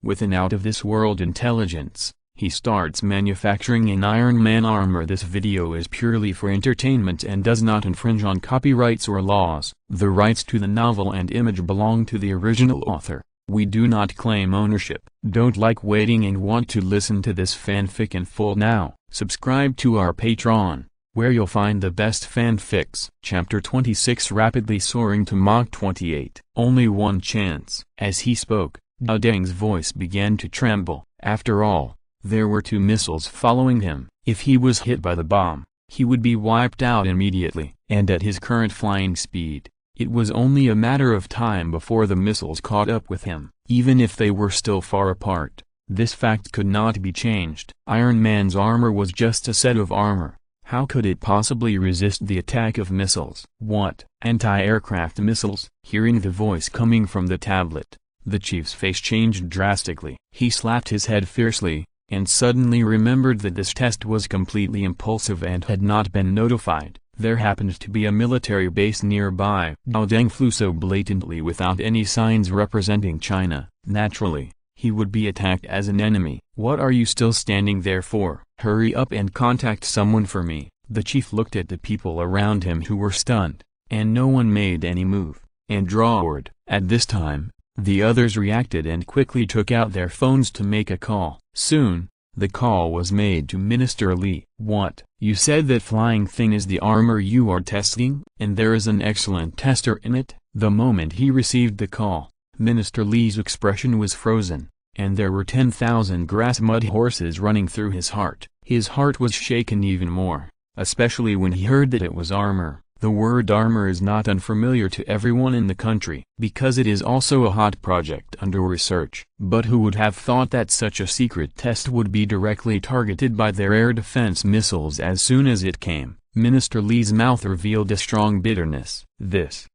With an out-of-this-world intelligence, he starts manufacturing an Iron Man armor. This video is purely for entertainment and does not infringe on copyrights or laws. The rights to the novel and image belong to the original author. We do not claim ownership. Don't like waiting and want to listen to this fanfic in full now? Subscribe to our Patreon, where you'll find the best fanfics. Chapter 26, rapidly soaring to Mach 28. Only one chance. As he spoke, Dao Deng's voice began to tremble. After all, there were 2 missiles following him. If he was hit by the bomb, he would be wiped out immediately. And at his current flying speed, it was only a matter of time before the missiles caught up with him. Even if they were still far apart, this fact could not be changed. Iron Man's armor was just a set of armor. How could it possibly resist the attack of missiles? What? Anti-aircraft missiles? Hearing the voice coming from the tablet, the chief's face changed drastically. He slapped his head fiercely, and suddenly remembered that this test was completely impulsive and had not been notified. There happened to be a military base nearby. Dao Deng flew so blatantly without any signs representing China. Naturally, he would be attacked as an enemy. What are you still standing there for? Hurry up and contact someone for me. The chief looked at the people around him who were stunned, and no one made any move, and roared. At this time, the others reacted and quickly took out their phones to make a call. Soon, the call was made to Minister Li. What? You said that flying thing is the armor you are testing, and there is an excellent tester in it? The moment he received the call, Minister Li's expression was frozen, and there were 10,000 grass mud horses running through his heart. His heart was shaken even more, especially when he heard that it was armor. The word armor is not unfamiliar to everyone in the country, because it is also a hot project under research. But who would have thought that such a secret test would be directly targeted by their air defense missiles as soon as it came? Minister Li's mouth revealed a strong bitterness.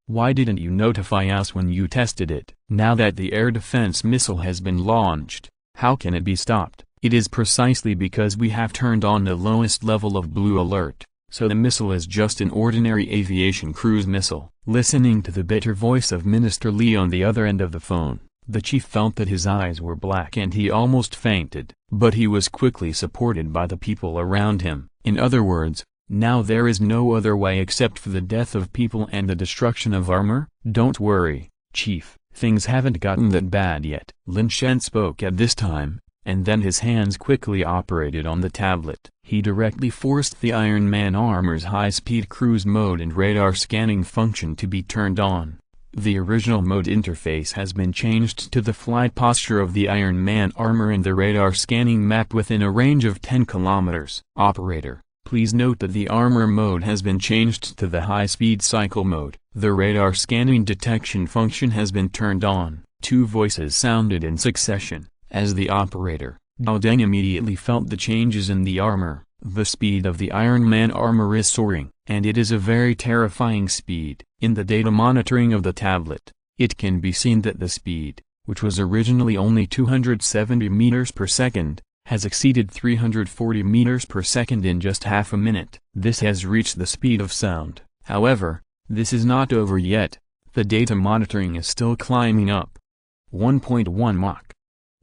Why didn't you notify us when you tested it? Now that the air defense missile has been launched, how can it be stopped? It is precisely because we have turned on the lowest level of blue alert. So the missile is just an ordinary aviation cruise missile. Listening to the bitter voice of Minister Li on the other end of the phone, the chief felt that his eyes were black and he almost fainted. But he was quickly supported by the people around him. In other words, now there is no other way except for the death of people and the destruction of armor? Don't worry, chief, things haven't gotten that bad yet. Lin Shen spoke at this time, and then his hands quickly operated on the tablet. He directly forced the Iron Man armor's high-speed cruise mode and radar scanning function to be turned on. The original mode interface has been changed to the flight posture of the Iron Man armor and the radar scanning map within a range of 10 kilometers. Operator, please note that the armor mode has been changed to the high-speed cycle mode. The radar scanning detection function has been turned on. 2 voices sounded in succession. As the operator, Dao Deng immediately felt the changes in the armor. The speed of the Iron Man armor is soaring, and it is a very terrifying speed. In the data monitoring of the tablet, it can be seen that the speed, which was originally only 270 meters per second, has exceeded 340 meters per second in just half a minute. This has reached the speed of sound. However, this is not over yet. The data monitoring is still climbing up. 1.1 Mach.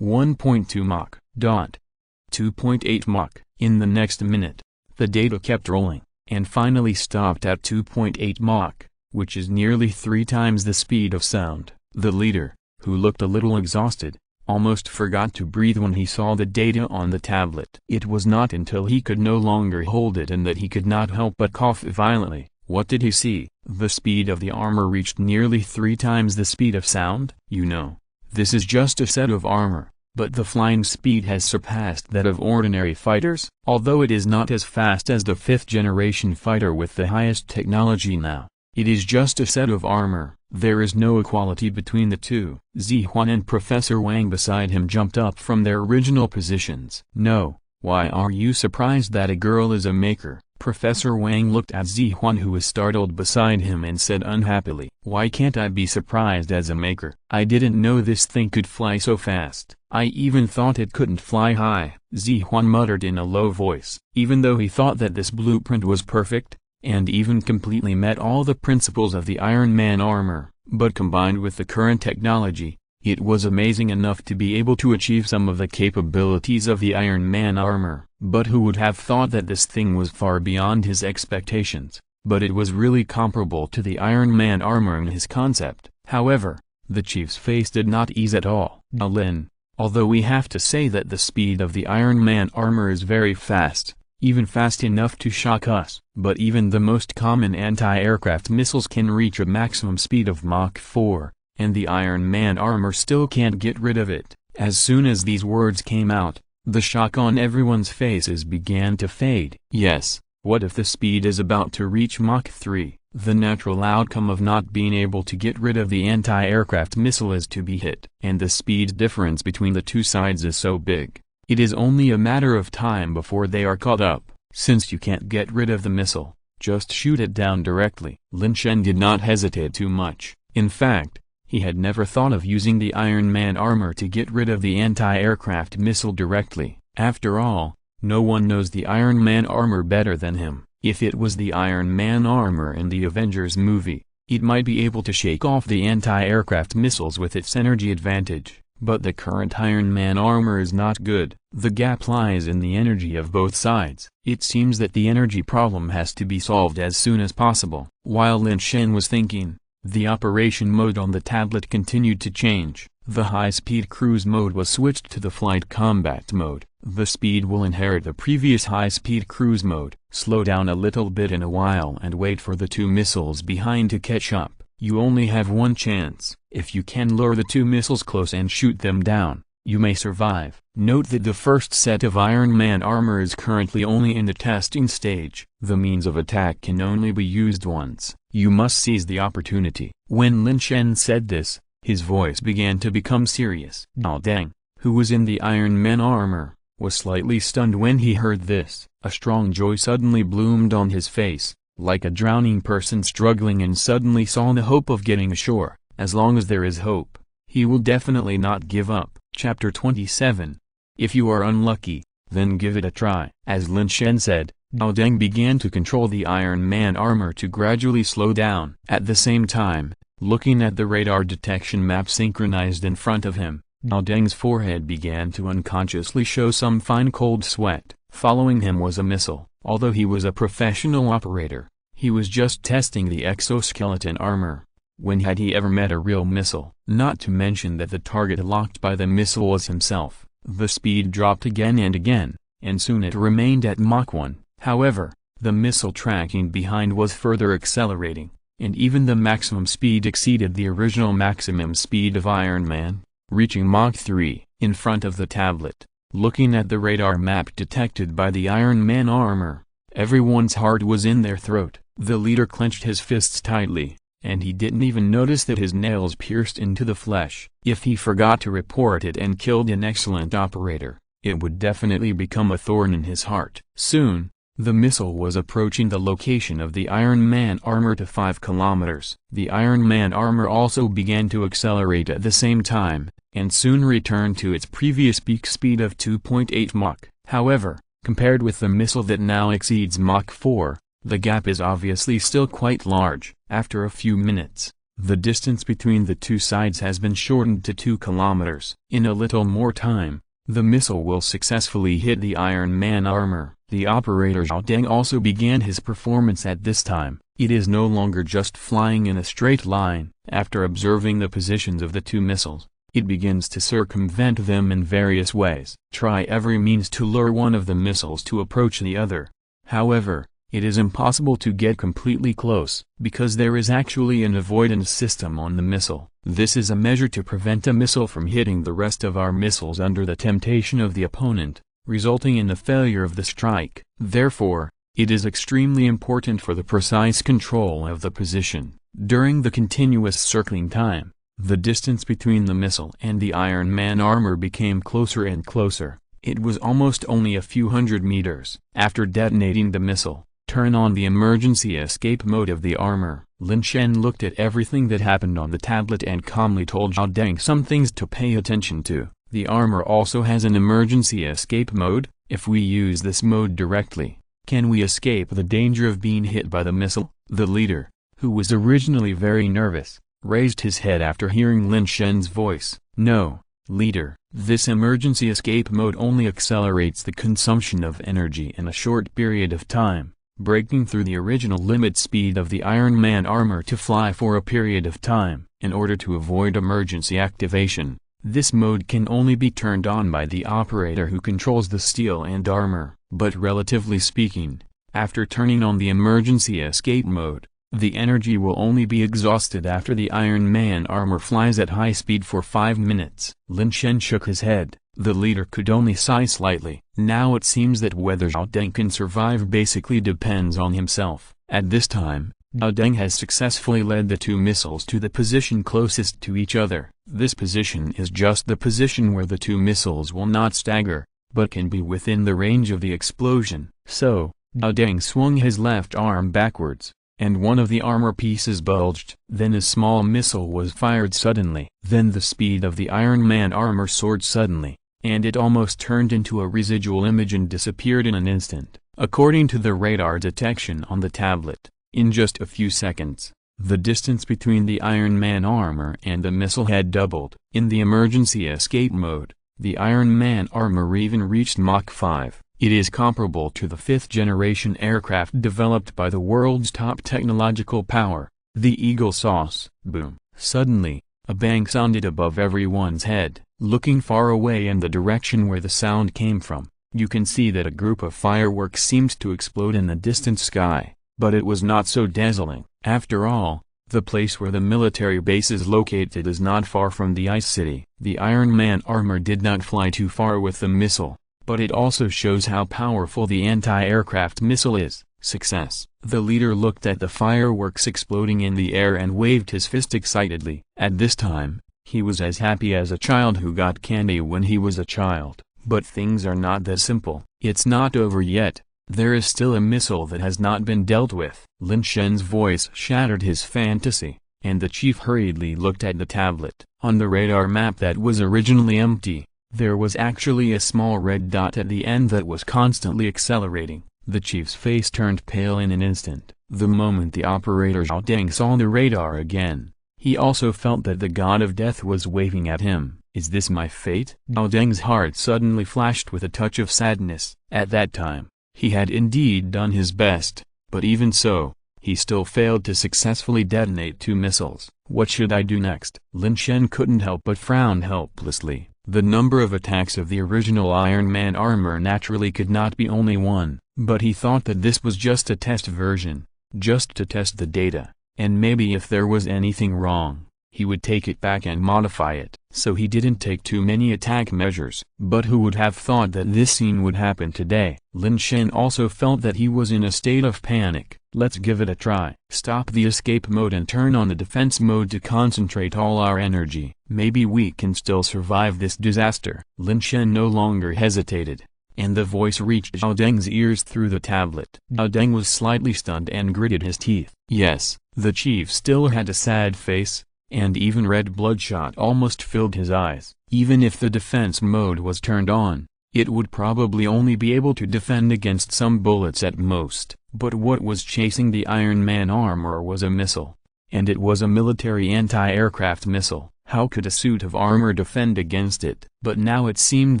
1.2 Mach. 2.8 Mach. In the next minute, the data kept rolling, and finally stopped at 2.8 Mach, which is nearly 3 times the speed of sound. The leader, who looked a little exhausted, almost forgot to breathe when he saw the data on the tablet. It was not until he could no longer hold it and that he could not help but cough violently. What did he see? The speed of the armor reached nearly 3 times the speed of sound? You know, this is just a set of armor. But the flying speed has surpassed that of ordinary fighters. Although it is not as fast as the 5th-generation fighter with the highest technology now, it is just a set of armor. There is no equality between the two. Zihuan and Professor Wang beside him jumped up from their original positions. No, why are you surprised that a girl is a maker? Professor Wang looked at Zihuan, who was startled beside him, and said unhappily, why can't I be surprised as a maker? I didn't know this thing could fly so fast. I even thought it couldn't fly high. Zihuan muttered in a low voice. Even though he thought that this blueprint was perfect, and even completely met all the principles of the Iron Man armor, but combined with the current technology, It was amazing enough to be able to achieve some of the capabilities of the Iron Man armor. But who would have thought that this thing was far beyond his expectations? But it was really comparable to the Iron Man armor in his concept. However, the chief's face did not ease at all. Lin, although we have to say that the speed of the Iron Man armor is very fast, even fast enough to shock us. But even the most common anti-aircraft missiles can reach a maximum speed of Mach 4, and the Iron Man armor still can't get rid of it. As soon as these words came out, the shock on everyone's faces began to fade. Yes, what if the speed is about to reach Mach 3? The natural outcome of not being able to get rid of the anti-aircraft missile is to be hit. And the speed difference between the two sides is so big, it is only a matter of time before they are caught up. Since you can't get rid of the missile, just shoot it down directly. Lin Shen did not hesitate too much. In fact, he had never thought of using the Iron Man armor to get rid of the anti-aircraft missile directly. After all, no one knows the Iron Man armor better than him. If it was the Iron Man armor in the Avengers movie, it might be able to shake off the anti-aircraft missiles with its energy advantage. But the current Iron Man armor is not good. The gap lies in the energy of both sides. It seems that the energy problem has to be solved as soon as possible. While Lin Shen was thinking, the operation mode on the tablet continued to change. The high-speed cruise mode was switched to the flight combat mode. The speed will inherit the previous high-speed cruise mode. Slow down a little bit in a while and wait for the two missiles behind to catch up. You only have one chance. If you can lure the two missiles close and shoot them down, you may survive. Note that the first set of Iron Man armor is currently only in the testing stage. The means of attack can only be used once. You must seize the opportunity. When Lin Shen said this, his voice began to become serious. Dao Deng, who was in the Iron Man armor, was slightly stunned when he heard this. A strong joy suddenly bloomed on his face, like a drowning person struggling and suddenly saw the hope of getting ashore. As long as there is hope, he will definitely not give up. Chapter 27. If you are unlucky, then give it a try. As Lin Shen said, Dao Deng began to control the Iron Man armor to gradually slow down. At the same time, looking at the radar detection map synchronized in front of him, Dao Deng's forehead began to unconsciously show some fine cold sweat. Following him was a missile. Although he was a professional operator, he was just testing the exoskeleton armor. When had he ever met a real missile? Not to mention that the target locked by the missile was himself. The speed dropped again and again, and soon it remained at Mach 1. However, the missile tracking behind was further accelerating, and even the maximum speed exceeded the original maximum speed of Iron Man, reaching Mach 3. In front of the tablet, looking at the radar map detected by the Iron Man armor, everyone's heart was in their throat. The leader clenched his fists tightly, and he didn't even notice that his nails pierced into the flesh. If he forgot to report it and killed an excellent operator, it would definitely become a thorn in his heart. Soon, the missile was approaching the location of the Iron Man armor to 5 kilometers. The Iron Man armor also began to accelerate at the same time, and soon returned to its previous peak speed of 2.8 Mach. However, compared with the missile that now exceeds Mach 4, the gap is obviously still quite large. After a few minutes, the distance between the two sides has been shortened to 2 kilometers. In a little more time, the missile will successfully hit the Iron Man armor. The operator Dao Deng also began his performance at this time. It is no longer just flying in a straight line. After observing the positions of the two missiles, it begins to circumvent them in various ways. Try every means to lure one of the missiles to approach the other. However, it is impossible to get completely close, because there is actually an avoidance system on the missile. This is a measure to prevent a missile from hitting the rest of our missiles under the temptation of the opponent, resulting in the failure of the strike. Therefore, it is extremely important for the precise control of the position. During the continuous circling time, the distance between the missile and the Iron Man armor became closer and closer. It was almost only a few hundred meters. After detonating the missile, turn on the emergency escape mode of the armor. Lin Shen looked at everything that happened on the tablet and calmly told Dao Deng some things to pay attention to. The armor also has an emergency escape mode. If we use this mode directly, can we escape the danger of being hit by the missile? The leader, who was originally very nervous, raised his head after hearing Lin Shen's voice. "No, leader, this emergency escape mode only accelerates the consumption of energy in a short period of time, breaking through the original limit speed of the Iron Man armor to fly for a period of time. In order to avoid emergency activation, this mode can only be turned on by the operator who controls the steel and armor. But relatively speaking, after turning on the emergency escape mode, the energy will only be exhausted after the Iron Man armor flies at high speed for 5 minutes. Lin Shen shook his head. The leader could only sigh slightly. Now it seems that whether Zhao Deng can survive basically depends on himself. At this time, Zhao Deng has successfully led the two missiles to the position closest to each other. This position is just the position where the two missiles will not stagger, but can be within the range of the explosion. So, Zhao Deng swung his left arm backwards, and one of the armor pieces bulged. Then a small missile was fired suddenly. Then the speed of the Iron Man armor soared suddenly, and it almost turned into a residual image and disappeared in an instant. According to the radar detection on the tablet, in just a few seconds, the distance between the Iron Man armor and the missile had doubled. In the emergency escape mode, the Iron Man armor even reached Mach 5. It is comparable to the 5th-generation aircraft developed by the world's top technological power, the Eagle Sauce. Boom! Suddenly, a bang sounded above everyone's head. Looking far away in the direction where the sound came from, you can see that a group of fireworks seemed to explode in the distant sky, but it was not so dazzling. After all, the place where the military base is located is not far from the Ice City. The Iron Man armor did not fly too far with the missile, but it also shows how powerful the anti-aircraft missile is. Success! The leader looked at the fireworks exploding in the air and waved his fist excitedly. At this time, he was as happy as a child who got candy when he was a child. But things are not that simple. It's not over yet. There is still a missile that has not been dealt with. Lin Shen's voice shattered his fantasy, and the chief hurriedly looked at the tablet. On the radar map that was originally empty, there was actually a small red dot at the end that was constantly accelerating. The chief's face turned pale in an instant. The moment the operator Zhao Deng saw the radar again, he also felt that the god of death was waving at him. Is this my fate? Zhao Deng's heart suddenly flashed with a touch of sadness. At that time, he had indeed done his best, but even so, he still failed to successfully detonate two missiles. What should I do next? Lin Shen couldn't help but frown helplessly. The number of attacks of the original Iron Man armor naturally could not be only one, but he thought that this was just a test version, just to test the data, and maybe if there was anything wrong, he would take it back and modify it. So he didn't take too many attack measures. But who would have thought that this scene would happen today? Lin Shen also felt that he was in a state of panic. Let's give it a try. Stop the escape mode and turn on the defense mode to concentrate all our energy. Maybe we can still survive this disaster. Lin Shen no longer hesitated, and the voice reached Zhao Deng's ears through the tablet. Zhao Deng was slightly stunned and gritted his teeth. Yes, the chief still had a sad face, and even red bloodshot almost filled his eyes. Even if the defense mode was turned on, it would probably only be able to defend against some bullets at most. But what was chasing the Iron Man armor was a missile, and it was a military anti-aircraft missile. How could a suit of armor defend against it? But now it seemed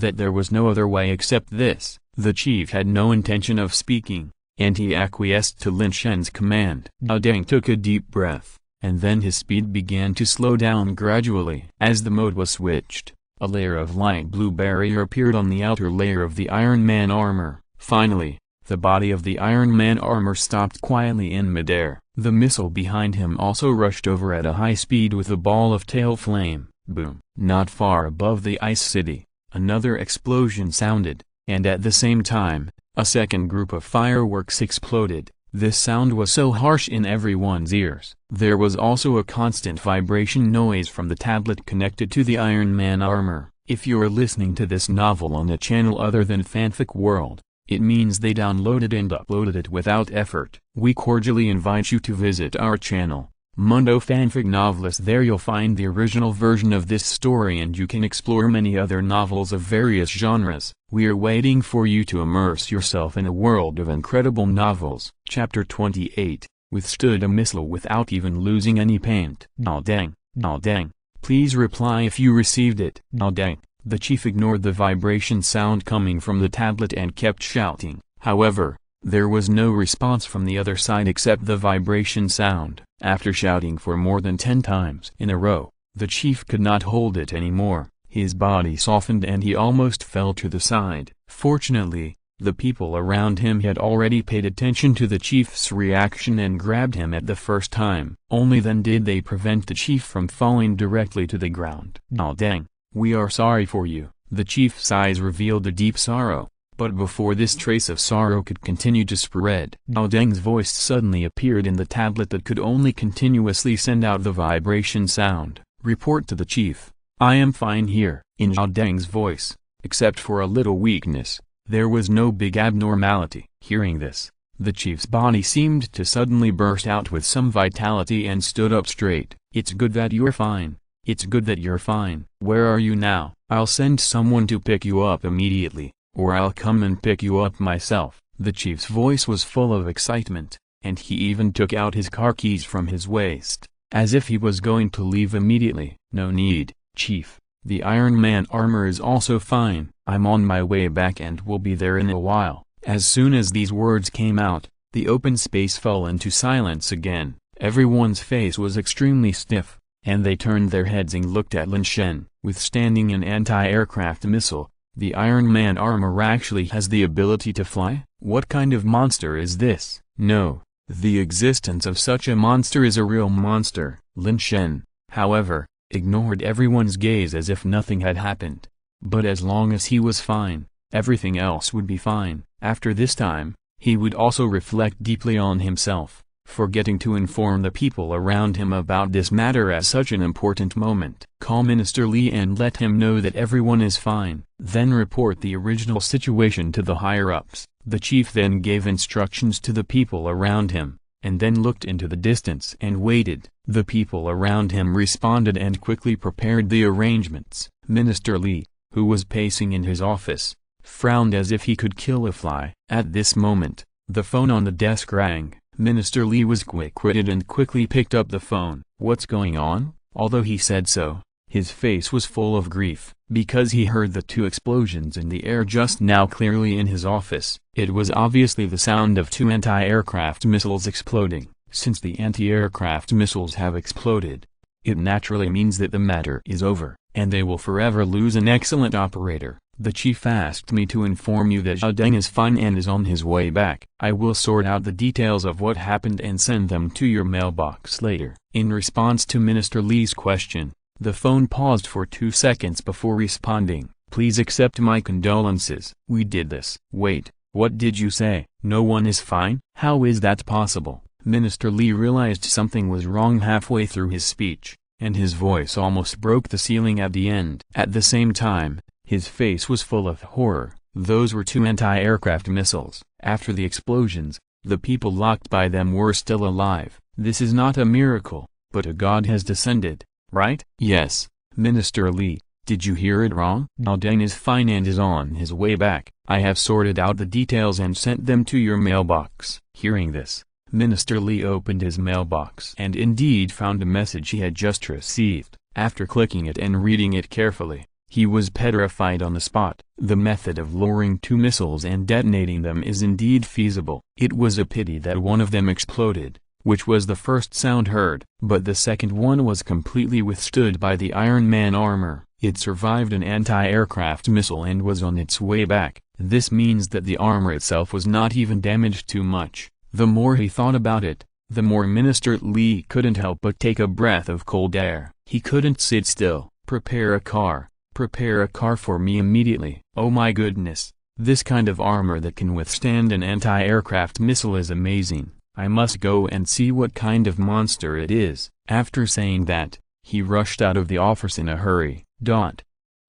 that there was no other way except this. The chief had no intention of speaking, and he acquiesced to Lin Shen's command. Zhao Deng took a deep breath, and then his speed began to slow down gradually. As the mode was switched, a layer of light blue barrier appeared on the outer layer of the Iron Man armor. Finally, the body of the Iron Man armor stopped quietly in midair. The missile behind him also rushed over at a high speed with a ball of tail flame. Boom! Not far above the Ice City, another explosion sounded, and at the same time, a second group of fireworks exploded. This sound was so harsh in everyone's ears. There was also a constant vibration noise from the tablet connected to the Iron Man armor. If you're listening to this novel on a channel other than Fanfic World, it means they downloaded and uploaded it without effort. We cordially invite you to visit our channel, Mundo Fanfic Novelist. There you'll find the original version of this story and you can explore many other novels of various genres. We're waiting for you to immerse yourself in a world of incredible novels. Chapter 28. withstood a missile without even losing any paint. "Oh dang, oh dang. Please reply if you received it." "Oh dang." The chief ignored the vibration sound coming from the tablet and kept shouting. However, there was no response from the other side except the vibration sound. After shouting for more than 10 times in a row, the chief could not hold it anymore. His body softened and he almost fell to the side. Fortunately, the people around him had already paid attention to the chief's reaction and grabbed him at the first time. Only then did they prevent the chief from falling directly to the ground. "Oh dang, we are sorry for you." The chief's eyes revealed a deep sorrow. But before this trace of sorrow could continue to spread, Zhao Deng's voice suddenly appeared in the tablet that could only continuously send out the vibration sound. "Report to the chief. I am fine here." In Zhao Deng's voice, except for a little weakness, there was no big abnormality. Hearing this, the chief's body seemed to suddenly burst out with some vitality and stood up straight. "It's good that you're fine. It's good that you're fine. Where are you now? I'll send someone to pick you up immediately. Or I'll come and pick you up myself." The chief's voice was full of excitement, and he even took out his car keys from his waist, as if he was going to leave immediately. "No need, chief. The Iron Man armor is also fine. I'm on my way back and will be there in a while." As soon as these words came out, the open space fell into silence again. Everyone's face was extremely stiff, and they turned their heads and looked at Lin Shen. Withstanding an anti-aircraft missile, the Iron Man armor actually has the ability to fly? What kind of monster is this? No, the existence of such a monster is a real monster. Lin Shen, however, ignored everyone's gaze as if nothing had happened. But as long as he was fine, everything else would be fine. After this time, he would also reflect deeply on himself, forgetting to inform the people around him about this matter at such an important moment. Call Minister Li and let him know that everyone is fine. Then report the original situation to the higher-ups. The chief then gave instructions to the people around him, and then looked into the distance and waited. The people around him responded and quickly prepared the arrangements. Minister Li, who was pacing in his office, frowned as if he could kill a fly. At this moment, the phone on the desk rang. Minister Li was quick-witted and quickly picked up the phone. "What's going on?" Although he said so, his face was full of grief, because he heard the 2 explosions in the air just now clearly in his office. It was obviously the sound of 2 anti-aircraft missiles exploding. Since the anti-aircraft missiles have exploded, it naturally means that the matter is over, and they will forever lose an excellent operator. "The chief asked me to inform you that Zhao Deng is fine and is on his way back. I will sort out the details of what happened and send them to your mailbox later." In response to Minister Li's question, the phone paused for 2 seconds before responding. "Please accept my condolences. We did this." "Wait, what did you say? No one is fine? How is that possible?" Minister Li realized something was wrong halfway through his speech, and his voice almost broke the ceiling at the end. At the same time, his face was full of horror. Those were 2 anti-aircraft missiles. After the explosions, the people locked by them were still alive. This is not a miracle, but a god has descended, right? "Yes, Minister Li, did you hear it wrong? Zhao Deng is fine and is on his way back. I have sorted out the details and sent them to your mailbox." Hearing this, Minister Li opened his mailbox and indeed found a message he had just received. After clicking it and reading it carefully, he was petrified on the spot. The method of lowering 2 missiles and detonating them is indeed feasible. It was a pity that one of them exploded, which was the first sound heard. But the second one was completely withstood by the Iron Man armor. It survived an anti-aircraft missile and was on its way back. This means that the armor itself was not even damaged too much. The more he thought about it, the more Minister Li couldn't help but take a breath of cold air. He couldn't sit still. "Prepare a car. Prepare a car for me immediately." Oh my goodness, this kind of armor that can withstand an anti-aircraft missile is amazing. I must go and see what kind of monster it is. After saying that, he rushed out of the office in a hurry.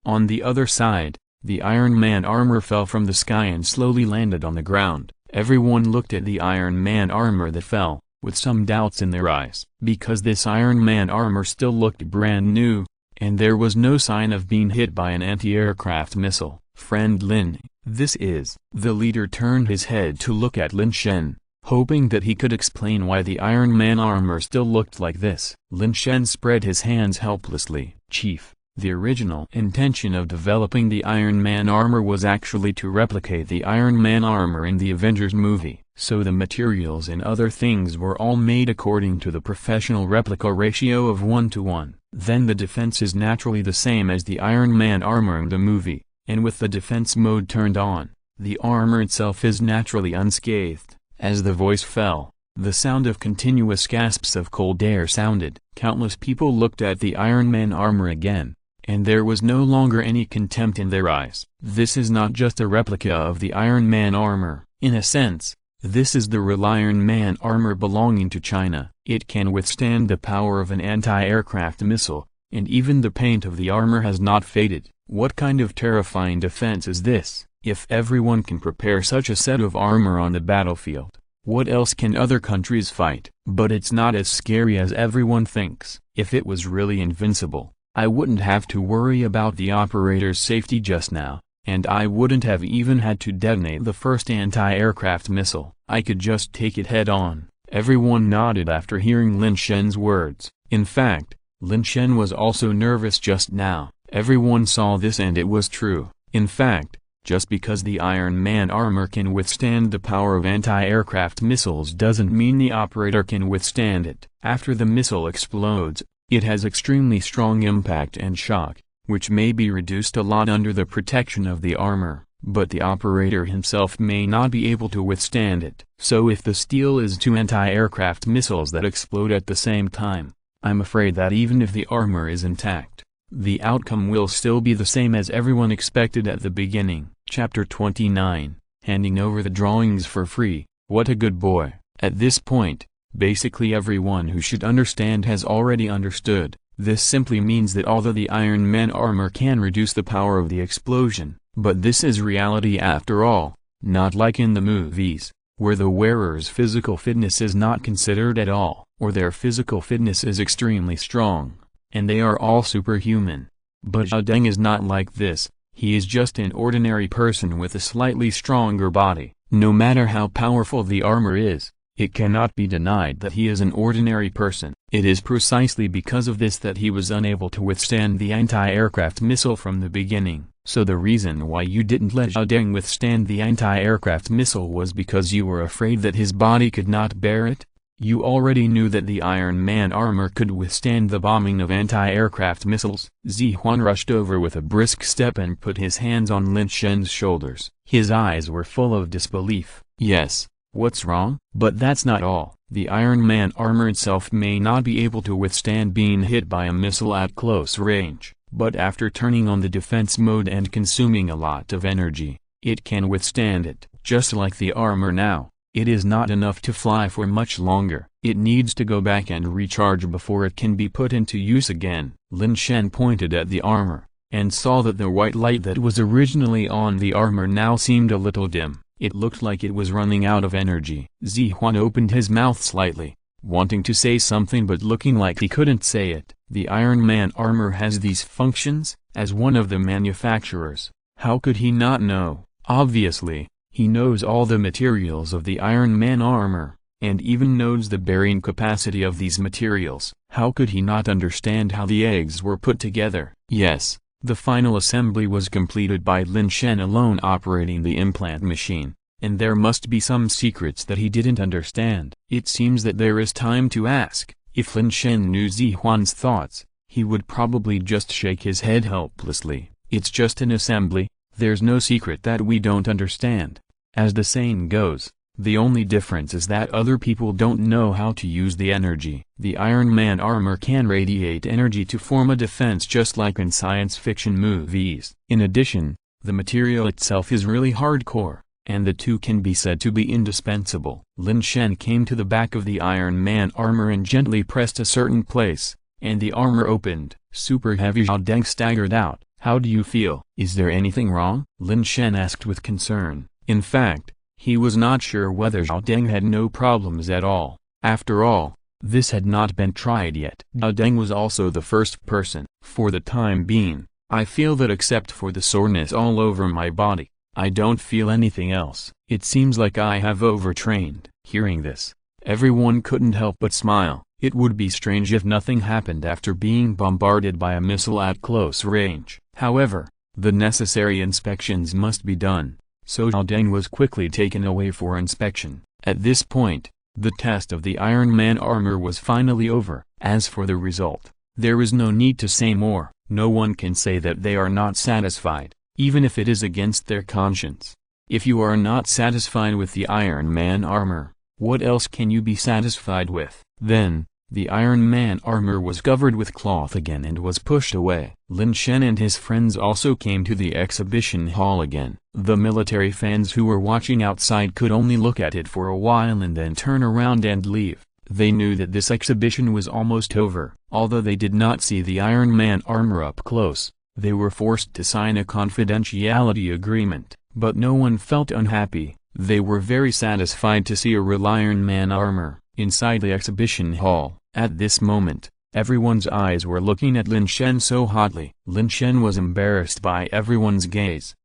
On the other side, the Iron Man armor fell from the sky and slowly landed on the ground. Everyone looked at the Iron Man armor that fell, with some doubts in their eyes, because this Iron Man armor still looked brand new, and there was no sign of being hit by an anti-aircraft missile. "Friend Lin, this is..." The leader turned his head to look at Lin Shen, hoping that he could explain why the Iron Man armor still looked like this. Lin Shen spread his hands helplessly. Chief, the original intention of developing the Iron Man armor was actually to replicate the Iron Man armor in the Avengers movie, so the materials and other things were all made according to the professional replica ratio of 1:1. Then the defense is naturally the same as the Iron Man armor in the movie, and with the defense mode turned on, the armor itself is naturally unscathed. As the voice fell, the sound of continuous gasps of cold air sounded. Countless people looked at the Iron Man armor again, and there was no longer any contempt in their eyes. This is not just a replica of the Iron Man armor. In a sense, this is the real Iron Man armor belonging to China. It can withstand the power of an anti-aircraft missile, and even the paint of the armor has not faded. What kind of terrifying defense is this? If everyone can prepare such a set of armor on the battlefield, what else can other countries fight? But it's not as scary as everyone thinks. If it was really invincible, I wouldn't have to worry about the operator's safety just now, and I wouldn't have even had to detonate the first anti-aircraft missile. I could just take it head on. Everyone nodded after hearing Lin Shen's words. In fact, Lin Shen was also nervous just now. Everyone saw this and it was true. In fact, just because the Iron Man armor can withstand the power of anti-aircraft missiles doesn't mean the operator can withstand it. After the missile explodes, it has extremely strong impact and shock, which may be reduced a lot under the protection of the armor, but the operator himself may not be able to withstand it. So if the steel is two anti-aircraft missiles that explode at the same time, I'm afraid that even if the armor is intact, the outcome will still be the same as everyone expected at the beginning. Chapter 29, Handing over the drawings for free. What a good boy. At this point, basically everyone who should understand has already understood. This simply means that although the Iron Man armor can reduce the power of the explosion, but this is reality after all, not like in the movies, where the wearer's physical fitness is not considered at all, or their physical fitness is extremely strong, and they are all superhuman. But Zhao Deng is not like this. He is just an ordinary person with a slightly stronger body. No matter how powerful the armor is, it cannot be denied that he is an ordinary person. It is precisely because of this that he was unable to withstand the anti-aircraft missile from the beginning. So the reason why you didn't let Zhao Deng withstand the anti-aircraft missile was because you were afraid that his body could not bear it? You already knew that the Iron Man armor could withstand the bombing of anti-aircraft missiles. Zihuan rushed over with a brisk step and put his hands on Lin Shen's shoulders. His eyes were full of disbelief. Yes, what's wrong? But that's not all. The Iron Man armor itself may not be able to withstand being hit by a missile at close range, but after turning on the defense mode and consuming a lot of energy, it can withstand it. Just like the armor now, it is not enough to fly for much longer. It needs to go back and recharge before it can be put into use again. Lin Shen pointed at the armor, and saw that the white light that was originally on the armor now seemed a little dim. It looked like it was running out of energy. Zihuan opened his mouth slightly, wanting to say something but looking like he couldn't say it. The Iron Man armor has these functions. As one of the manufacturers, how could he not know? Obviously, he knows all the materials of the Iron Man armor, and even knows the bearing capacity of these materials. How could he not understand how the eggs were put together? Yes, the final assembly was completed by Lin Shen alone operating the implant machine, and there must be some secrets that he didn't understand. It seems that there is time to ask. If Lin Shen knew Zihuan's thoughts, he would probably just shake his head helplessly. It's just an assembly, there's no secret that we don't understand. As the saying goes, the only difference is that other people don't know how to use the energy. The Iron Man armor can radiate energy to form a defense just like in science fiction movies. In addition, the material itself is really hardcore, and the two can be said to be indispensable. Lin Shen came to the back of the Iron Man armor and gently pressed a certain place, and the armor opened. Super heavy. Zhao Deng staggered out. How do you feel? Is there anything wrong? Lin Shen asked with concern. In fact, he was not sure whether Zhao Deng had no problems at all. After all, this had not been tried yet. Zhao Deng was also the first person. For the time being, I feel that except for the soreness all over my body, I don't feel anything else. It seems like I have overtrained. Hearing this, everyone couldn't help but smile. It would be strange if nothing happened after being bombarded by a missile at close range. However, the necessary inspections must be done, so Zhao Deng was quickly taken away for inspection. At this point, the test of the Iron Man armor was finally over. As for the result, there is no need to say more. No one can say that they are not satisfied, even if it is against their conscience. If you are not satisfied with the Iron Man armor, what else can you be satisfied with? Then, the Iron Man armor was covered with cloth again and was pushed away. Lin Shen and his friends also came to the exhibition hall again. The military fans who were watching outside could only look at it for a while and then turn around and leave. They knew that this exhibition was almost over. Although they did not see the Iron Man armor up close, they were forced to sign a confidentiality agreement. But no one felt unhappy. They were very satisfied to see a real Iron Man armor inside the exhibition hall. At this moment, everyone's eyes were looking at Lin Shen so hotly. Lin Shen was embarrassed by everyone's gaze.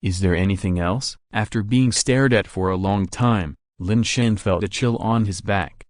Is there anything else? After being stared at for a long time, Lin Shen felt a chill on his back.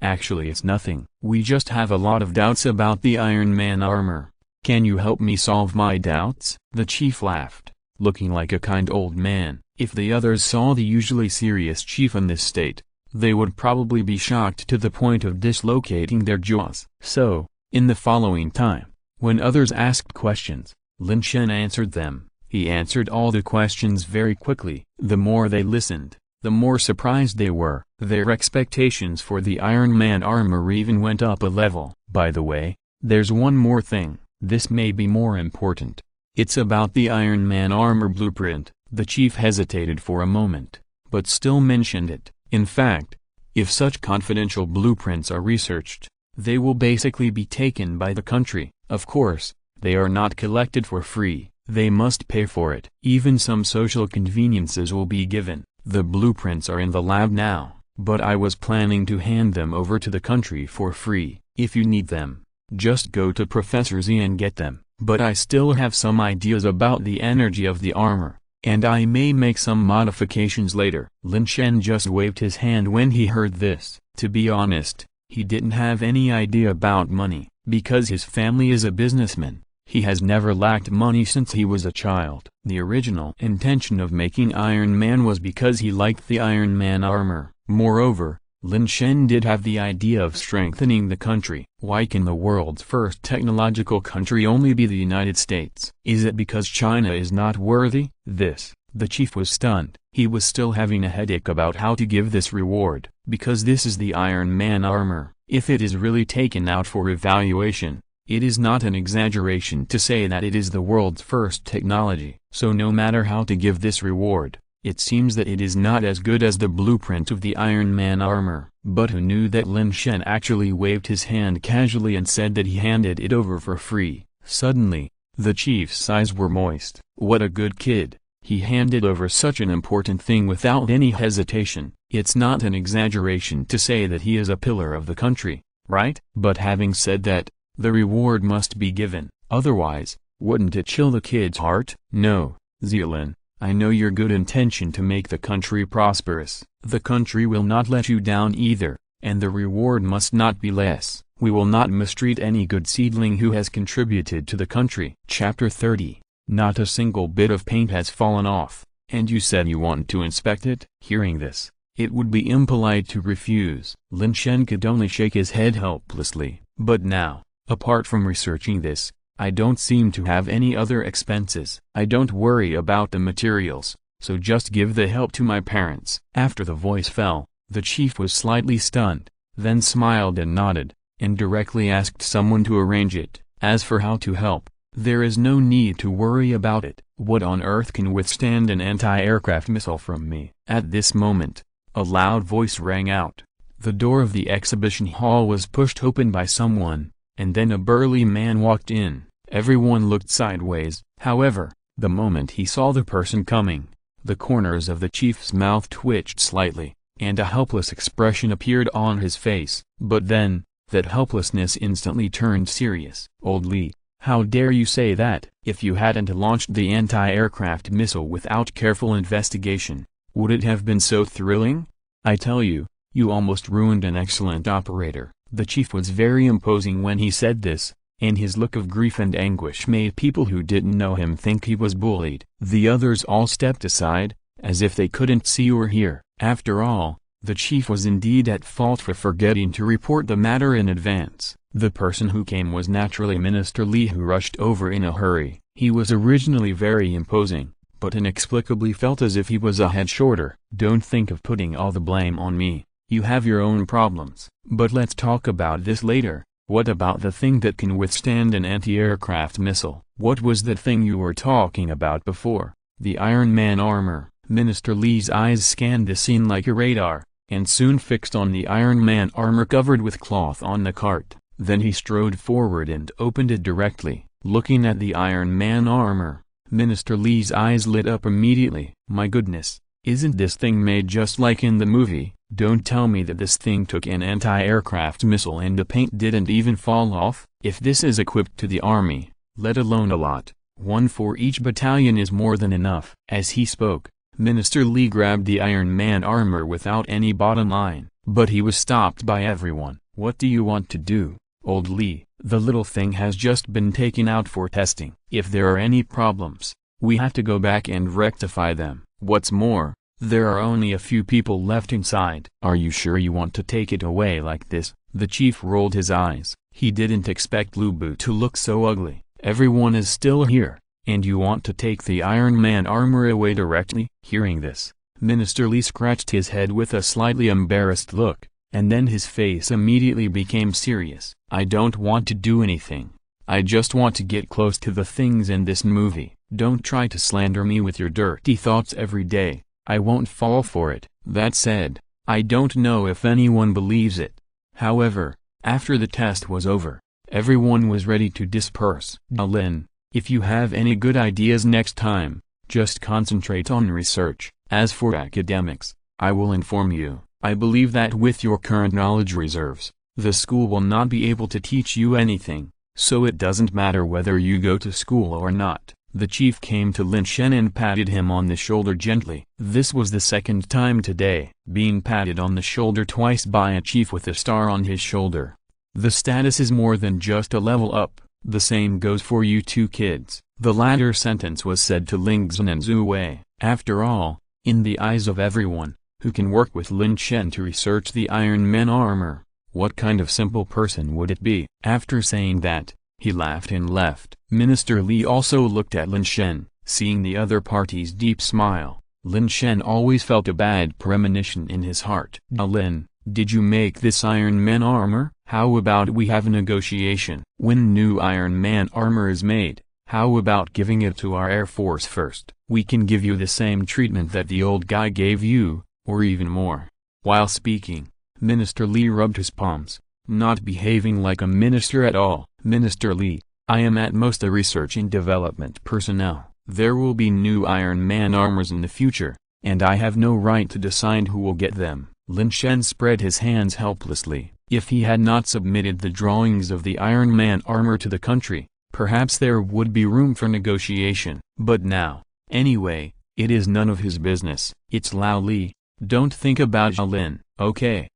Actually it's nothing. We just have a lot of doubts about the Iron Man armor. Can you help me solve my doubts? The chief laughed, looking like a kind old man. If the others saw the usually serious chief in this state, they would probably be shocked to the point of dislocating their jaws. So, in the following time, when others asked questions, Lin Shen answered them. He answered all the questions very quickly. The more they listened, the more surprised they were. Their expectations for the Iron Man armor even went up a level. By the way, there's one more thing. This may be more important. It's about the Iron Man armor blueprint. The chief hesitated for a moment, but still mentioned it. In fact, if such confidential blueprints are researched, they will basically be taken by the country. Of course, they are not collected for free. They must pay for it. Even some social conveniences will be given. The blueprints are in the lab now, but I was planning to hand them over to the country for free. If you need them, just go to Professor Z and get them. But I still have some ideas about the energy of the armor, and I may make some modifications later. Lin Shen just waved his hand when he heard this. To be honest, he didn't have any idea about money. Because his family is a businessman, he has never lacked money since he was a child. The original intention of making Iron Man was because he liked the Iron Man armor. Moreover, Lin Shen did have the idea of strengthening the country. Why can the world's first technological country only be the United States? Is it because China is not worthy? The chief was stunned. He was still having a headache about how to give this reward. Because this is the Iron Man armor, if it is really taken out for evaluation, it is not an exaggeration to say that it is the world's first technology. So no matter how to give this reward, it seems that it is not as good as the blueprint of the Iron Man armor. But who knew that Lin Shen actually waved his hand casually and said that he handed it over for free? Suddenly, the chief's eyes were moist. What a good kid. He handed over such an important thing without any hesitation. It's not an exaggeration to say that he is a pillar of the country, right? But having said that, the reward must be given. Otherwise, wouldn't it chill the kid's heart? No, Zealand. I know your good intention to make the country prosperous. The country will not let you down either, and the reward must not be less. We will not mistreat any good seedling who has contributed to the country. Chapter 30. Not a single bit of paint has fallen off, and you said you want to inspect it? Hearing this, it would be impolite to refuse. Lin Shen could only shake his head helplessly. But now, apart from researching this, I don't seem to have any other expenses. I don't worry about the materials, so just give the help to my parents. After the voice fell, the chief was slightly stunned, then smiled and nodded, and directly asked someone to arrange it. As for how to help, there is no need to worry about it. What on earth can withstand an anti-aircraft missile from me? At this moment, a loud voice rang out. The door of the exhibition hall was pushed open by someone, and then a burly man walked in. Everyone looked sideways. However, the moment he saw the person coming, the corners of the chief's mouth twitched slightly, and a helpless expression appeared on his face. But then, that helplessness instantly turned serious. Old Li, how dare you say that? If you hadn't launched the anti-aircraft missile without careful investigation, would it have been so thrilling? I tell you, you almost ruined an excellent operator." The chief was very imposing when he said this, and his look of grief and anguish made people who didn't know him think he was bullied. The others all stepped aside, as if they couldn't see or hear. After all, the chief was indeed at fault for forgetting to report the matter in advance. The person who came was naturally Minister Li, who rushed over in a hurry. He was originally very imposing, but inexplicably felt as if he was a head shorter. "Don't think of putting all the blame on me. You have your own problems. But let's talk about this later. What about the thing that can withstand an anti-aircraft missile?" "What was the thing you were talking about before?" "The Iron Man armor." Minister Li's eyes scanned the scene like a radar, and soon fixed on the Iron Man armor covered with cloth on the cart. Then he strode forward and opened it directly. Looking at the Iron Man armor, Minister Li's eyes lit up immediately. "My goodness, isn't this thing made just like in the movie? Don't tell me that this thing took an anti-aircraft missile and the paint didn't even fall off? If this is equipped to the army, let alone a lot, one for each battalion is more than enough." As he spoke, Minister Li grabbed the Iron Man armor without any bottom line, but he was stopped by everyone. "What do you want to do, old Li? The little thing has just been taken out for testing. If there are any problems, we have to go back and rectify them. What's more, there are only a few people left inside." "Are you sure you want to take it away like this?" The chief rolled his eyes. He didn't expect Lu Bu to look so ugly. "Everyone is still here, and you want to take the Iron Man armor away directly?" Hearing this, Minister Li scratched his head with a slightly embarrassed look, and then his face immediately became serious. "I don't want to do anything. I just want to get close to the things in this movie. Don't try to slander me with your dirty thoughts every day. I won't fall for it." That said, I don't know if anyone believes it. However, after the test was over, everyone was ready to disperse. "Lin, if you have any good ideas next time, just concentrate on research. As for academics, I will inform you. I believe that with your current knowledge reserves, the school will not be able to teach you anything, so it doesn't matter whether you go to school or not." The chief came to Lin Shen and patted him on the shoulder gently. This was the second time today, being patted on the shoulder twice by a chief with a star on his shoulder. The status is more than just a level up. "The same goes for you two kids." The latter sentence was said to Ling Zhen and Zhu Wei. After all, in the eyes of everyone, who can work with Lin Shen to research the Iron Man armor, what kind of simple person would it be? After saying that, he laughed and left. Minister Li also looked at Lin Shen, seeing the other party's deep smile. Lin Shen always felt a bad premonition in his heart. "Lin, did you make this Iron Man armor? How about we have a negotiation? When new Iron Man armor is made, how about giving it to our Air Force first? We can give you the same treatment that the old guy gave you, or even more." While speaking, Minister Li rubbed his palms, not behaving like a minister at all. "Minister Li, I am at most a research and development personnel. There will be new Iron Man armors in the future, and I have no right to decide who will get them." Lin Shen spread his hands helplessly. If he had not submitted the drawings of the Iron Man armor to the country, perhaps there would be room for negotiation. But now, anyway, it is none of his business. "It's Lao Li. Don't think about Lin." Okay,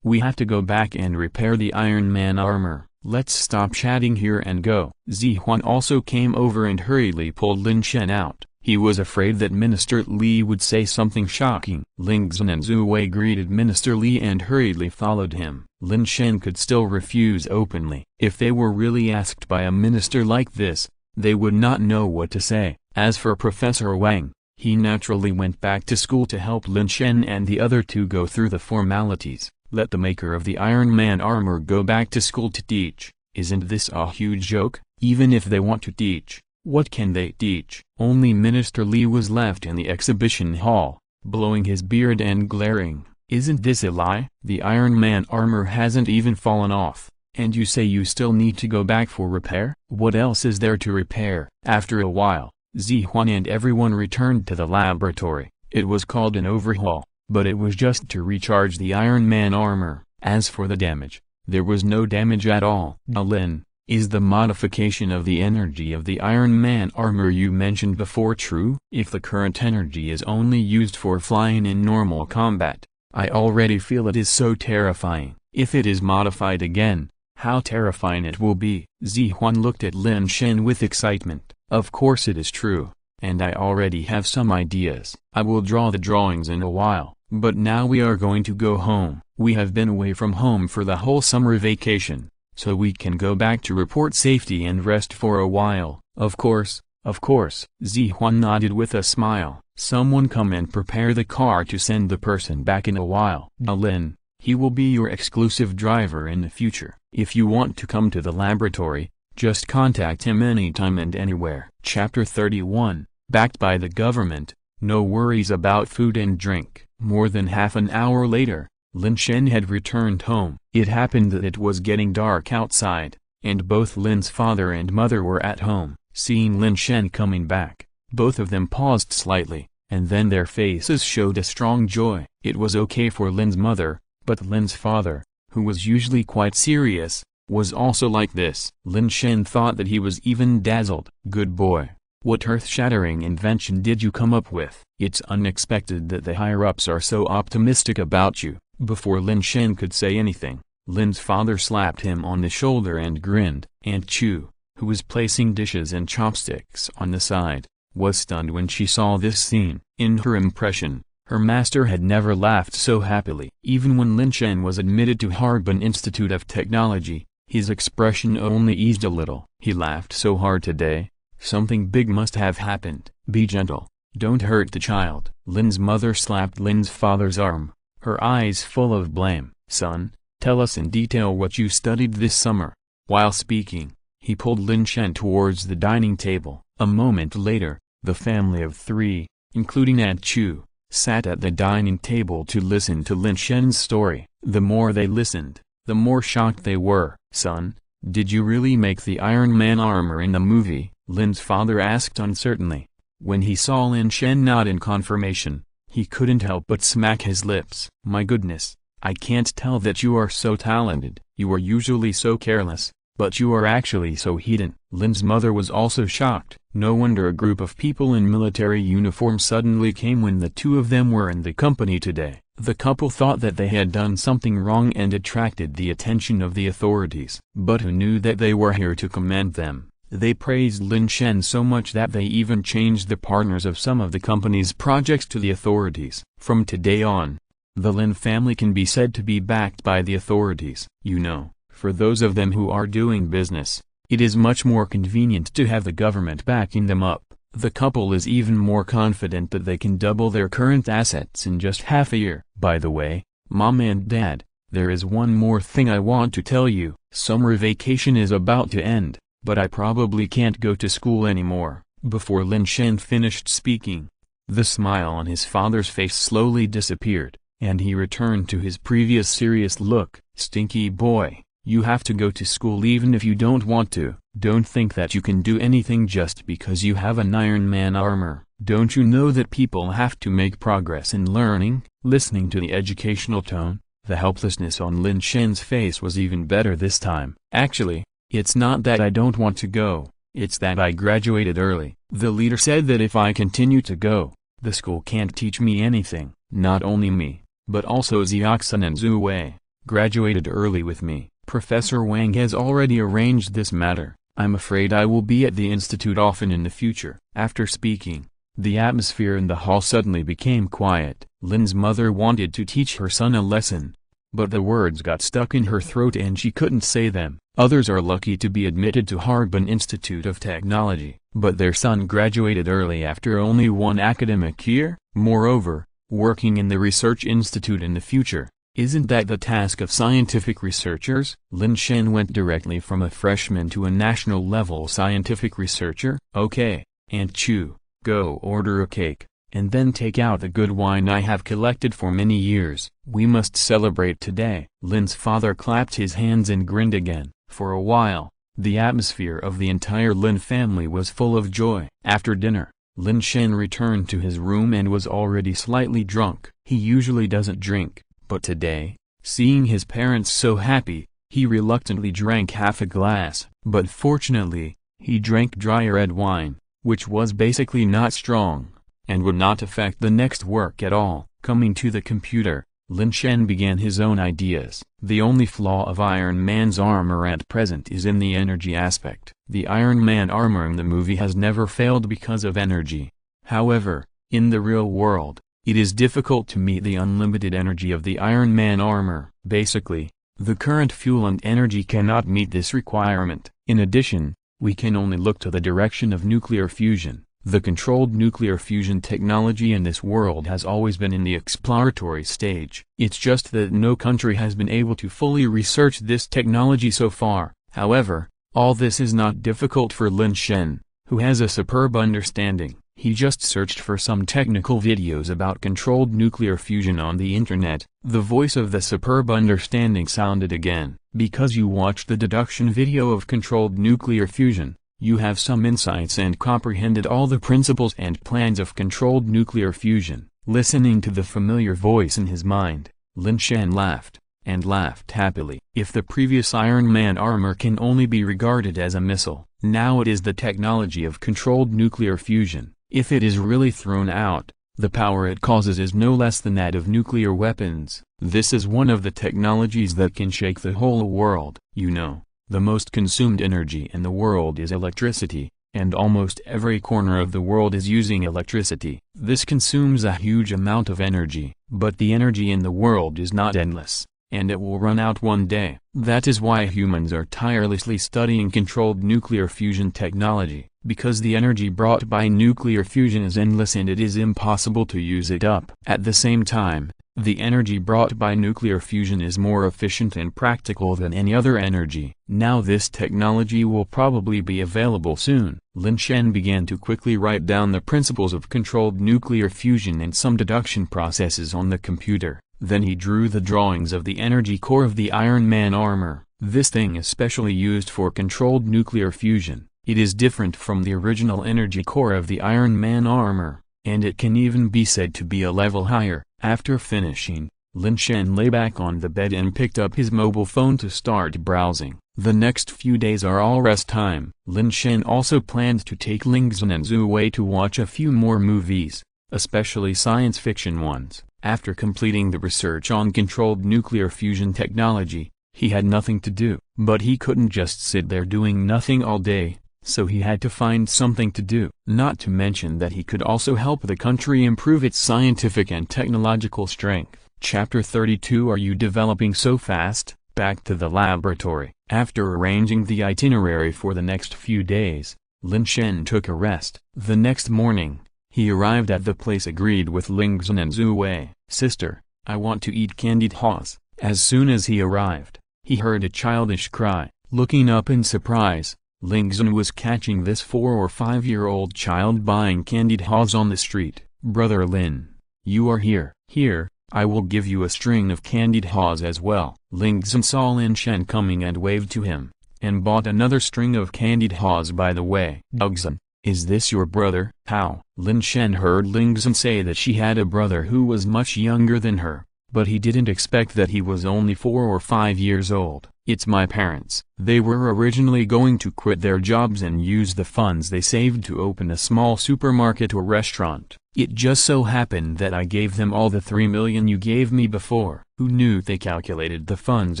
we have to go back and repair the Iron Man armor. Let's stop chatting here and go." Zihuan also came over and hurriedly pulled Lin Shen out. He was afraid that Minister Li would say something shocking. Ling Zhen and Zhu Wei greeted Minister Li and hurriedly followed him. Lin Shen could still refuse openly. If they were really asked by a minister like this, they would not know what to say. As for Professor Wang, he naturally went back to school to help Lin Shen and the other two go through the formalities. Let the maker of the Iron Man armor go back to school to teach. Isn't this a huge joke? Even if they want to teach, what can they teach? Only Minister Li was left in the exhibition hall, blowing his beard and glaring. "Isn't this a lie? The Iron Man armor hasn't even fallen off, and you say you still need to go back for repair? What else is there to repair?" After a while, Zihuan and everyone returned to the laboratory. It was called an overhaul, but it was just to recharge the Iron Man armor. As for the damage, there was no damage at all. "Lin, is the modification of the energy of the Iron Man armor you mentioned before true? If the current energy is only used for flying in normal combat, I already feel it is so terrifying. If it is modified again, how terrifying it will be. Zihuan looked at Lin Shen with excitement. Of course it is true, and I already have some ideas. I will draw the drawings in a while, but now we are going to go home. We have been away from home for the whole summer vacation, so we can go back to report safety and rest for a while. Of course, of course. Zihuan nodded with a smile. Someone come and prepare the car to send the person back in a while. Lin, he will be your exclusive driver in the future. If you want to come to the laboratory, just contact him anytime and anywhere. Chapter 31, backed by the government, no worries about food and drink. More than half an hour later, Lin Shen had returned home. It happened that it was getting dark outside, and both Lin's father and mother were at home. Seeing Lin Shen coming back, both of them paused slightly, and then their faces showed a strong joy. It was okay for Lin's mother, but Lin's father, who was usually quite serious, was also like this. Lin Shen thought that he was even dazzled. Good boy. What earth-shattering invention did you come up with? It's unexpected that the higher-ups are so optimistic about you. Before Lin Shen could say anything, Lin's father slapped him on the shoulder and grinned. Aunt Chu, who was placing dishes and chopsticks on the side, was stunned when she saw this scene. In her impression, her master had never laughed so happily. Even when Lin Shen was admitted to Harbin Institute of Technology, his expression only eased a little. He laughed so hard today. Something big must have happened. Be gentle. Don't hurt the child. Lin's mother slapped Lin's father's arm, her eyes full of blame. Son, tell us in detail what you studied this summer. While speaking, he pulled Lin Shen towards the dining table. A moment later, the family of three, including Aunt Chu, sat at the dining table to listen to Lin Shen's story. The more they listened, the more shocked they were. Son, did you really make the Iron Man armor in the movie? Lin's father asked uncertainly. When he saw Lin Shen nod in confirmation, he couldn't help but smack his lips. My goodness, I can't tell that you are so talented. You are usually so careless, but you are actually so hidden. Lin's mother was also shocked. No wonder a group of people in military uniform suddenly came when the two of them were in the company today. The couple thought that they had done something wrong and attracted the attention of the authorities. But who knew that they were here to command them? They praised Lin Shen so much that they even changed the partners of some of the company's projects to the authorities. From today on, the Lin family can be said to be backed by the authorities. You know, for those of them who are doing business, it is much more convenient to have the government backing them up. The couple is even more confident that they can double their current assets in just half a year. By the way, Mom and Dad, there is one more thing I want to tell you. Summer vacation is about to end, but I probably can't go to school anymore. Before Lin Shen finished speaking, the smile on his father's face slowly disappeared, and he returned to his previous serious look. Stinky boy, you have to go to school even if you don't want to. Don't think that you can do anything just because you have an Iron Man armor. Don't you know that people have to make progress in learning? Listening to the educational tone, the helplessness on Lin Shen's face was even better this time. Actually, it's not that I don't want to go, it's that I graduated early. The leader said that if I continue to go, the school can't teach me anything. Not only me, but also Xiaoxun and Zhu Wei graduated early with me. Professor Wang has already arranged this matter. I'm afraid I will be at the institute often in the future. After speaking, the atmosphere in the hall suddenly became quiet. Lin's mother wanted to teach her son a lesson, but the words got stuck in her throat and she couldn't say them. Others are lucky to be admitted to Harbin Institute of Technology, but their son graduated early after only one academic year. Moreover, working in the research institute in the future, isn't that the task of scientific researchers? Lin Shen went directly from a freshman to a national-level scientific researcher. Okay, Aunt Chu, go order a cake, and then take out the good wine I have collected for many years. We must celebrate today. Lin's father clapped his hands and grinned again. For a while, the atmosphere of the entire Lin family was full of joy. After dinner, Lin Shen returned to his room and was already slightly drunk. He usually doesn't drink, but today, seeing his parents so happy, he reluctantly drank half a glass. But fortunately, he drank dry red wine, which was basically not strong, and would not affect the next work at all. Coming to the computer, Lin Shen began his own ideas. The only flaw of Iron Man's armor at present is in the energy aspect. The Iron Man armor in the movie has never failed because of energy. However, in the real world, it is difficult to meet the unlimited energy of the Iron Man armor. Basically, the current fuel and energy cannot meet this requirement. In addition, we can only look to the direction of nuclear fusion. The controlled nuclear fusion technology in this world has always been in the exploratory stage. It's just that no country has been able to fully research this technology so far. However, all this is not difficult for Lin Shen, who has a superb understanding. He just searched for some technical videos about controlled nuclear fusion on the internet. The voice of the superb understanding sounded again. Because you watched the deduction video of controlled nuclear fusion, you have some insights and comprehended all the principles and plans of controlled nuclear fusion. Listening to the familiar voice in his mind, Lin Shen laughed, and laughed happily. If the previous Iron Man armor can only be regarded as a missile, now it is the technology of controlled nuclear fusion. If it is really thrown out, the power it causes is no less than that of nuclear weapons. This is one of the technologies that can shake the whole world. You know, the most consumed energy in the world is electricity, and almost every corner of the world is using electricity. This consumes a huge amount of energy, but the energy in the world is not endless, and it will run out one day. That is why humans are tirelessly studying controlled nuclear fusion technology, because the energy brought by nuclear fusion is endless and it is impossible to use it up. At the same time, the energy brought by nuclear fusion is more efficient and practical than any other energy. Now this technology will probably be available soon. Lin Shen began to quickly write down the principles of controlled nuclear fusion and some deduction processes on the computer. Then he drew the drawings of the energy core of the Iron Man armor. This thing is specially used for controlled nuclear fusion. It is different from the original energy core of the Iron Man armor, and it can even be said to be a level higher. After finishing, Lin Shen lay back on the bed and picked up his mobile phone to start browsing. The next few days are all rest time. Lin Shen also planned to take Ling Shen and Zhu Wei to watch a few more movies, especially science fiction ones. After completing the research on controlled nuclear fusion technology, he had nothing to do. But he couldn't just sit there doing nothing all day, so he had to find something to do. Not to mention that he could also help the country improve its scientific and technological strength. Chapter 32. Are you developing so fast? Back to the laboratory. After arranging the itinerary for the next few days, Lin Shen took a rest. The next morning, he arrived at the place agreed with Ling Shen and Zhu Wei. Sister, I want to eat candied haws. As soon as he arrived, he heard a childish cry. Looking up in surprise, Ling Shen was catching this 4 or 5-year-old child buying candied haws on the street. Brother Lin, you are here. Here, I will give you a string of candied haws as well. Ling Shen saw Lin Shen coming and waved to him, and bought another string of candied haws by the way. Dugson, is this your brother? How? Lin Shen heard Ling Shen say that she had a brother who was much younger than her, but he didn't expect that he was only 4 or 5 years old. It's my parents. They were originally going to quit their jobs and use the funds they saved to open a small supermarket or restaurant. It just so happened that I gave them all the 3 million you gave me before. Who knew? They calculated the funds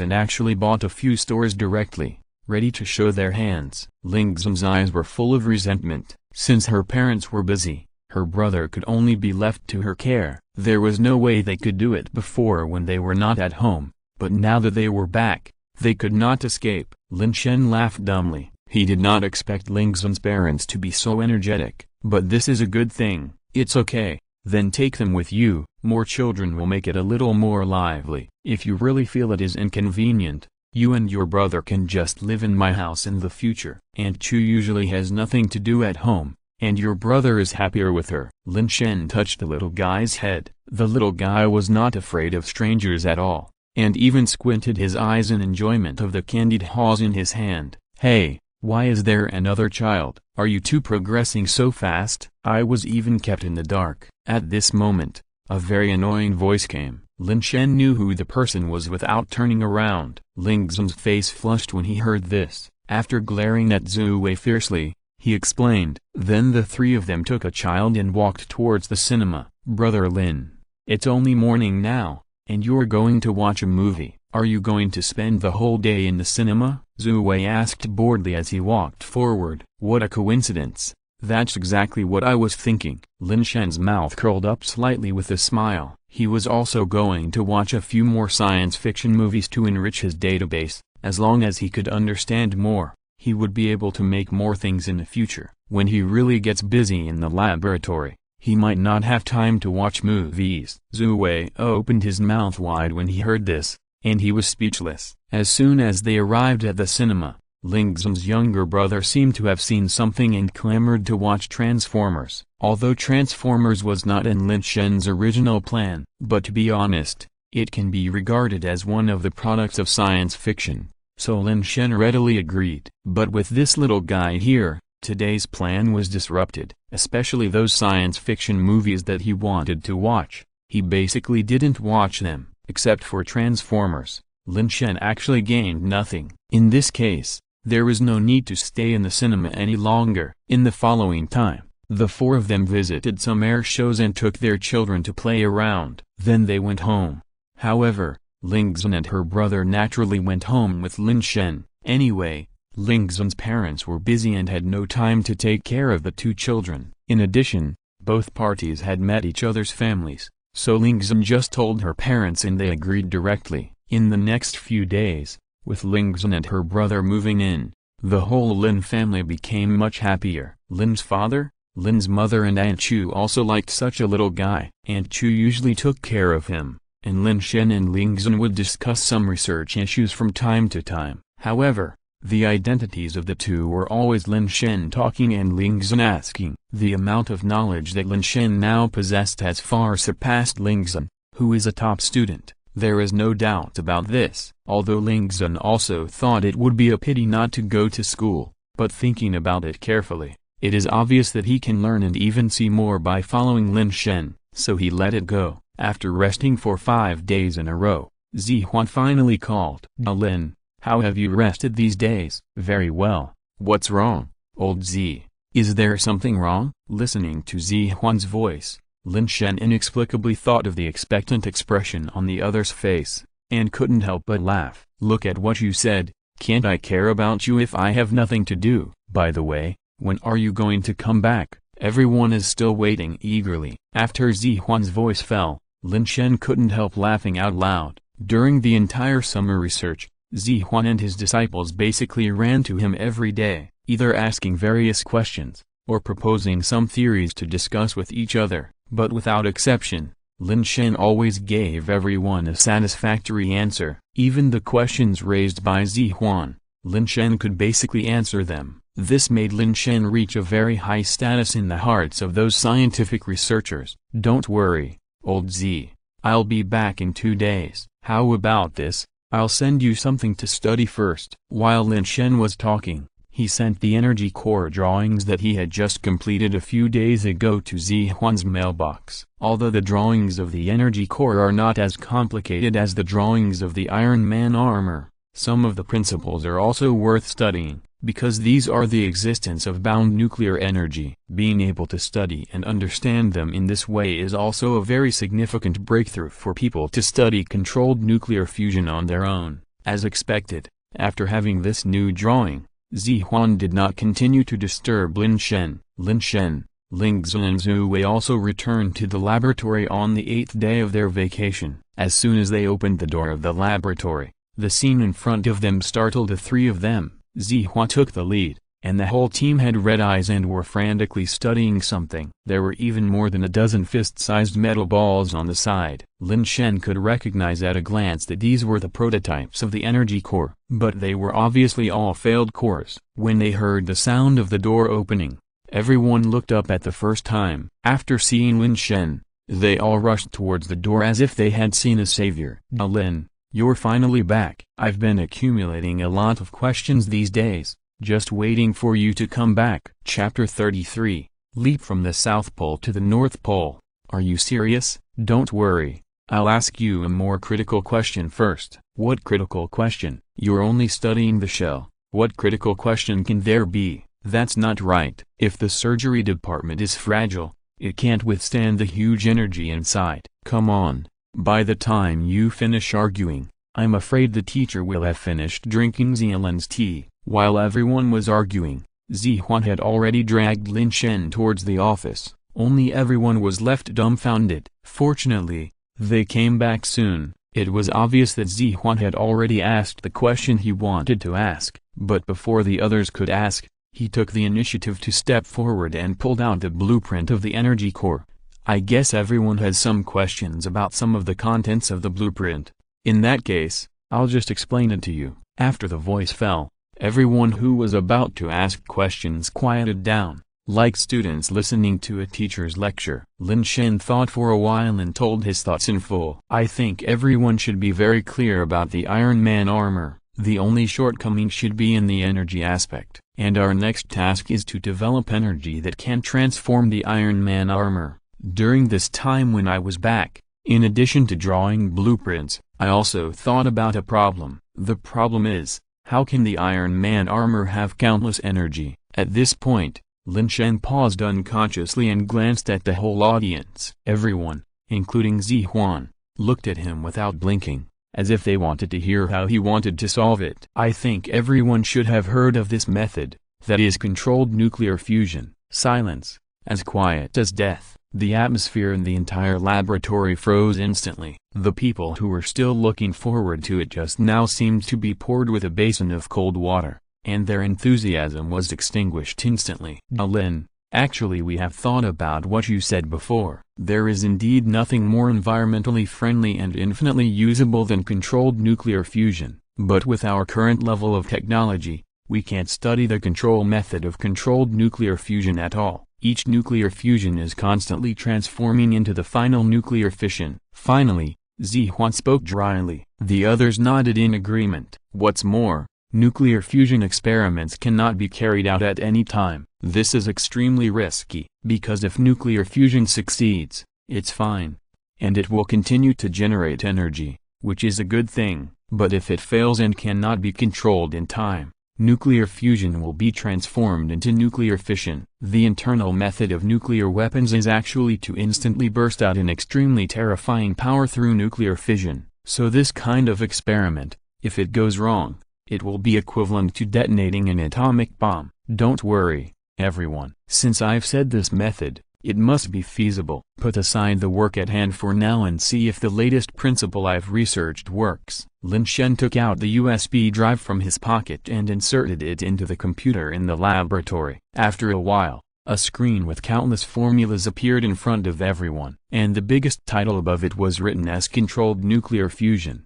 and actually bought a few stores directly, ready to show their hands. Ling Shen's eyes were full of resentment. Since her parents were busy, her brother could only be left to her care. There was no way they could do it before when they were not at home, but now that they were back, they could not escape. Lin Shen laughed dumbly. He did not expect Ling Shen's parents to be so energetic, but this is a good thing. It's okay, then take them with you. More children will make it a little more lively. If you really feel it is inconvenient, you and your brother can just live in my house in the future. Aunt Chu usually has nothing to do at home, and your brother is happier with her. Lin Shen touched the little guy's head. The little guy was not afraid of strangers at all, and even squinted his eyes in enjoyment of the candied haws in his hand. Hey, why is there another child? Are you two progressing so fast? I was even kept in the dark. At this moment, a very annoying voice came. Lin Shen knew who the person was without turning around. Ling Shen's face flushed when he heard this. After glaring at Zhu Wei fiercely, he explained. Then the three of them took a child and walked towards the cinema. Brother Lin, it's only morning now. And you're going to watch a movie. Are you going to spend the whole day in the cinema? Zhu Wei asked boredly as he walked forward. What a coincidence. That's exactly what I was thinking. Lin Shen's mouth curled up slightly with a smile. He was also going to watch a few more science fiction movies to enrich his database. As long as he could understand more, he would be able to make more things in the future. When he really gets busy in the laboratory, he might not have time to watch movies. Zhu Wei opened his mouth wide when he heard this, and he was speechless. As soon as they arrived at the cinema, Ling Xun's younger brother seemed to have seen something and clamored to watch Transformers. Although Transformers was not in Lin Shen's original plan, but to be honest, it can be regarded as one of the products of science fiction, so Lin Shen readily agreed. But with this little guy here, today's plan was disrupted, especially those science fiction movies that he wanted to watch. He basically didn't watch them, except for Transformers. Lin Shen actually gained nothing. In this case, there was no need to stay in the cinema any longer. In the following time, the four of them visited some air shows and took their children to play around. Then they went home. However, Ling Xun and her brother naturally went home with Lin Shen. Anyway, Ling Xun's parents were busy and had no time to take care of the two children. In addition, both parties had met each other's families, so Ling Xun just told her parents and they agreed directly. In the next few days, with Ling Xun and her brother moving in, the whole Lin family became much happier. Lin's father, Lin's mother and Aunt Chu also liked such a little guy. Aunt Chu usually took care of him, and Lin Shen and Ling Xun would discuss some research issues from time to time. However, the identities of the two were always Lin Shen talking and Ling Xun asking. The amount of knowledge that Lin Shen now possessed has far surpassed Ling Xun, who is a top student. There is no doubt about this. Although Ling Xun also thought it would be a pity not to go to school, but thinking about it carefully, it is obvious that he can learn and even see more by following Lin Shen, so he let it go. After resting for 5 days in a row, Zihuan finally called. Lin, how have you rested these days? Very well. What's wrong, old Z? Is there something wrong? Listening to Zihuan's voice, Lin Shen inexplicably thought of the expectant expression on the other's face, and couldn't help but laugh. Look at what you said, can't I care about you if I have nothing to do? By the way, when are you going to come back? Everyone is still waiting eagerly. After Zihuan's voice fell, Lin Shen couldn't help laughing out loud. During the entire summer research, Zihuan and his disciples basically ran to him every day, either asking various questions, or proposing some theories to discuss with each other. But without exception, Lin Shen always gave everyone a satisfactory answer. Even the questions raised by Zihuan, Lin Shen could basically answer them. This made Lin Shen reach a very high status in the hearts of those scientific researchers. Don't worry, old Z. I'll be back in 2 days. How about this? I'll send you something to study first. While Lin Shen was talking, he sent the energy core drawings that he had just completed a few days ago to Zihuan's mailbox. Although the drawings of the energy core are not as complicated as the drawings of the Iron Man armor, some of the principles are also worth studying, because these are the existence of bound nuclear energy. Being able to study and understand them in this way is also a very significant breakthrough for people to study controlled nuclear fusion on their own. As expected, after having this new drawing, Zihuan did not continue to disturb Lin Shen. Ling Xun and Zhu Wei also returned to the laboratory on the 8th day of their vacation. As soon as they opened the door of the laboratory, the scene in front of them startled the three of them. Zihuan took the lead, and the whole team had red eyes and were frantically studying something. There were even more than a dozen fist-sized metal balls on the side. Lin Shen could recognize at a glance that these were the prototypes of the energy core, but they were obviously all failed cores. When they heard the sound of the door opening, everyone looked up at the first time. After seeing Lin Shen, they all rushed towards the door as if they had seen a savior. Lin, you're finally back. I've been accumulating a lot of questions these days, just waiting for you to come back. Chapter 33, Leap from the South Pole to the North Pole. Are you serious? Don't worry, I'll ask you a more critical question first. What critical question? You're only studying the shell. What critical question can there be? That's not right. If the surgery department is fragile, it can't withstand the huge energy inside. Come on, By the time you finish arguing, I'm afraid the teacher will have finished drinking Zhilin's tea." While everyone was arguing, Zihuan had already dragged Lin Shen towards the office. Only everyone was left dumbfounded. Fortunately, they came back soon. It was obvious that Zihuan had already asked the question he wanted to ask, but before the others could ask, he took the initiative to step forward and pulled out the blueprint of the energy core. "I guess everyone has some questions about some of the contents of the blueprint. In that case, I'll just explain it to you." After the voice fell, everyone who was about to ask questions quieted down, like students listening to a teacher's lecture. Lin Shen thought for a while and told his thoughts in full. "I think everyone should be very clear about the Iron Man armor. The only shortcoming should be in the energy aspect, and our next task is to develop energy that can transform the Iron Man armor." During this time when I was back, in addition to drawing blueprints, I also thought about a problem. The problem is, how can the Iron Man armor have countless energy? At this point, Lin Shen paused unconsciously and glanced at the whole audience. Everyone, including Zihuan, looked at him without blinking, as if they wanted to hear how he wanted to solve it. "I think everyone should have heard of this method, that is controlled nuclear fusion." Silence, as quiet as death. The atmosphere in the entire laboratory froze instantly. The people who were still looking forward to it just now seemed to be poured with a basin of cold water, and their enthusiasm was extinguished instantly. "Lin, actually we have thought about what you said before. There is indeed nothing more environmentally friendly and infinitely usable than controlled nuclear fusion, but with our current level of technology, we can't study the control method of controlled nuclear fusion at all. Each nuclear fusion is constantly transforming into the final nuclear fission." Finally, Zihuan spoke dryly. The others nodded in agreement. "What's more, nuclear fusion experiments cannot be carried out at any time. This is extremely risky, because if nuclear fusion succeeds, it's fine, and it will continue to generate energy, which is a good thing. But if it fails and cannot be controlled in time, nuclear fusion will be transformed into nuclear fission. The internal method of nuclear weapons is actually to instantly burst out an extremely terrifying power through nuclear fission. So this kind of experiment, if it goes wrong, it will be equivalent to detonating an atomic bomb. Don't worry, everyone. Since I've said this method, it must be feasible. Put aside the work at hand for now and see if the latest principle I've researched works." Lin Shen took out the USB drive from his pocket and inserted it into the computer in the laboratory. After a while, a screen with countless formulas appeared in front of everyone, and the biggest title above it was written as Controlled Nuclear Fusion.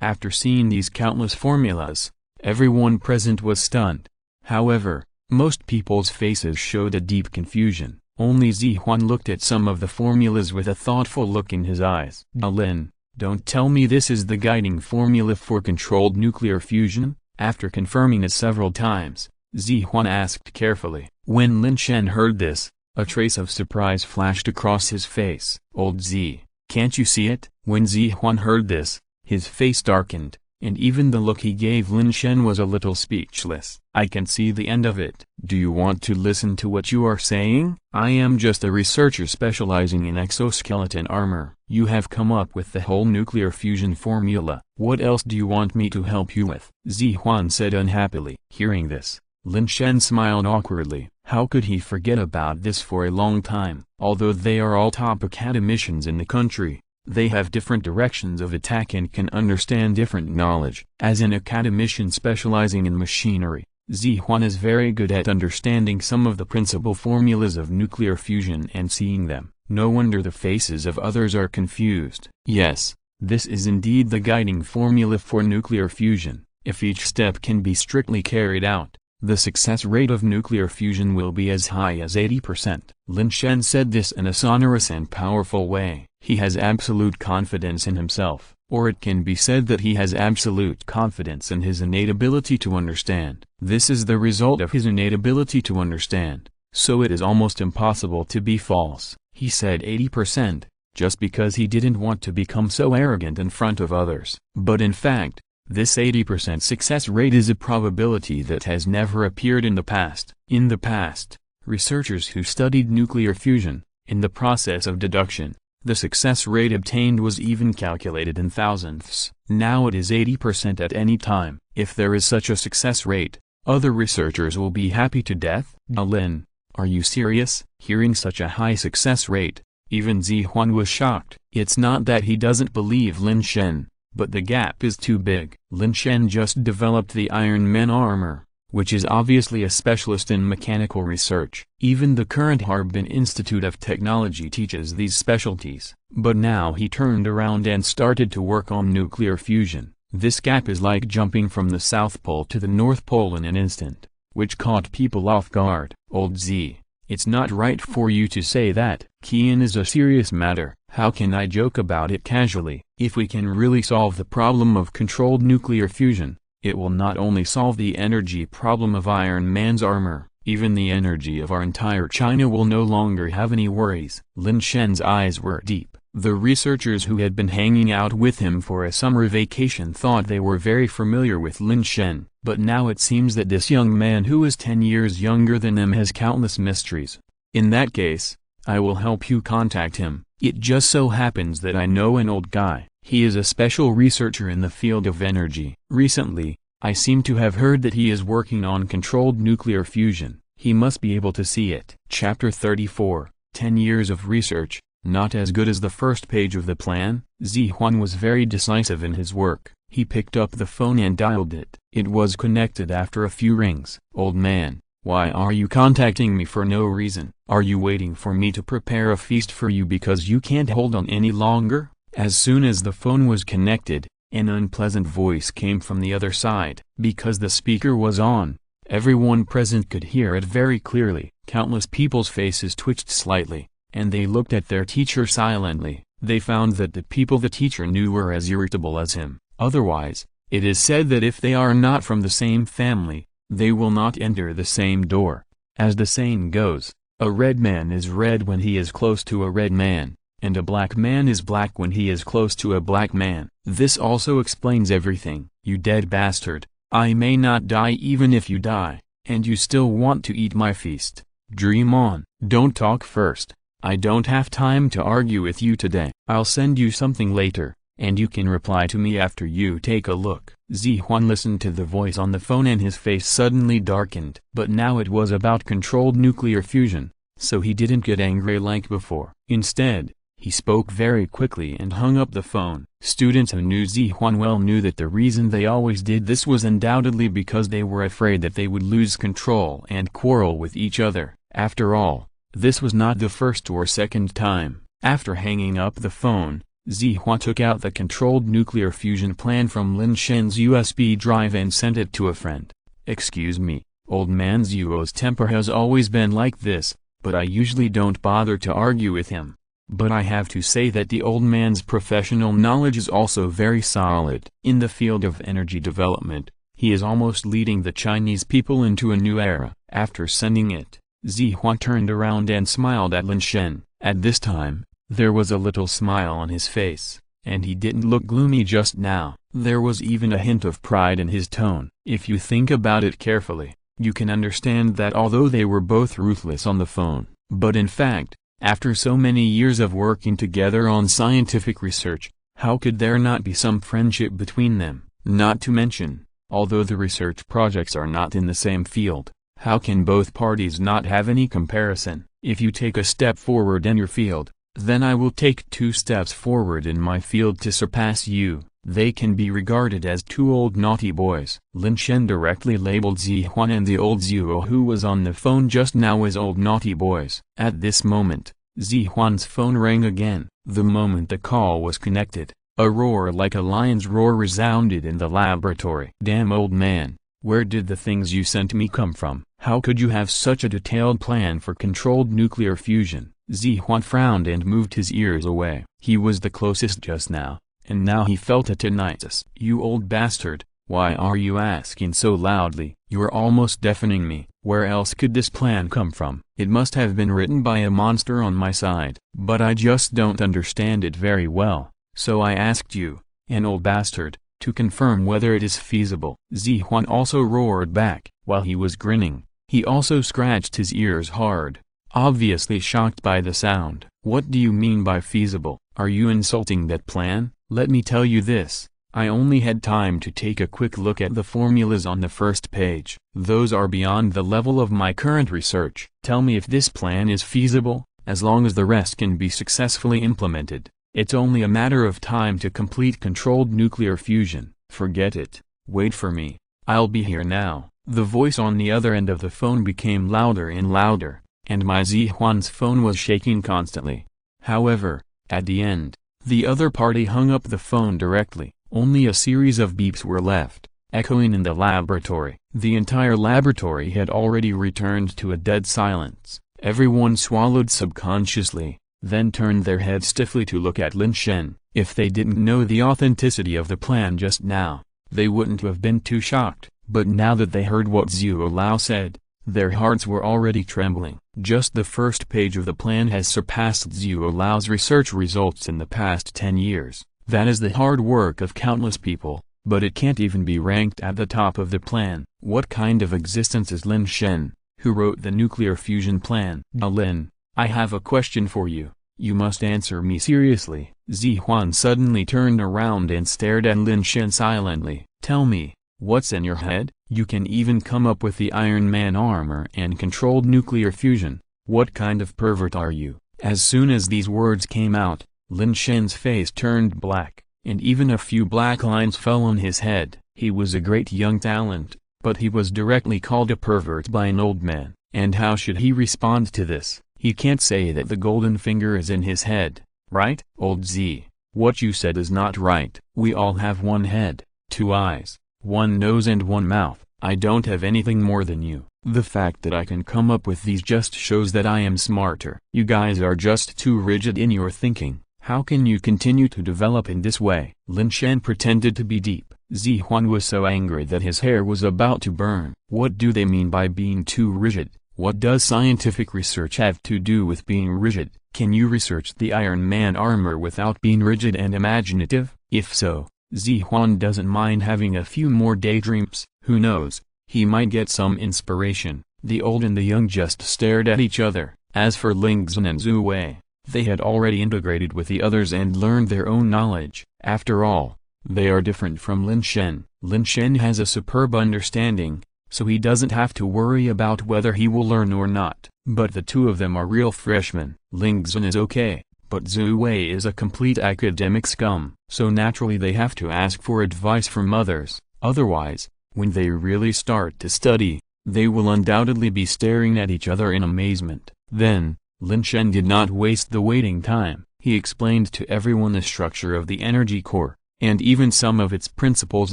After seeing these countless formulas, everyone present was stunned. However, most people's faces showed a deep confusion. Only Zihuan looked at some of the formulas with a thoughtful look in his eyes. "Lin, don't tell me this is the guiding formula for controlled nuclear fusion?" After confirming it several times, Zihuan asked carefully. When Lin Shen heard this, a trace of surprise flashed across his face. "Old Z, can't you see it?" When Zihuan heard this, his face darkened, and even the look he gave Lin Shen was a little speechless. "I can see the end of it. Do you want to listen to what you are saying? I am just a researcher specializing in exoskeleton armor. You have come up with the whole nuclear fusion formula. What else do you want me to help you with?" Zihuan said unhappily. Hearing this, Lin Shen smiled awkwardly. How could he forget about this for a long time? Although they are all top academicians in the country, they have different directions of attack and can understand different knowledge. As an academician specializing in machinery, Zihuan is very good at understanding some of the principal formulas of nuclear fusion and seeing them. No wonder the faces of others are confused. Yes, this is indeed the guiding formula for nuclear fusion. If each step can be strictly carried out, the success rate of nuclear fusion will be as high as 80%. Lin Shen said this in a sonorous and powerful way. He has absolute confidence in himself, or it can be said that he has absolute confidence in his innate ability to understand. This is the result of his innate ability to understand, so it is almost impossible to be false. He said 80%, just because he didn't want to become so arrogant in front of others. But in fact, this 80% success rate is a probability that has never appeared in the past. In the past, researchers who studied nuclear fusion, in the process of deduction, The success rate obtained was even calculated in thousandths. Now it is 80% at any time. If there is such a success rate, other researchers will be happy to death. Lin, are you serious? Hearing such a high success rate, even Zihuan was shocked. It's not that he doesn't believe Lin Shen, but the gap is too big. Lin Shen just developed the Iron Man armor, which is obviously a specialist in mechanical research. Even the current Harbin Institute of Technology teaches these specialties. But now he turned around and started to work on nuclear fusion. This gap is like jumping from the South Pole to the North Pole in an instant, which caught people off guard. Old Z, it's not right for you to say that. Qian is a serious matter. How can I joke about it casually? If we can really solve the problem of controlled nuclear fusion, it will not only solve the energy problem of Iron Man's armor, even the energy of our entire China will no longer have any worries. Lin Shen's eyes were deep. The researchers who had been hanging out with him for a summer vacation thought they were very familiar with Lin Shen, but now it seems that this young man who is 10 years younger than them has countless mysteries. In that case, I will help you contact him. It just so happens that I know an old guy. He is a special researcher in the field of energy. Recently, I seem to have heard that he is working on controlled nuclear fusion. He must be able to see it. Chapter 34, 10 years of research, not as good as the first page of the plan. Zihuan was very decisive in his work. He picked up the phone and dialed it. It was connected after a few rings. Old man, why are you contacting me for no reason? Are you waiting for me to prepare a feast for you because you can't hold on any longer? As soon as the phone was connected, an unpleasant voice came from the other side. Because the speaker was on, everyone present could hear it very clearly. Countless people's faces twitched slightly, and they looked at their teacher silently. They found that the people the teacher knew were as irritable as him. Otherwise, it is said that if they are not from the same family, they will not enter the same door. As the saying goes, a red man is red when he is close to a red man, and a black man is black when he is close to a black man. This also explains everything. You dead bastard, I may not die even if you die, and you still want to eat my feast. Dream on. Don't talk first. I don't have time to argue with you today. I'll send you something later, and you can reply to me after you take a look. Zihuan listened to the voice on the phone and his face suddenly darkened. But now it was about controlled nuclear fusion, so he didn't get angry like before. Instead, he spoke very quickly and hung up the phone. Students who knew Zihuan well knew that the reason they always did this was undoubtedly because they were afraid that they would lose control and quarrel with each other. After all, this was not the first or second time. After hanging up the phone, Zihuan took out the controlled nuclear fusion plan from Lin Shen's USB drive and sent it to a friend. Excuse me, old man Zuo's temper has always been like this, but I usually don't bother to argue with him. But I have to say that the old man's professional knowledge is also very solid. In the field of energy development, he is almost leading the Chinese people into a new era. After sending it, Zihuan turned around and smiled at Lin Shen. At this time, there was a little smile on his face, and he didn't look gloomy just now. There was even a hint of pride in his tone. If you think about it carefully, you can understand that although they were both ruthless on the phone, but in fact, after so many years of working together on scientific research, how could there not be some friendship between them? Not to mention, although the research projects are not in the same field, how can both parties not have any comparison? If you take a step forward in your field, then I will take 2 steps forward in my field to surpass you. They can be regarded as 2 old naughty boys. Lin Shen directly labeled Zihuan and the old Zuo who was on the phone just now as old naughty boys. At this moment, Zihuan's phone rang again. The moment the call was connected, a roar like a lion's roar resounded in the laboratory. Damn old man, where did the things you sent me come from? How could you have such a detailed plan for controlled nuclear fusion? Zihuan frowned and moved his ears away. He was the closest just now, and now he felt a tinnitus. You old bastard, why are you asking so loudly? You're almost deafening me. Where else could this plan come from? It must have been written by a monster on my side. But I just don't understand it very well, so I asked you, an old bastard, to confirm whether it is feasible. Zihuan also roared back. While he was grinning, he also scratched his ears hard. obviously shocked by the sound. "What do you mean by feasible? Are you insulting that plan?" "Let me tell you this. I only had time to take a quick look at the formulas on the first page. Those are beyond the level of my current research. Tell me if this plan is feasible, as long as the rest can be successfully implemented. It's only a matter of time to complete controlled nuclear fusion. Forget it. Wait for me. I'll be here now." The voice on the other end of the phone became louder and louder, and my Zihuan's phone was shaking constantly. However, at the end, the other party hung up the phone directly. Only a series of beeps were left, echoing in the laboratory. The entire laboratory had already returned to a dead silence. Everyone swallowed subconsciously, then turned their heads stiffly to look at Lin Shen. If they didn't know the authenticity of the plan just now, they wouldn't have been too shocked, but now that they heard what Zhuo Lao said, their hearts were already trembling. Just the first page of the plan has surpassed Zhuo Lao's research results in the past 10 years. That is the hard work of countless people, but it can't even be ranked at the top of the plan. What kind of existence is Lin Shen, who wrote the nuclear fusion plan? Lin, I have a question for you. You must answer me seriously. Zihuan suddenly turned around and stared at Lin Shen silently. Tell me, what's in your head? You can even come up with the Iron Man armor and controlled nuclear fusion. What kind of pervert are you? As soon as these words came out, Lin Shen's face turned black, and even a few black lines fell on his head. He was a great young talent, but he was directly called a pervert by an old man. And how should he respond to this? He can't say that the golden finger is in his head, right? Old Z, what you said is not right. We all have one head, 2 eyes, 1 nose and 1 mouth. I don't have anything more than you. The fact that I can come up with these just shows that I am smarter. You guys are just too rigid in your thinking. How can you continue to develop in this way? Lin Shen pretended to be deep. Zihuan was so angry that his hair was about to burn. What do they mean by being too rigid? What does scientific research have to do with being rigid? Can you research the Iron Man armor without being rigid and imaginative? If so, Zihuan doesn't mind having a few more daydreams. Who knows, he might get some inspiration. The old and the young just stared at each other. As for Ling Zhen and Zhu Wei, they had already integrated with the others and learned their own knowledge. After all, they are different from Lin Shen. Lin Shen has a superb understanding, so he doesn't have to worry about whether he will learn or not. But the two of them are real freshmen. Ling Zhen is okay, but Zhu Wei is a complete academic scum. So naturally they have to ask for advice from others. Otherwise, when they really start to study, they will undoubtedly be staring at each other in amazement. Then, Lin Shen did not waste the waiting time. He explained to everyone the structure of the energy core, and even some of its principles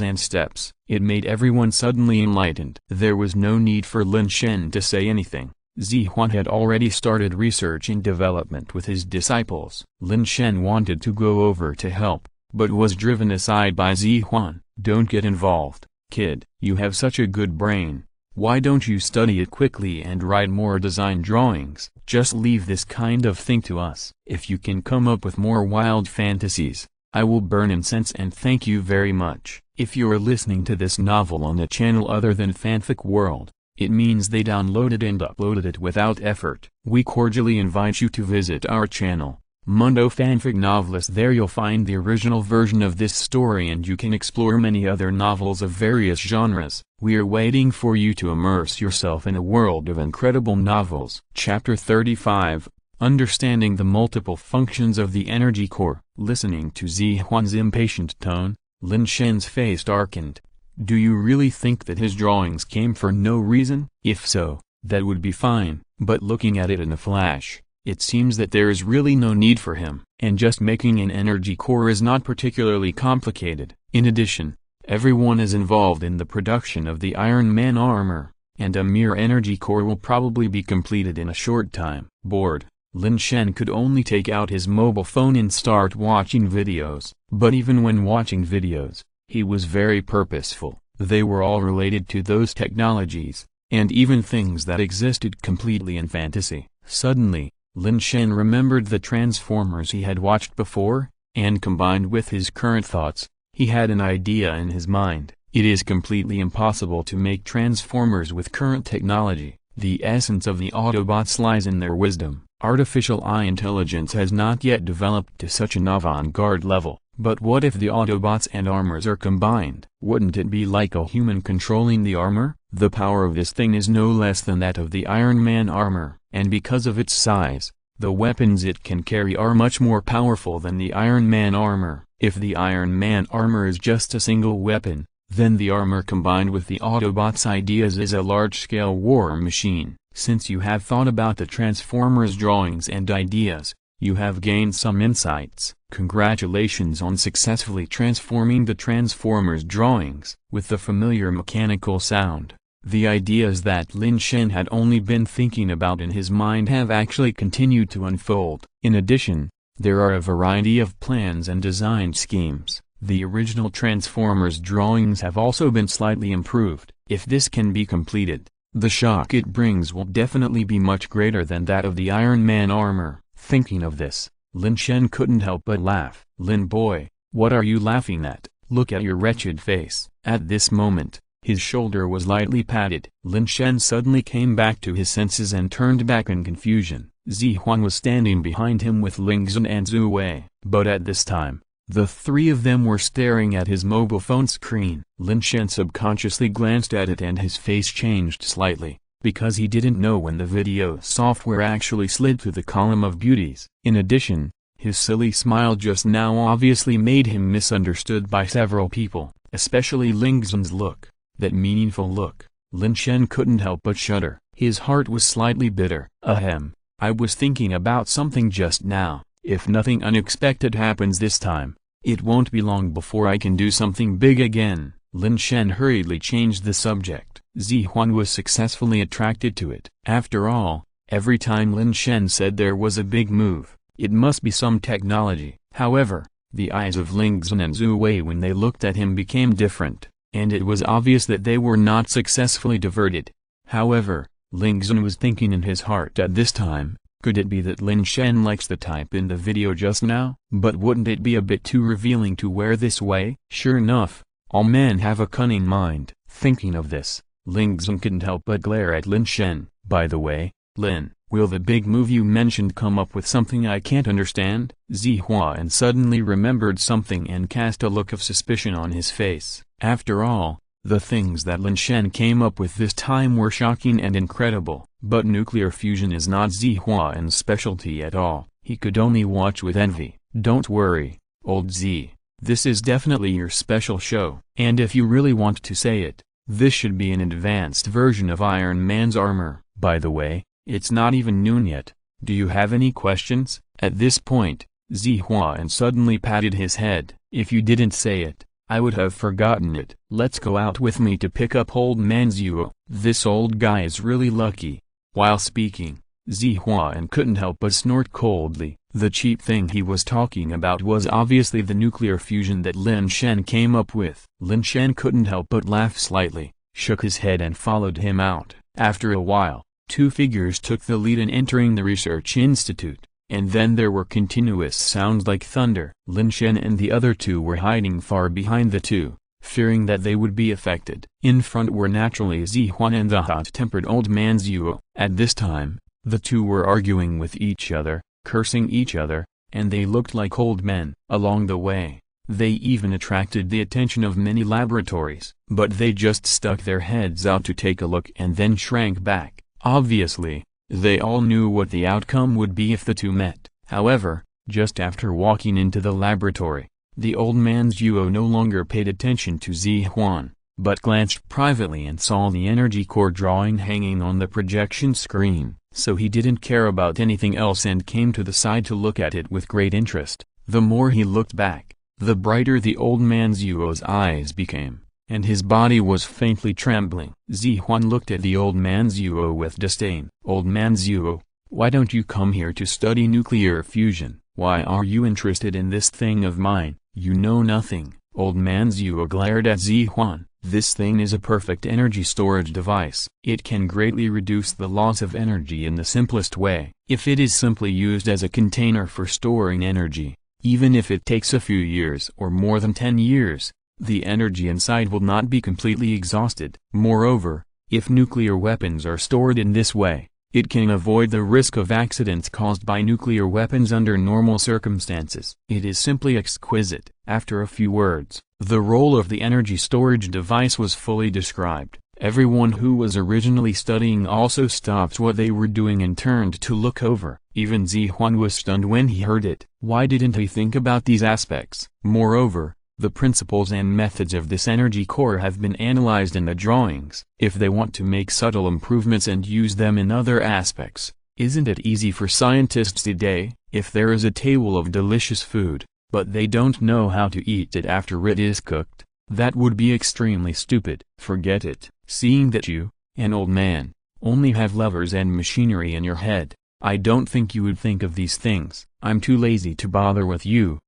and steps. It made everyone suddenly enlightened. There was no need for Lin Shen to say anything. Zihuan had already started research and development with his disciples. Lin Shen wanted to go over to help, but was driven aside by Zihuan. Don't get involved, kid. You have such a good brain. Why don't you study it quickly and write more design drawings? Just leave this kind of thing to us. If you can come up with more wild fantasies, I will burn incense and thank you very much. If you are listening to this novel on a channel other than Fanfic World, it means they downloaded and uploaded it without effort. We cordially invite you to visit our channel, Mundo Fanfic Novelist. There you'll find the original version of this story and you can explore many other novels of various genres. We are waiting for you to immerse yourself in a world of incredible novels. Chapter 35, Understanding the Multiple Functions of the Energy Core. Listening to Zihuan's impatient tone, Lin Shen's face darkened. Do you really think that his drawings came for no reason? If so, that would be fine, but looking at it in a flash, it seems that there is really no need for him. And just making an energy core is not particularly complicated. In addition, everyone is involved in the production of the Iron Man armor, and a mere energy core will probably be completed in a short time. Bored, Lin Shen could only take out his mobile phone and start watching videos. But even when watching videos, he was very purposeful. They were all related to those technologies, and even things that existed completely in fantasy. Suddenly, Lin Shen remembered the Transformers he had watched before, and combined with his current thoughts, he had an idea in his mind. It is completely impossible to make Transformers with current technology. The essence of the Autobots lies in their wisdom. Artificial eye intelligence has not yet developed to such an avant-garde level, but what if the Autobots and armors are combined? Wouldn't it be like a human controlling the armor? The power of this thing is no less than that of the Iron Man armor, and because of its size, the weapons it can carry are much more powerful than the Iron Man armor. If the Iron Man armor is just a single weapon, then the armor combined with the Autobots' ideas is a large-scale war machine. Since you have thought about the Transformers drawings and ideas, you have gained some insights. Congratulations on successfully transforming the Transformers drawings. With the familiar mechanical sound, the ideas that Lin Shen had only been thinking about in his mind have actually continued to unfold. In addition, there are a variety of plans and design schemes. The original Transformers drawings have also been slightly improved. If this can be completed, the shock it brings will definitely be much greater than that of the Iron Man armor. Thinking of this, Lin Shen couldn't help but laugh. Lin boy, what are you laughing at? Look at your wretched face. At this moment, his shoulder was lightly patted. Lin Shen suddenly came back to his senses and turned back in confusion. Zihuan was standing behind him with Ling Shen and Zhu Wei. But at this time, the three of them were staring at his mobile phone screen. Lin Shen subconsciously glanced at it and his face changed slightly, because he didn't know when the video software actually slid to the column of beauties. In addition, his silly smile just now obviously made him misunderstood by several people, especially Ling Shen's look, that meaningful look. Lin Shen couldn't help but shudder. His heart was slightly bitter. Ahem, I was thinking about something just now. If nothing unexpected happens this time, it won't be long before I can do something big again. Lin Shen hurriedly changed the subject. Zihuan was successfully attracted to it. After all, every time Lin Shen said there was a big move, it must be some technology. However, the eyes of Ling Shen and Zhu Wei when they looked at him became different, and it was obvious that they were not successfully diverted. However, Ling Shen was thinking in his heart at this time, could it be that Lin Shen likes the type in the video just now? But wouldn't it be a bit too revealing to wear this way? Sure enough, all men have a cunning mind. Thinking of this, Ling Shen couldn't help but glare at Lin Shen. By the way, Lin, will the big move you mentioned come up with something I can't understand? Zihuan suddenly remembered something and cast a look of suspicion on his face. After all, the things that Lin Shen came up with this time were shocking and incredible. But nuclear fusion is not Zihuan's specialty at all. He could only watch with envy. Don't worry, old Z. This is definitely your special show. And if you really want to say it, this should be an advanced version of Iron Man's armor. By the way, it's not even noon yet. Do you have any questions? At this point, Zihuan suddenly patted his head. If you didn't say it, I would have forgotten it. Let's go out with me to pick up old man Zhuo. This old guy is really lucky. While speaking, Zihuan couldn't help but snort coldly. The cheap thing he was talking about was obviously the nuclear fusion that Lin Shen came up with. Lin Shen couldn't help but laugh slightly, shook his head and followed him out. After a while, two figures took the lead in entering the research institute, and then there were continuous sounds like thunder. Lin Shen and the other two were hiding far behind the two, fearing that they would be affected. In front were naturally Zihuan and the hot-tempered old man Zhuo. At this time, the two were arguing with each other, cursing each other, and they looked like old men. Along the way, they even attracted the attention of many laboratories, but they just stuck their heads out to take a look and then shrank back. Obviously, they all knew what the outcome would be if the two met. However, just after walking into the laboratory, the old man Zhuo no longer paid attention to Zihuan, but glanced privately and saw the energy core drawing hanging on the projection screen, so he didn't care about anything else and came to the side to look at it with great interest. The more he looked back, the brighter the old man Zhuo's eyes became, and his body was faintly trembling. Zihuan looked at the old man Zhuo with disdain. Old man Zhuo, why don't you come here to study nuclear fusion? Why are you interested in this thing of mine? You know nothing. Old man Zhuo glared at Zihuan. This thing is a perfect energy storage device. It can greatly reduce the loss of energy in the simplest way. If it is simply used as a container for storing energy, even if it takes a few years or more than 10 years, the energy inside will not be completely exhausted. Moreover, If nuclear weapons are stored in this way, it can avoid the risk of accidents caused by nuclear weapons under normal circumstances. It is simply exquisite. After a few words, the role of the energy storage device was fully described. Everyone who was originally studying also stopped what they were doing and turned to look over. Even Zihuan was stunned when he heard it. Why didn't he think about these aspects? Moreover, the principles and methods of this energy core have been analyzed in the drawings. If they want to make subtle improvements and use them in other aspects, isn't it easy for scientists today? If there is a table of delicious food, but they don't know how to eat it after it is cooked, that would be extremely stupid. Forget it. Seeing that you, an old man, only have levers and machinery in your head, I don't think you would think of these things. I'm too lazy to bother with you.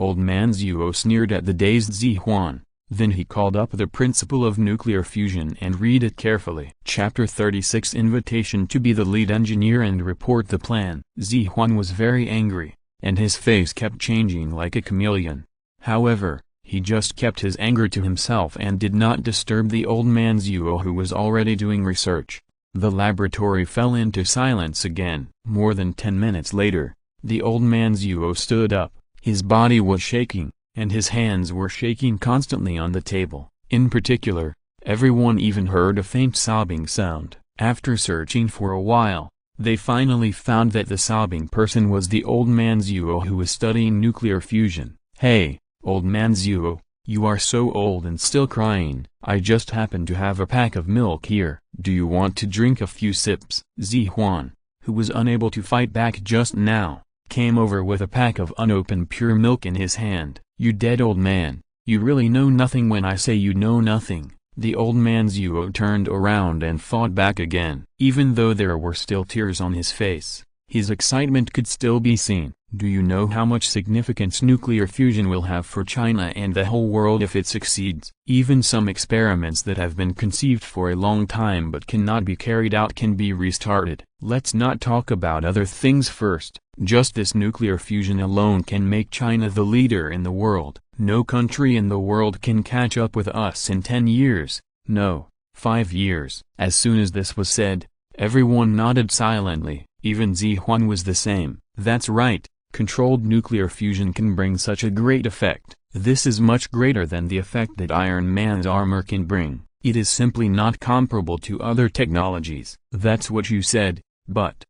Old man Zuo sneered at the dazed Zihuan. Then he called up the principle of nuclear fusion and read it carefully. Chapter 36 Invitation to be the lead engineer and report the plan. Zihuan was very angry, and his face kept changing like a chameleon. However, he just kept his anger to himself and did not disturb the old man Zuo, who was already doing research. The laboratory fell into silence again. More than 10 minutes later, the old man Zuo stood up. His body was shaking, and his hands were shaking constantly on the table. In particular, everyone even heard a faint sobbing sound. After searching for a while, they finally found that the sobbing person was the old man Zuo, who was studying nuclear fusion. Hey, old man Zuo, you are so old and still crying. I just happen to have a pack of milk here. Do you want to drink a few sips? Zihuan, who was unable to fight back just now, came over with a pack of unopened pure milk in his hand. You dead old man, you really know nothing when I say you know nothing. The old man Zuo turned around and fought back again. Even though there were still tears on his face, his excitement could still be seen. Do you know how much significance nuclear fusion will have for China and the whole world if it succeeds? Even some experiments that have been conceived for a long time but cannot be carried out can be restarted. Let's not talk about other things first. Just this nuclear fusion alone can make China the leader in the world. No country in the world can catch up with us in 10 years. No, 5 years. As soon as this was said, everyone nodded silently. Even Zihuan was the same. That's right. Controlled nuclear fusion can bring such a great effect. This is much greater than the effect that Iron Man's armor can bring. It is simply not comparable to other technologies. That's what you said, but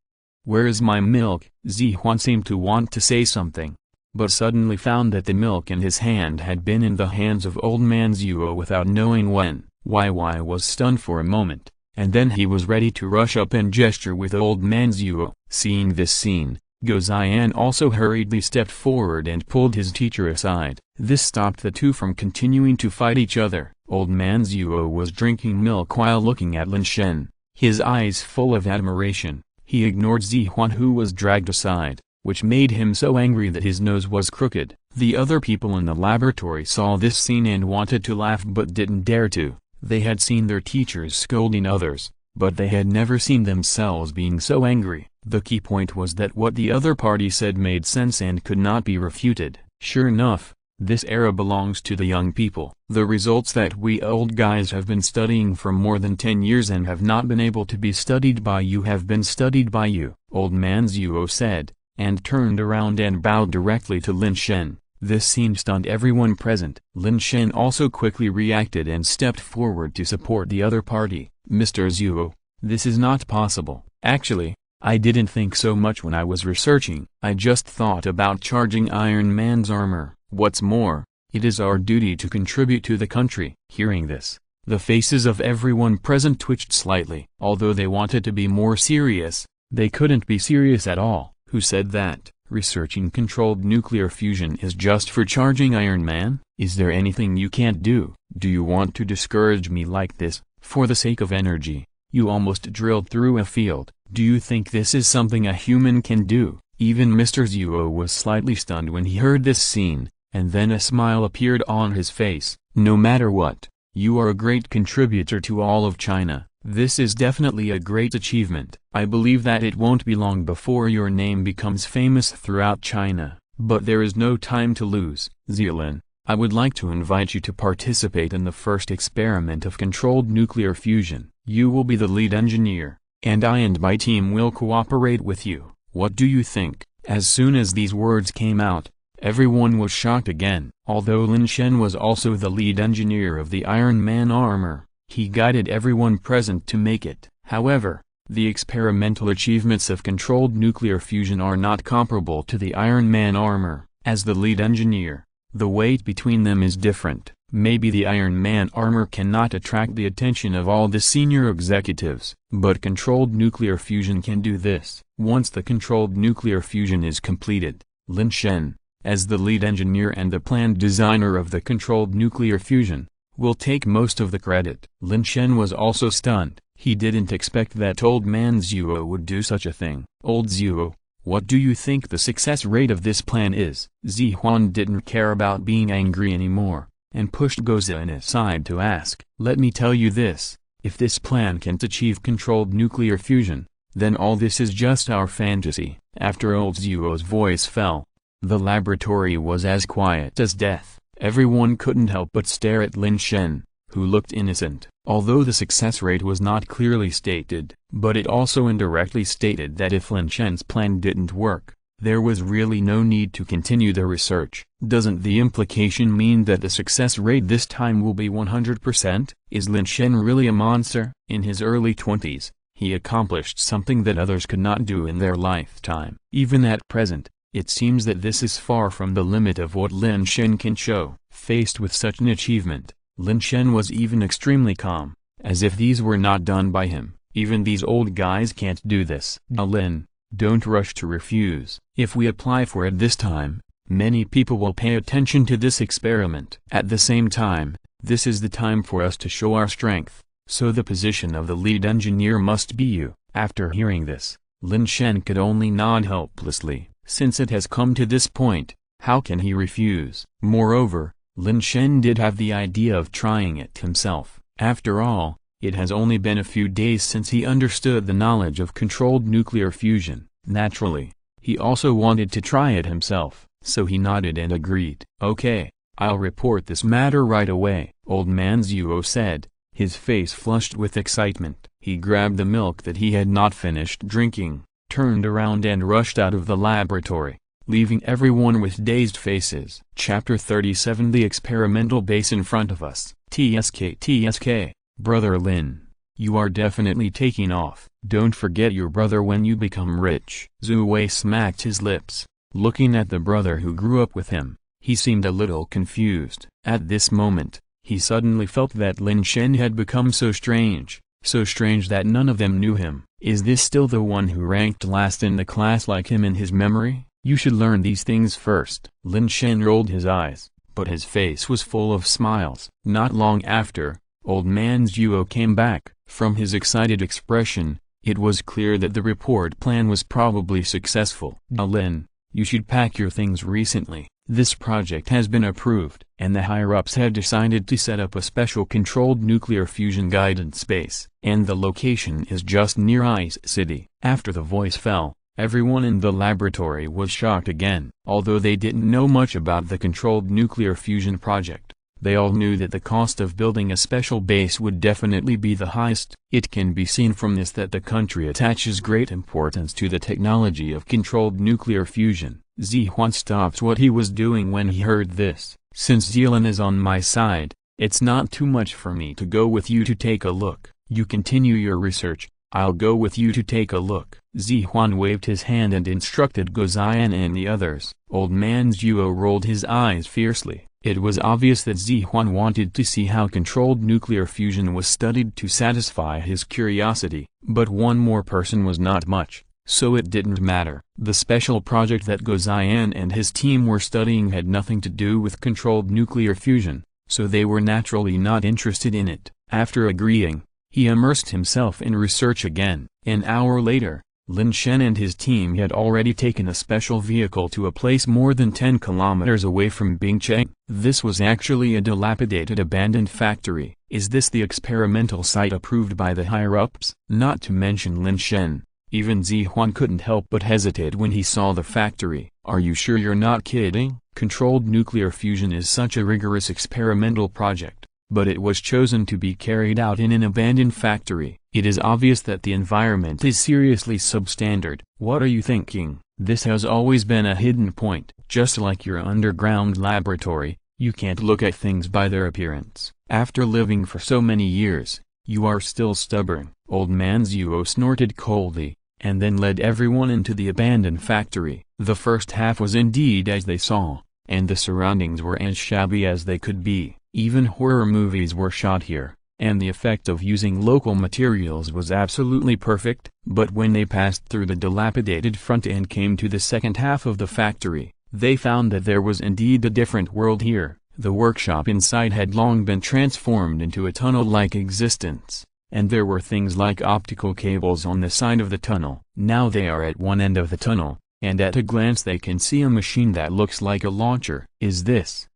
where is my milk? Zihuan seemed to want to say something, but suddenly found that the milk in his hand had been in the hands of old man Zuo without knowing when. YY was stunned for a moment, and then he was ready to rush up and gesture with old man Zuo. Seeing this scene, Go Zian also hurriedly stepped forward and pulled his teacher aside. This stopped the two from continuing to fight each other. Old man Zuo was drinking milk while looking at Lin Shen, his eyes full of admiration. He ignored Zihuan, who was dragged aside, which made him so angry that his nose was crooked. The other people in the laboratory saw this scene and wanted to laugh but didn't dare to. They had seen their teachers scolding others, but they had never seen themselves being so angry. The key point was that what the other party said made sense and could not be refuted. Sure enough, this era belongs to the young people. The results that we old guys have been studying for more than 10 years and have not been able to be studied by you have been studied by you, old man Zuo said, and turned around and bowed directly to Lin Shen. This scene stunned everyone present. Lin Shen also quickly reacted and stepped forward to support the other party. Mr. Zuo, this is not possible. Actually, I didn't think so much when I was researching. I just thought about charging Iron Man's armor. What's more, it is our duty to contribute to the country. Hearing this, the faces of everyone present twitched slightly. Although they wanted to be more serious, they couldn't be serious at all. Who said that researching controlled nuclear fusion is just for charging Iron Man? Is there anything you can't do? Do you want to discourage me like this, for the sake of energy? You almost drilled through a field. Do you think this is something a human can do? Even Mr. Zuo was slightly stunned when he heard this scene, and then a smile appeared on his face. No matter what, you are a great contributor to all of China. This is definitely a great achievement. I believe that it won't be long before your name becomes famous throughout China. But there is no time to lose. Zielin, I would like to invite you to participate in the first experiment of controlled nuclear fusion. You will be the lead engineer, and I and my team will cooperate with you. What do you think?" As soon as these words came out, everyone was shocked again. Although Lin Shen was also the lead engineer of the Iron Man armor, he guided everyone present to make it. However, the experimental achievements of controlled nuclear fusion are not comparable to the Iron Man armor. As the lead engineer, the weight between them is different. Maybe the Iron Man armor cannot attract the attention of all the senior executives, but controlled nuclear fusion can do this. Once the controlled nuclear fusion is completed, Lin Shen, as the lead engineer and the planned designer of the controlled nuclear fusion, will take most of the credit. Lin Shen was also stunned. He didn't expect that Old Man Zuo would do such a thing. "Old Zuo, what do you think the success rate of this plan is?" Zihuan didn't care about being angry anymore, and pushed Gozan aside to ask. "Let me tell you this, if this plan can't achieve controlled nuclear fusion, then all this is just our fantasy." After Old Zuo's voice fell, the laboratory was as quiet as death. Everyone couldn't help but stare at Lin Shen, who looked innocent. Although the success rate was not clearly stated, but it also indirectly stated that if Lin Shen's plan didn't work, there was really no need to continue the research. Doesn't the implication mean that the success rate this time will be 100%? Is Lin Shen really a monster? In his early 20s, he accomplished something that others could not do in their lifetime. Even at present, it seems that this is far from the limit of what Lin Shen can show. Faced with such an achievement, Lin Shen was even extremely calm, as if these were not done by him. "Even these old guys can't do this. Lin, don't rush to refuse. If we apply for it this time, many people will pay attention to this experiment. At the same time, this is the time for us to show our strength, so the position of the lead engineer must be you." After hearing this, Lin Shen could only nod helplessly. Since it has come to this point, how can he refuse? Moreover, Lin Shen did have the idea of trying it himself. After all, it has only been a few days since he understood the knowledge of controlled nuclear fusion. Naturally, he also wanted to try it himself, so he nodded and agreed. "Okay, I'll report this matter right away," Old Man Zuo said, his face flushed with excitement. He grabbed the milk that he had not finished drinking, turned around and rushed out of the laboratory, leaving everyone with dazed faces. Chapter 37 The experimental base in front of us. TSK, Brother Lin. You are definitely taking off. Don't forget your brother when you become rich. Zhu Wei smacked his lips, looking at the brother who grew up with him. He seemed a little confused. At this moment, he suddenly felt that Lin Shen had become so strange that none of them knew him. Is this still the one who ranked last in the class like him in his memory? You should learn these things first. Lin Shen rolled his eyes, but his face was full of smiles. Not long after, Old Man Zuo came back. From his excited expression, it was clear that the report plan was probably successful. Lin, you should pack your things recently. This project has been approved, and the higher-ups had decided to set up a special controlled nuclear fusion guidance base, and the location is just near Ice City. After the voice fell, everyone in the laboratory was shocked again. Although they didn't know much about the controlled nuclear fusion project, they all knew that the cost of building a special base would definitely be the highest. It can be seen from this that the country attaches great importance to the technology of controlled nuclear fusion. Zihuan stopped what he was doing when he heard this. Since Zilin is on my side, it's not too much for me to go with you to take a look. You continue your research, I'll go with you to take a look. Zihuan waved his hand and instructed Gozian and the others. Old Man Zuo rolled his eyes fiercely. It was obvious that Zihuan wanted to see how controlled nuclear fusion was studied to satisfy his curiosity. But one more person was not much, so it didn't matter. The special project that Gozian and his team were studying had nothing to do with controlled nuclear fusion, so they were naturally not interested in it. After agreeing, he immersed himself in research again. An hour later, Lin Shen and his team had already taken a special vehicle to a place more than 10 kilometers away from Bingcheng. This was actually a dilapidated abandoned factory. Is this the experimental site approved by the higher-ups? Not to mention Lin Shen, even Zihuan couldn't help but hesitate when he saw the factory. Are you sure you're not kidding? Controlled nuclear fusion is such a rigorous experimental project. but it was chosen to be carried out in an abandoned factory. It is obvious that the environment is seriously substandard. What are you thinking? This has always been a hidden point. Just like your underground laboratory, you can't look at things by their appearance. After living for so many years, you are still stubborn. Old man Zuo snorted coldly, and then led everyone into the abandoned factory. The first half was indeed as they saw, and the surroundings were as shabby as they could be. Even horror movies were shot here, and the effect of using local materials was absolutely perfect. But when they passed through the dilapidated front and came to the second half of the factory, they found that there was indeed a different world here. The workshop inside had long been transformed into a tunnel-like existence, and there were things like optical cables on the side of the tunnel. Now they are at one end of the tunnel, and at a glance they can see a machine that looks like a launcher. Is this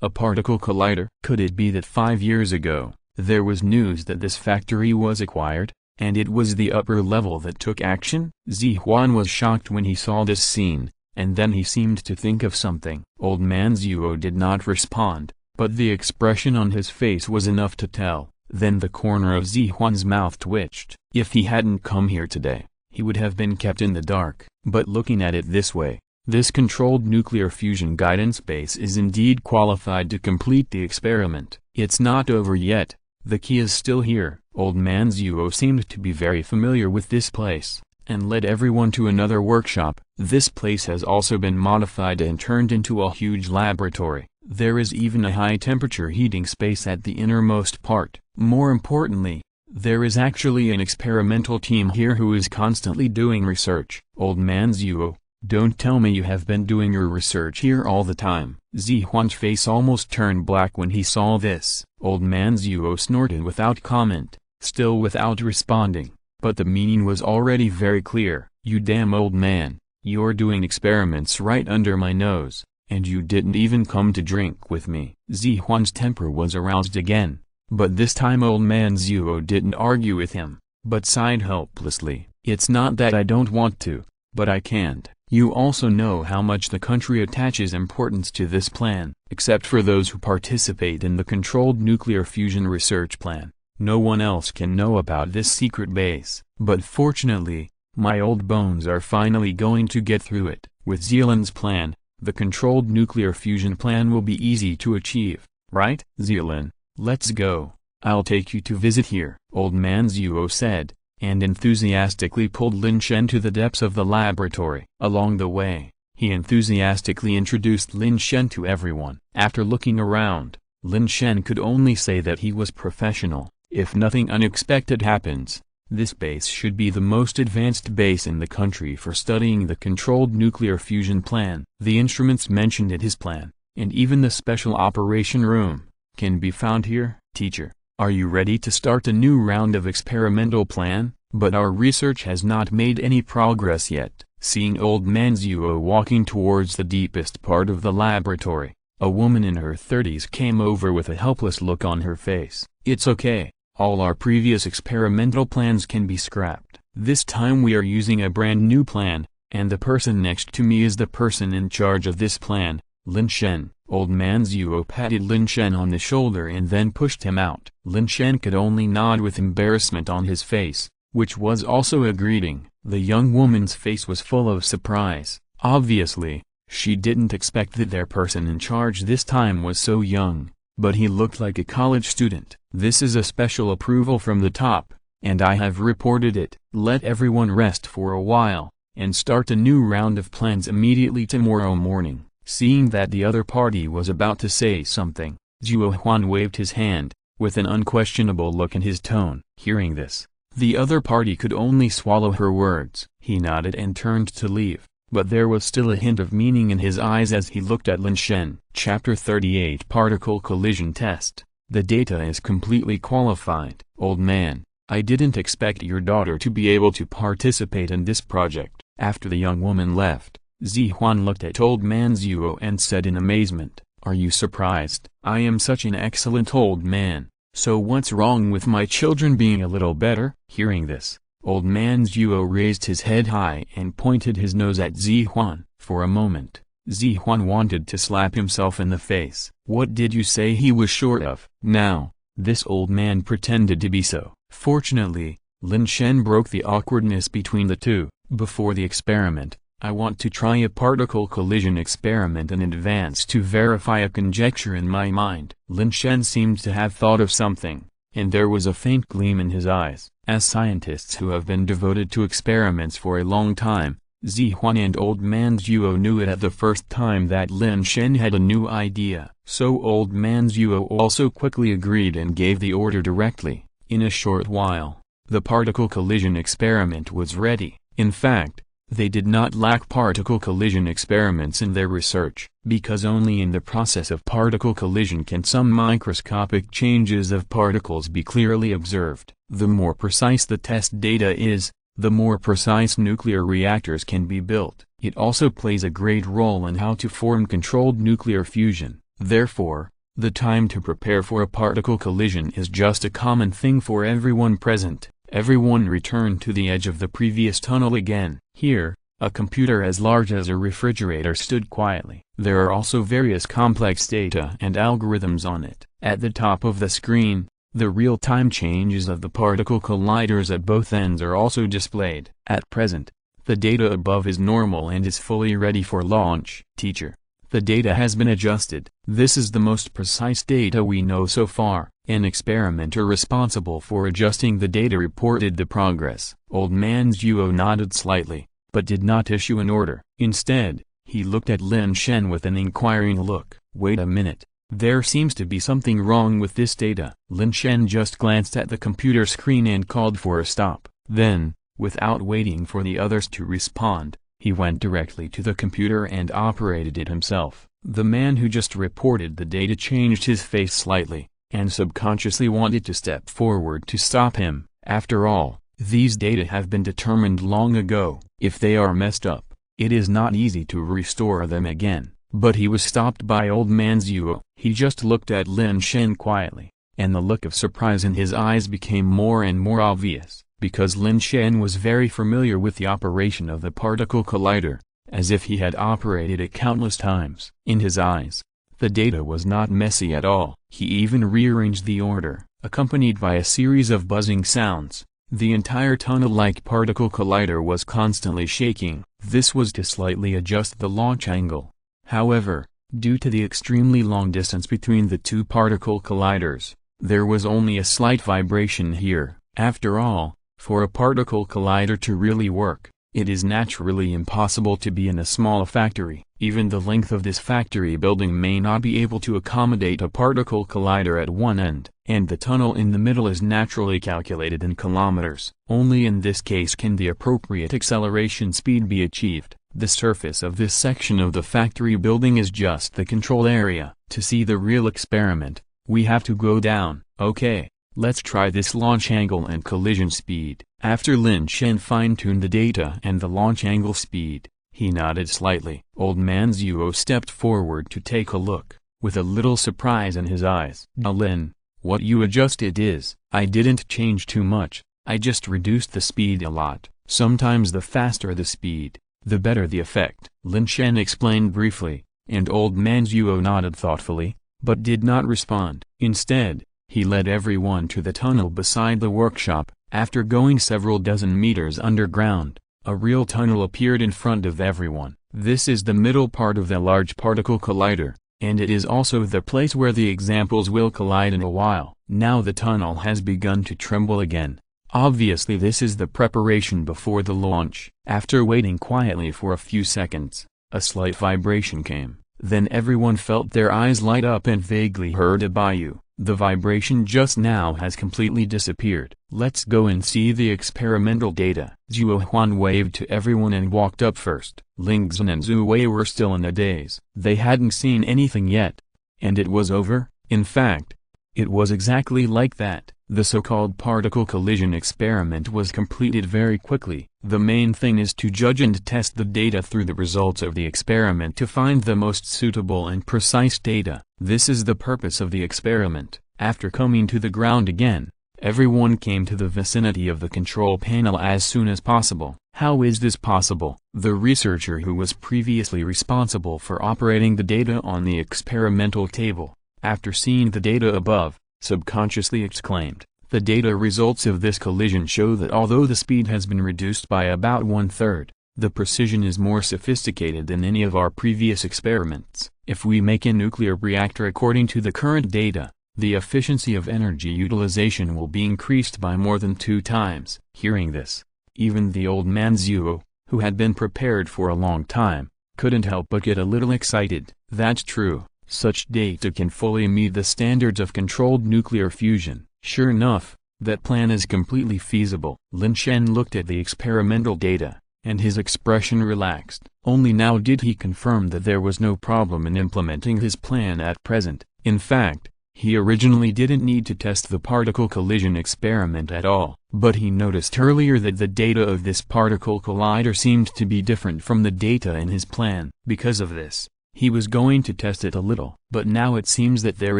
a particle collider? Could it be that 5 years ago, there was news that this factory was acquired, and it was the upper level that took action? Zihuan was shocked when he saw this scene, and then he seemed to think of something. Old man Zuo did not respond, but the expression on his face was enough to tell. Then the corner of Zihuan's mouth twitched. If he hadn't come here today, he would have been kept in the dark. But looking at it this way, this controlled nuclear fusion guidance base is indeed qualified to complete the experiment. It's not over yet. The key is still here. Old man Zuo seemed to be very familiar with this place, and led everyone to another workshop. This place has also been modified and turned into a huge laboratory. There is even a high-temperature heating space at the innermost part. More importantly, there is actually an experimental team here who is constantly doing research. Old man Zuo, don't tell me you have been doing your research here all the time. Zihuan's face almost turned black when he saw this. Old man Zuo snorted without comment, still without responding, but the meaning was already very clear. You damn old man, you're doing experiments right under my nose, and you didn't even come to drink with me. Zihuan's temper was aroused again, but this time old man Zuo didn't argue with him, but sighed helplessly. It's not that I don't want to, but I can't. You also know how much the country attaches importance to this plan. Except for those who participate in the controlled nuclear fusion research plan, no one else can know about this secret base. But fortunately, my old bones are finally going to get through it. With Zealand's plan, the controlled nuclear fusion plan will be easy to achieve, right? Zealand, let's go. I'll take you to visit here, Old man Zuo said, and enthusiastically pulled Lin Shen to the depths of the laboratory. Along the way, he enthusiastically introduced Lin Shen to everyone. After looking around, Lin Shen could only say that he was professional. If nothing unexpected happens, this base should be the most advanced base in the country for studying the controlled nuclear fusion plan. The instruments mentioned in his plan, and even the special operation room, can be found here. Teacher, are you ready to start a new round of experimental plan? But our research has not made any progress yet. Seeing old man Zuo walking towards the deepest part of the laboratory, a woman in her 30s came over with a helpless look on her face. It's okay, all our previous experimental plans can be scrapped. This time we are using a brand new plan, and the person next to me is the person in charge of this plan, Lin Shen. Old man Zuo patted Lin Shen on the shoulder and then pushed him out. Lin Shen could only nod with embarrassment on his face, which was also a greeting. The young woman's face was full of surprise. Obviously, she didn't expect that their person in charge this time was so young, but he looked like a college student. This is a special approval from the top, and I have reported it. Let everyone rest for a while, and start a new round of plans immediately tomorrow morning. Seeing that the other party was about to say something, Zuo Huan waved his hand, with an unquestionable look in his tone. Hearing this, the other party could only swallow her words. He nodded and turned to leave, but there was still a hint of meaning in his eyes as he looked at Lin Shen. Chapter 38 Particle Collision Test. The data is completely qualified. Old man, I didn't expect your daughter to be able to participate in this project. After the young woman left, Zihuan looked at old man Zuo and said in amazement, are you surprised? I am such an excellent old man, so what's wrong with my children being a little better? Hearing this, old man Zuo raised his head high and pointed his nose at Zihuan. For a moment, Zihuan wanted to slap himself in the face. What did you say he was short of? Now, This old man pretended to be so. Fortunately, Lin Shen broke the awkwardness between the two. Before the experiment, I want to try a particle collision experiment in advance to verify a conjecture in my mind. Lin Shen seemed to have thought of something, and there was a faint gleam in his eyes. As scientists who have been devoted to experiments for a long time, Zihuan and Old Man Zhuo knew it at the first time that Lin Shen had a new idea. So Old Man Zhuo also quickly agreed and gave the order directly. In a short while, the particle collision experiment was ready. In fact, they did not lack particle collision experiments in their research, because only in the process of particle collision can some microscopic changes of particles be clearly observed. The more precise the test data is, the more precise nuclear reactors can be built. It also plays a great role in how to form controlled nuclear fusion. Therefore, the time to prepare for a particle collision is just a common thing for everyone present. Everyone returned to the edge of the previous tunnel again. Here, a computer as large as a refrigerator stood quietly. There are also various complex data and algorithms on it. At the top of the screen, the real-time changes of the particle colliders at both ends are also displayed. At present, the data above is normal and is fully ready for launch. Teacher, the data has been adjusted. This is the most precise data we know so far. An experimenter responsible for adjusting the data reported the progress. Old Man Zhuo nodded slightly, but did not issue an order. Instead, he looked at Lin Shen with an inquiring look. Wait a minute. There seems to be something wrong with this data. Lin Shen just glanced at the computer screen and called for a stop. Then, without waiting for the others to respond, he went directly to the computer and operated it himself. The man who just reported the data changed his face slightly, and subconsciously wanted to step forward to stop him. After all, these data have been determined long ago. If they are messed up, it is not easy to restore them again. But he was stopped by Old Man Zhuo. He just looked at Lin Shen quietly, and the look of surprise in his eyes became more and more obvious, because Lin Shen was very familiar with the operation of the particle collider, as if he had operated it countless times. In his eyes, the data was not messy at all. He even rearranged the order, accompanied by a series of buzzing sounds. The entire tunnel-like particle collider was constantly shaking. This was to slightly adjust the launch angle. However, due to the extremely long distance between the two particle colliders, there was only a slight vibration here. After all, for a particle collider to really work, it is naturally impossible to be in a small factory. Even the length of this factory building may not be able to accommodate a particle collider at one end, and the tunnel in the middle is naturally calculated in kilometers. Only in this case can the appropriate acceleration speed be achieved. The surface of this section of the factory building is just the control area. To see the real experiment, we have to go down. Okay, let's try this launch angle and collision speed. After Lin Shen fine-tuned the data and the launch angle speed, he nodded slightly. Old Man Zhuo stepped forward to take a look, with a little surprise in his eyes. Lin, what you adjusted is, I didn't change too much, I just reduced the speed a lot. Sometimes the faster the speed, the better the effect. Lin Shen explained briefly, and Old Man Zhuo nodded thoughtfully, but did not respond. Instead, he led everyone to the tunnel beside the workshop. After going several dozen meters underground, a real tunnel appeared in front of everyone. This is the middle part of the large particle collider, and it is also the place where the examples will collide in a while. Now the tunnel has begun to tremble again. Obviously this is the preparation before the launch. After waiting quietly for a few seconds, a slight vibration came. Then everyone felt their eyes light up and vaguely heard a "Bayou." The vibration just now has completely disappeared. Let's go and see the experimental data. Zhuo Huan waved to everyone and walked up first. Ling Zhen and Zhu Wei were still in a daze. They hadn't seen anything yet. And it was over? In fact, it was exactly like that. The so-called particle collision experiment was completed very quickly. The main thing is to judge and test the data through the results of the experiment to find the most suitable and precise data. This is the purpose of the experiment. After coming to the ground again, everyone came to the vicinity of the control panel as soon as possible. How is this possible? The researcher who was previously responsible for operating the data on the experimental table, after seeing the data above, subconsciously exclaimed. The data results of this collision show that although the speed has been reduced by about 1/3, the precision is more sophisticated than any of our previous experiments. If we make a nuclear reactor according to the current data, the efficiency of energy utilization will be increased by more than 2 times. Hearing this, even the old man Zuo, who had been prepared for a long time, couldn't help but get a little excited. That's true, such data can fully meet the standards of controlled nuclear fusion. Sure enough, that plan is completely feasible. Lin Shen looked at the experimental data, and his expression relaxed. Only now did he confirm that there was no problem in implementing his plan at present. In fact, he originally didn't need to test the particle collision experiment at all. But he noticed earlier that the data of this particle collider seemed to be different from the data in his plan. Because of this, he was going to test it a little. But now it seems that there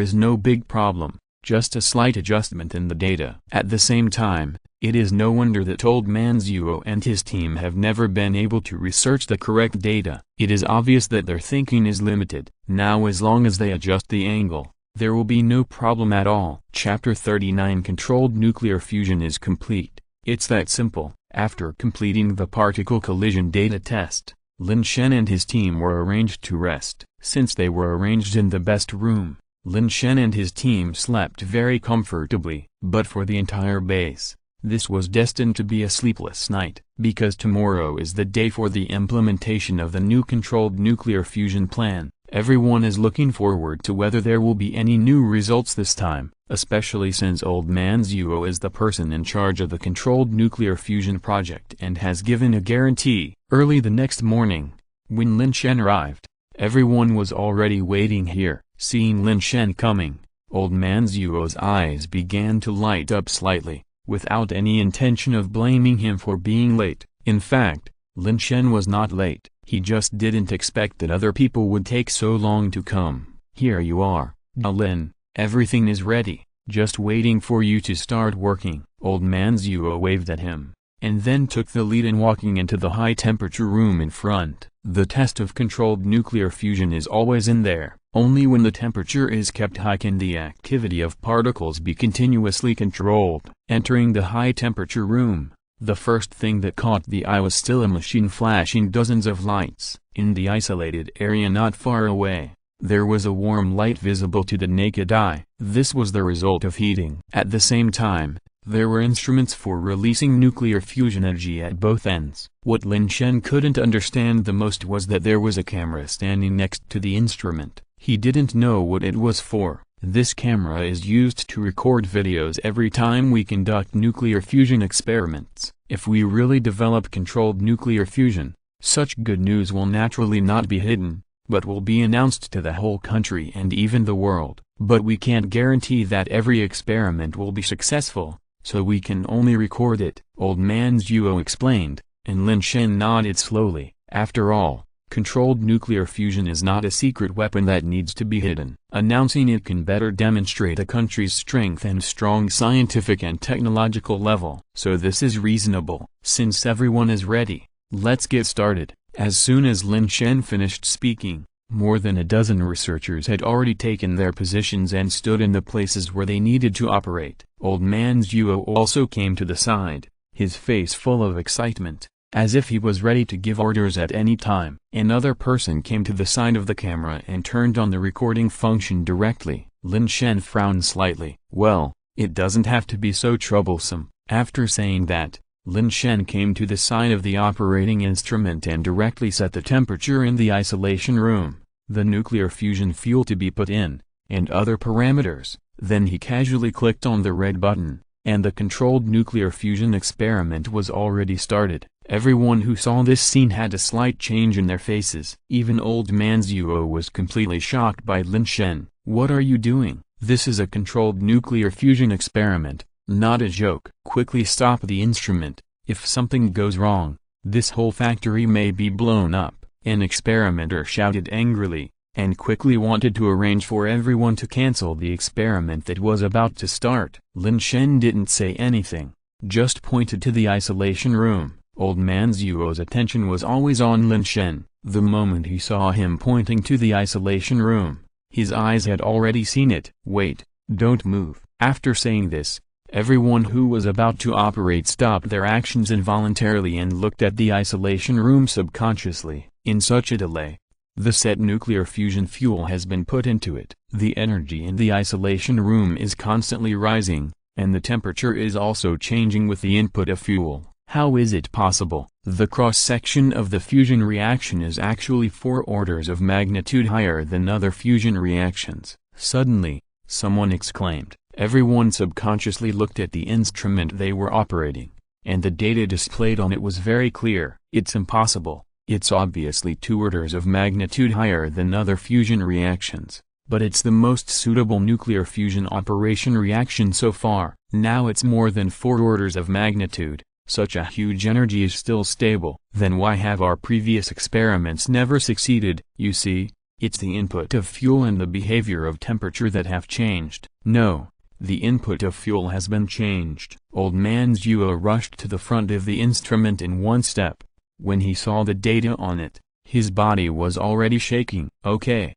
is no big problem, just a slight adjustment in the data. At the same time, it is no wonder that old man Zuo and his team have never been able to research the correct data. It is obvious that their thinking is limited. Now as long as they adjust the angle, there will be no problem at all. Chapter 39 Controlled nuclear fusion is complete. It's that simple. After completing the particle collision data test, Lin Shen and his team were arranged to rest. Since they were arranged in the best room, Lin Shen and his team slept very comfortably. But for the entire base, this was destined to be a sleepless night, because tomorrow is the day for the implementation of the new controlled nuclear fusion plan. Everyone is looking forward to whether there will be any new results this time, especially since old man Zuo is the person in charge of the controlled nuclear fusion project and has given a guarantee. Early the next morning, when Lin Shen arrived, everyone was already waiting here. Seeing Lin Shen coming, old man Zuo's eyes began to light up slightly, without any intention of blaming him for being late. In fact, Lin Shen was not late. He just didn't expect that other people would take so long to come. Here you are, Lin, everything is ready, just waiting for you to start working. Old man Zuo waved at him, and then took the lead in walking into the high-temperature room in front. The test of controlled nuclear fusion is always in there. Only when the temperature is kept high can the activity of particles be continuously controlled. Entering the high-temperature room, the first thing that caught the eye was still a machine flashing dozens of lights. In the isolated area not far away, there was a warm light visible to the naked eye. This was the result of heating. At the same time, there were instruments for releasing nuclear fusion energy at both ends. What Lin Shen couldn't understand the most was that there was a camera standing next to the instrument. He didn't know what it was for. This camera is used to record videos every time we conduct nuclear fusion experiments. If we really develop controlled nuclear fusion, such good news will naturally not be hidden, but will be announced to the whole country and even the world. But we can't guarantee that every experiment will be successful, so we can only record it, old man Zuo explained, and Lin Shen nodded slowly. After all, controlled nuclear fusion is not a secret weapon that needs to be hidden. Announcing it can better demonstrate a country's strength and strong scientific and technological level. So this is reasonable. Since everyone is ready, let's get started. As soon as Lin Shen finished speaking, more than a dozen researchers had already taken their positions and stood in the places where they needed to operate. Old man Zuo also came to the side, his face full of excitement, as if he was ready to give orders at any time. Another person came to the side of the camera and turned on the recording function directly. Lin Shen frowned slightly. Well, it doesn't have to be so troublesome. After saying that, Lin Shen came to the side of the operating instrument and directly set the temperature in the isolation room, the nuclear fusion fuel to be put in, and other parameters. Then he casually clicked on the red button, and the controlled nuclear fusion experiment was already started. Everyone who saw this scene had a slight change in their faces. Even old man Zuo was completely shocked by Lin Shen. What are you doing? This is a controlled nuclear fusion experiment, not a joke. Quickly stop the instrument. If something goes wrong, this whole factory may be blown up. An experimenter shouted angrily, and quickly wanted to arrange for everyone to cancel the experiment that was about to start. Lin Shen didn't say anything, just pointed to the isolation room. Old man Zuo's attention was always on Lin Shen. The moment he saw him pointing to the isolation room, his eyes had already seen it. Wait, don't move. After saying this, everyone who was about to operate stopped their actions involuntarily and looked at the isolation room subconsciously. In such a delay, the set nuclear fusion fuel has been put into it. The energy in the isolation room is constantly rising, and the temperature is also changing with the input of fuel. How is it possible? The cross-section of the fusion reaction is actually 4 orders of magnitude higher than other fusion reactions. Suddenly, someone exclaimed. Everyone subconsciously looked at the instrument they were operating, and the data displayed on it was very clear. It's impossible. It's obviously 2 orders of magnitude higher than other fusion reactions, but it's the most suitable nuclear fusion operation reaction so far. Now it's more than 4 orders of magnitude. Such a huge energy is still stable. Then why have our previous experiments never succeeded? You see, it's the input of fuel and the behavior of temperature that have changed. No, the input of fuel has been changed. Old man Zuo rushed to the front of the instrument in one step. When he saw the data on it, his body was already shaking. Okay,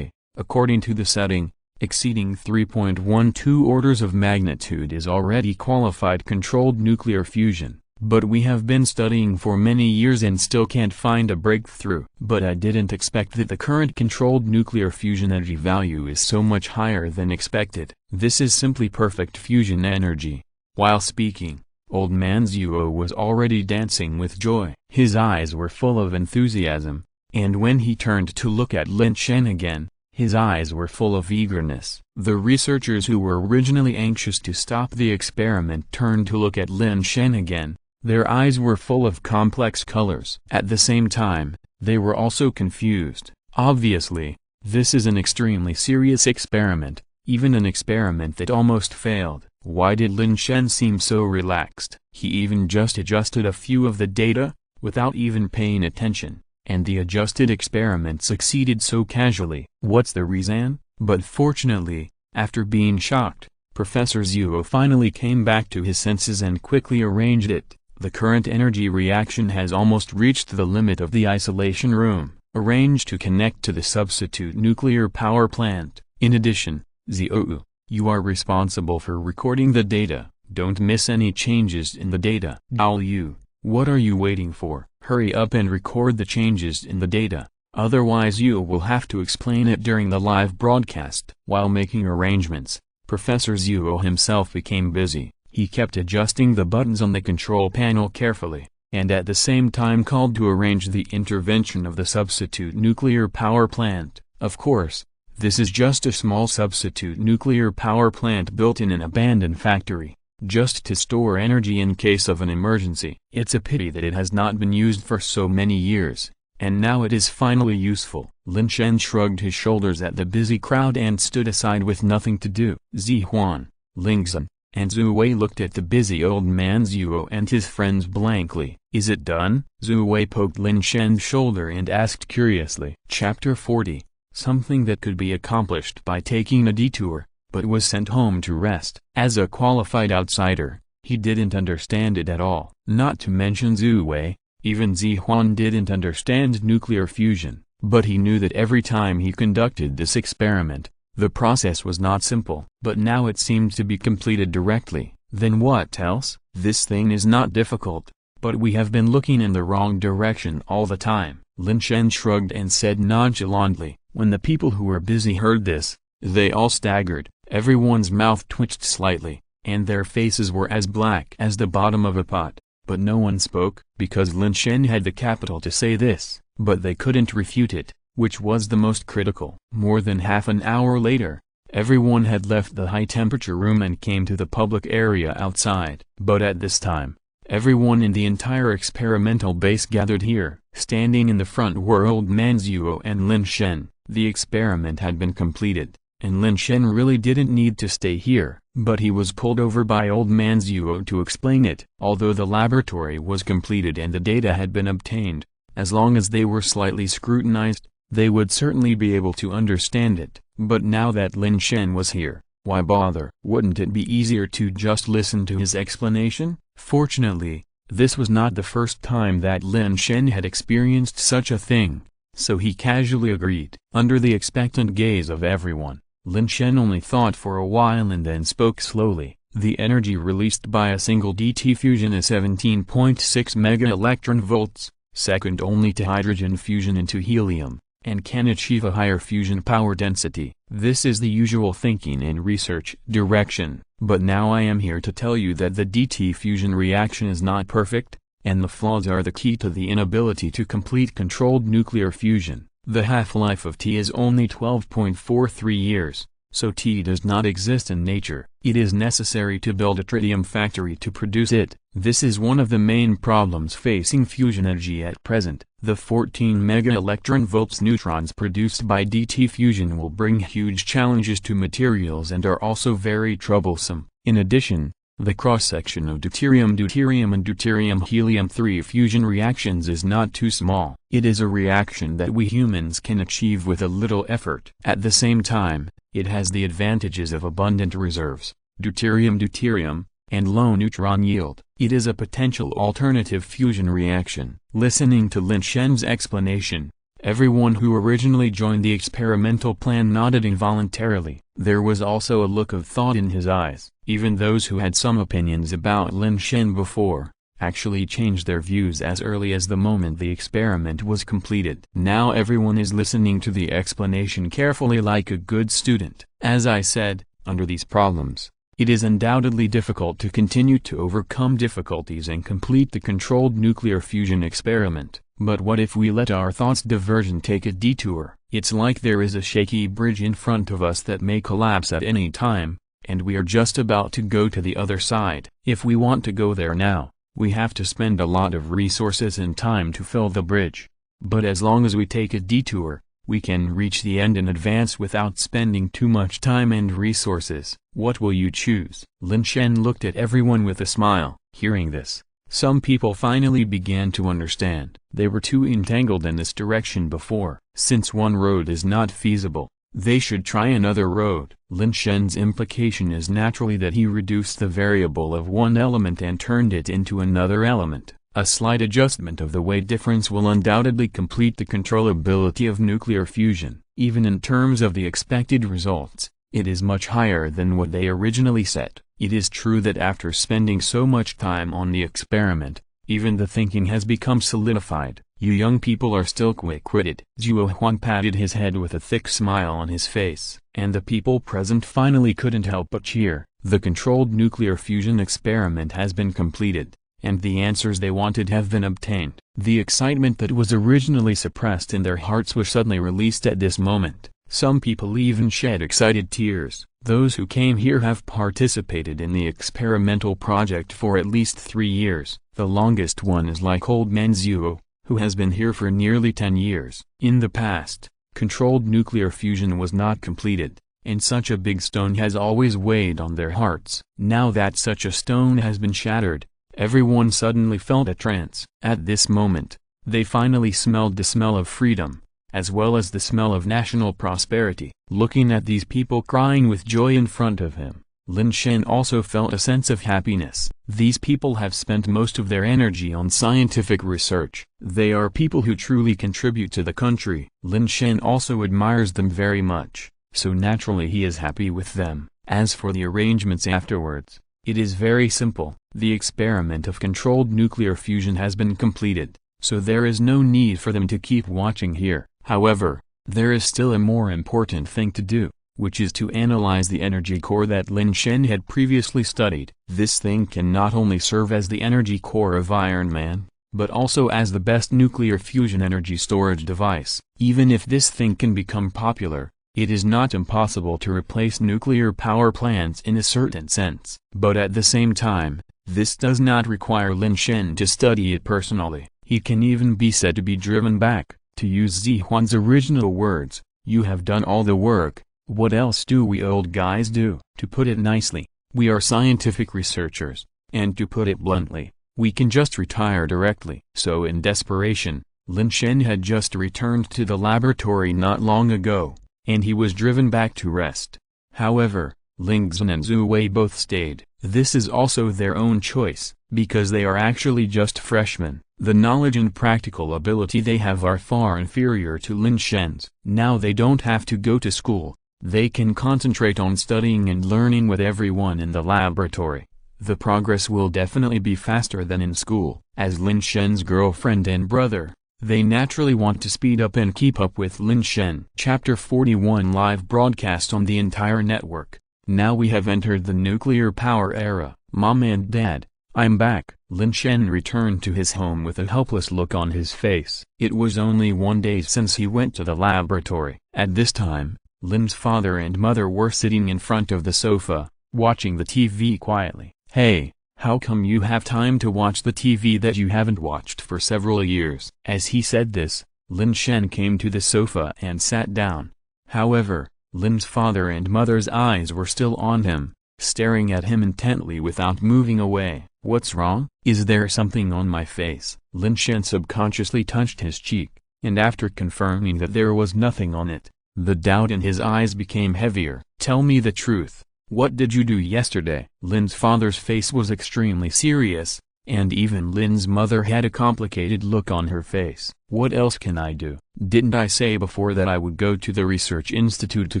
according to the setting, exceeding 3.12 orders of magnitude is already qualified controlled nuclear fusion. But we have been studying for many years and still can't find a breakthrough. But I didn't expect that the current controlled nuclear fusion energy value is so much higher than expected. This is simply perfect fusion energy. While speaking, old man Zuo was already dancing with joy. His eyes were full of enthusiasm, and when he turned to look at Lin Shen again, his eyes were full of eagerness. The researchers who were originally anxious to stop the experiment turned to look at Lin Shen again. Their eyes were full of complex colors. At the same time, they were also confused. Obviously, this is an extremely serious experiment, even an experiment that almost failed. Why did Lin Shen seem so relaxed? He even just adjusted a few of the data, without even paying attention, and the adjusted experiment succeeded so casually. What's the reason? But fortunately, after being shocked, Professor Zuo finally came back to his senses and quickly arranged it. The current energy reaction has almost reached the limit of the isolation room. Arrange to connect to the substitute nuclear power plant. In addition, Zuo, you are responsible for recording the data. Don't miss any changes in the data. Dao Yu, what are you waiting for? Hurry up and record the changes in the data. Otherwise you will have to explain it during the live broadcast. While making arrangements, Professor Zuo himself became busy. He kept adjusting the buttons on the control panel carefully, and at the same time called to arrange the intervention of the substitute nuclear power plant. Of course, this is just a small substitute nuclear power plant built in an abandoned factory, just to store energy in case of an emergency. It's a pity that it has not been used for so many years, and now it is finally useful. Lin Shen shrugged his shoulders at the busy crowd and stood aside with nothing to do. Zihuan, Lingzhen, and Zhu Wei looked at the busy old man Zuo and his friends blankly. Is it done? Zhu Wei poked Lin Shen's shoulder and asked curiously. Chapter 40, something that could be accomplished by taking a detour, but was sent home to rest. As a qualified outsider, he didn't understand it at all. Not to mention Zhu Wei, even Zihuan didn't understand nuclear fusion, but he knew that every time he conducted this experiment, the process was not simple. But now it seemed to be completed directly. Then what else? This thing is not difficult, but we have been looking in the wrong direction all the time. Lin Shen shrugged and said nonchalantly. When the people who were busy heard this, they all staggered. Everyone's mouth twitched slightly, and their faces were as black as the bottom of a pot. But no one spoke, because Lin Shen had the capital to say this, but they couldn't refute it, which was the most critical. More than half an hour later, everyone had left the high-temperature room and came to the public area outside. But at this time, everyone in the entire experimental base gathered here. Standing in the front were old man Zuo and Lin Shen. The experiment had been completed, and Lin Shen really didn't need to stay here, but he was pulled over by old man Zuo to explain it. Although the laboratory was completed and the data had been obtained, as long as they were slightly scrutinized, they would certainly be able to understand it. But now that Lin Shen was here, why bother? Wouldn't it be easier to just listen to his explanation? Fortunately, this was not the first time that Lin Shen had experienced such a thing, so he casually agreed. Under the expectant gaze of everyone, Lin Shen only thought for a while and then spoke slowly. The energy released by a single DT fusion is 17.6 mega-electron-volts, second only to hydrogen fusion into helium, and can achieve a higher fusion power density. This is the usual thinking in research direction, but now I am here to tell you that the DT fusion reaction is not perfect, and the flaws are the key to the inability to complete controlled nuclear fusion. The half-life of T is only 12.43 years. So T does not exist in nature. It is necessary to build a tritium factory to produce it. This is one of the main problems facing fusion energy at present. The 14 mega-electron-volts neutrons produced by DT fusion will bring huge challenges to materials and are also very troublesome. In addition, the cross-section of deuterium-deuterium and deuterium-helium-3 fusion reactions is not too small. It is a reaction that we humans can achieve with a little effort. At the same time, it has the advantages of abundant reserves, deuterium-deuterium, and low neutron yield. It is a potential alternative fusion reaction. Listening to Lin Shen's explanation, everyone who originally joined the experimental plan nodded involuntarily. There was also a look of thought in his eyes. Even those who had some opinions about Lin Shen before, actually changed their views as early as the moment the experiment was completed. Now everyone is listening to the explanation carefully like a good student. As I said, under these problems, it is undoubtedly difficult to continue to overcome difficulties and complete the controlled nuclear fusion experiment. But what if we let our thoughts diversion take a detour? It's like there is a shaky bridge in front of us that may collapse at any time, and we are just about to go to the other side. If we want to go there now, we have to spend a lot of resources and time to fill the bridge. But as long as we take a detour, we can reach the end in advance without spending too much time and resources. What will you choose? Lin Shen looked at everyone with a smile. Hearing this, some people finally began to understand. They were too entangled in this direction before. Since one road is not feasible, they should try another road. Lin Shen's implication is naturally that he reduced the variable of one element and turned it into another element. A slight adjustment of the weight difference will undoubtedly complete the controllability of nuclear fusion. Even in terms of the expected results, it is much higher than what they originally set. It is true that after spending so much time on the experiment, even the thinking has become solidified. You young people are still quick-witted. Zhuo Huan patted his head with a thick smile on his face. And the people present finally couldn't help but cheer. The controlled nuclear fusion experiment has been completed, and the answers they wanted have been obtained. The excitement that was originally suppressed in their hearts was suddenly released at this moment. Some people even shed excited tears. Those who came here have participated in the experimental project for at least 3 years. The longest one is like old man Zhuo, who has been here for nearly 10 years. In the past, controlled nuclear fusion was not completed, and such a big stone has always weighed on their hearts. Now that such a stone has been shattered, everyone suddenly felt a trance. At this moment, they finally smelled the smell of freedom, as well as the smell of national prosperity. Looking at these people crying with joy in front of him, Lin Shen also felt a sense of happiness. These people have spent most of their energy on scientific research. They are people who truly contribute to the country. Lin Shen also admires them very much, so naturally he is happy with them. As for the arrangements afterwards, it is very simple. The experiment of controlled nuclear fusion has been completed, so there is no need for them to keep watching here. However, there is still a more important thing to do, which is to analyze the energy core that Lin Shen had previously studied. This thing can not only serve as the energy core of Iron Man, but also as the best nuclear fusion energy storage device. Even if this thing can become popular, it is not impossible to replace nuclear power plants in a certain sense. But at the same time, this does not require Lin Shen to study it personally. He can even be said to be driven back. To use Zihuan's original words, "You have done all the work, what else do we old guys do?" To put it nicely, we are scientific researchers, and to put it bluntly, we can just retire directly. So in desperation, Lin Shen had just returned to the laboratory not long ago, and he was driven back to rest. However, Ling Zhen and Zhu Wei both stayed. This is also their own choice, because they are actually just freshmen. The knowledge and practical ability they have are far inferior to Lin Shen's. Now they don't have to go to school, They can concentrate on studying and learning with everyone in the laboratory. The progress will definitely be faster than in school. As Lin Shen's girlfriend and brother, they naturally want to speed up and keep up with Lin Shen. Chapter 41 Live broadcast on the entire network. Now we have entered the nuclear power era. Mom and Dad, I'm back. Lin Shen returned to his home with a helpless look on his face. It was only 1 day since he went to the laboratory. At this time, Lin's father and mother were sitting in front of the sofa, watching the TV quietly. Hey, how come you have time to watch the TV that you haven't watched for several years? As he said this, Lin Shen came to the sofa and sat down. However, Lin's father and mother's eyes were still on him, staring at him intently without moving away. What's wrong? Is there something on my face? Lin Shen subconsciously touched his cheek, and after confirming that there was nothing on it, the doubt in his eyes became heavier. Tell me the truth. What did you do yesterday? Lin's father's face was extremely serious, and even Lin's mother had a complicated look on her face. What else can I do? Didn't I say before that I would go to the research institute to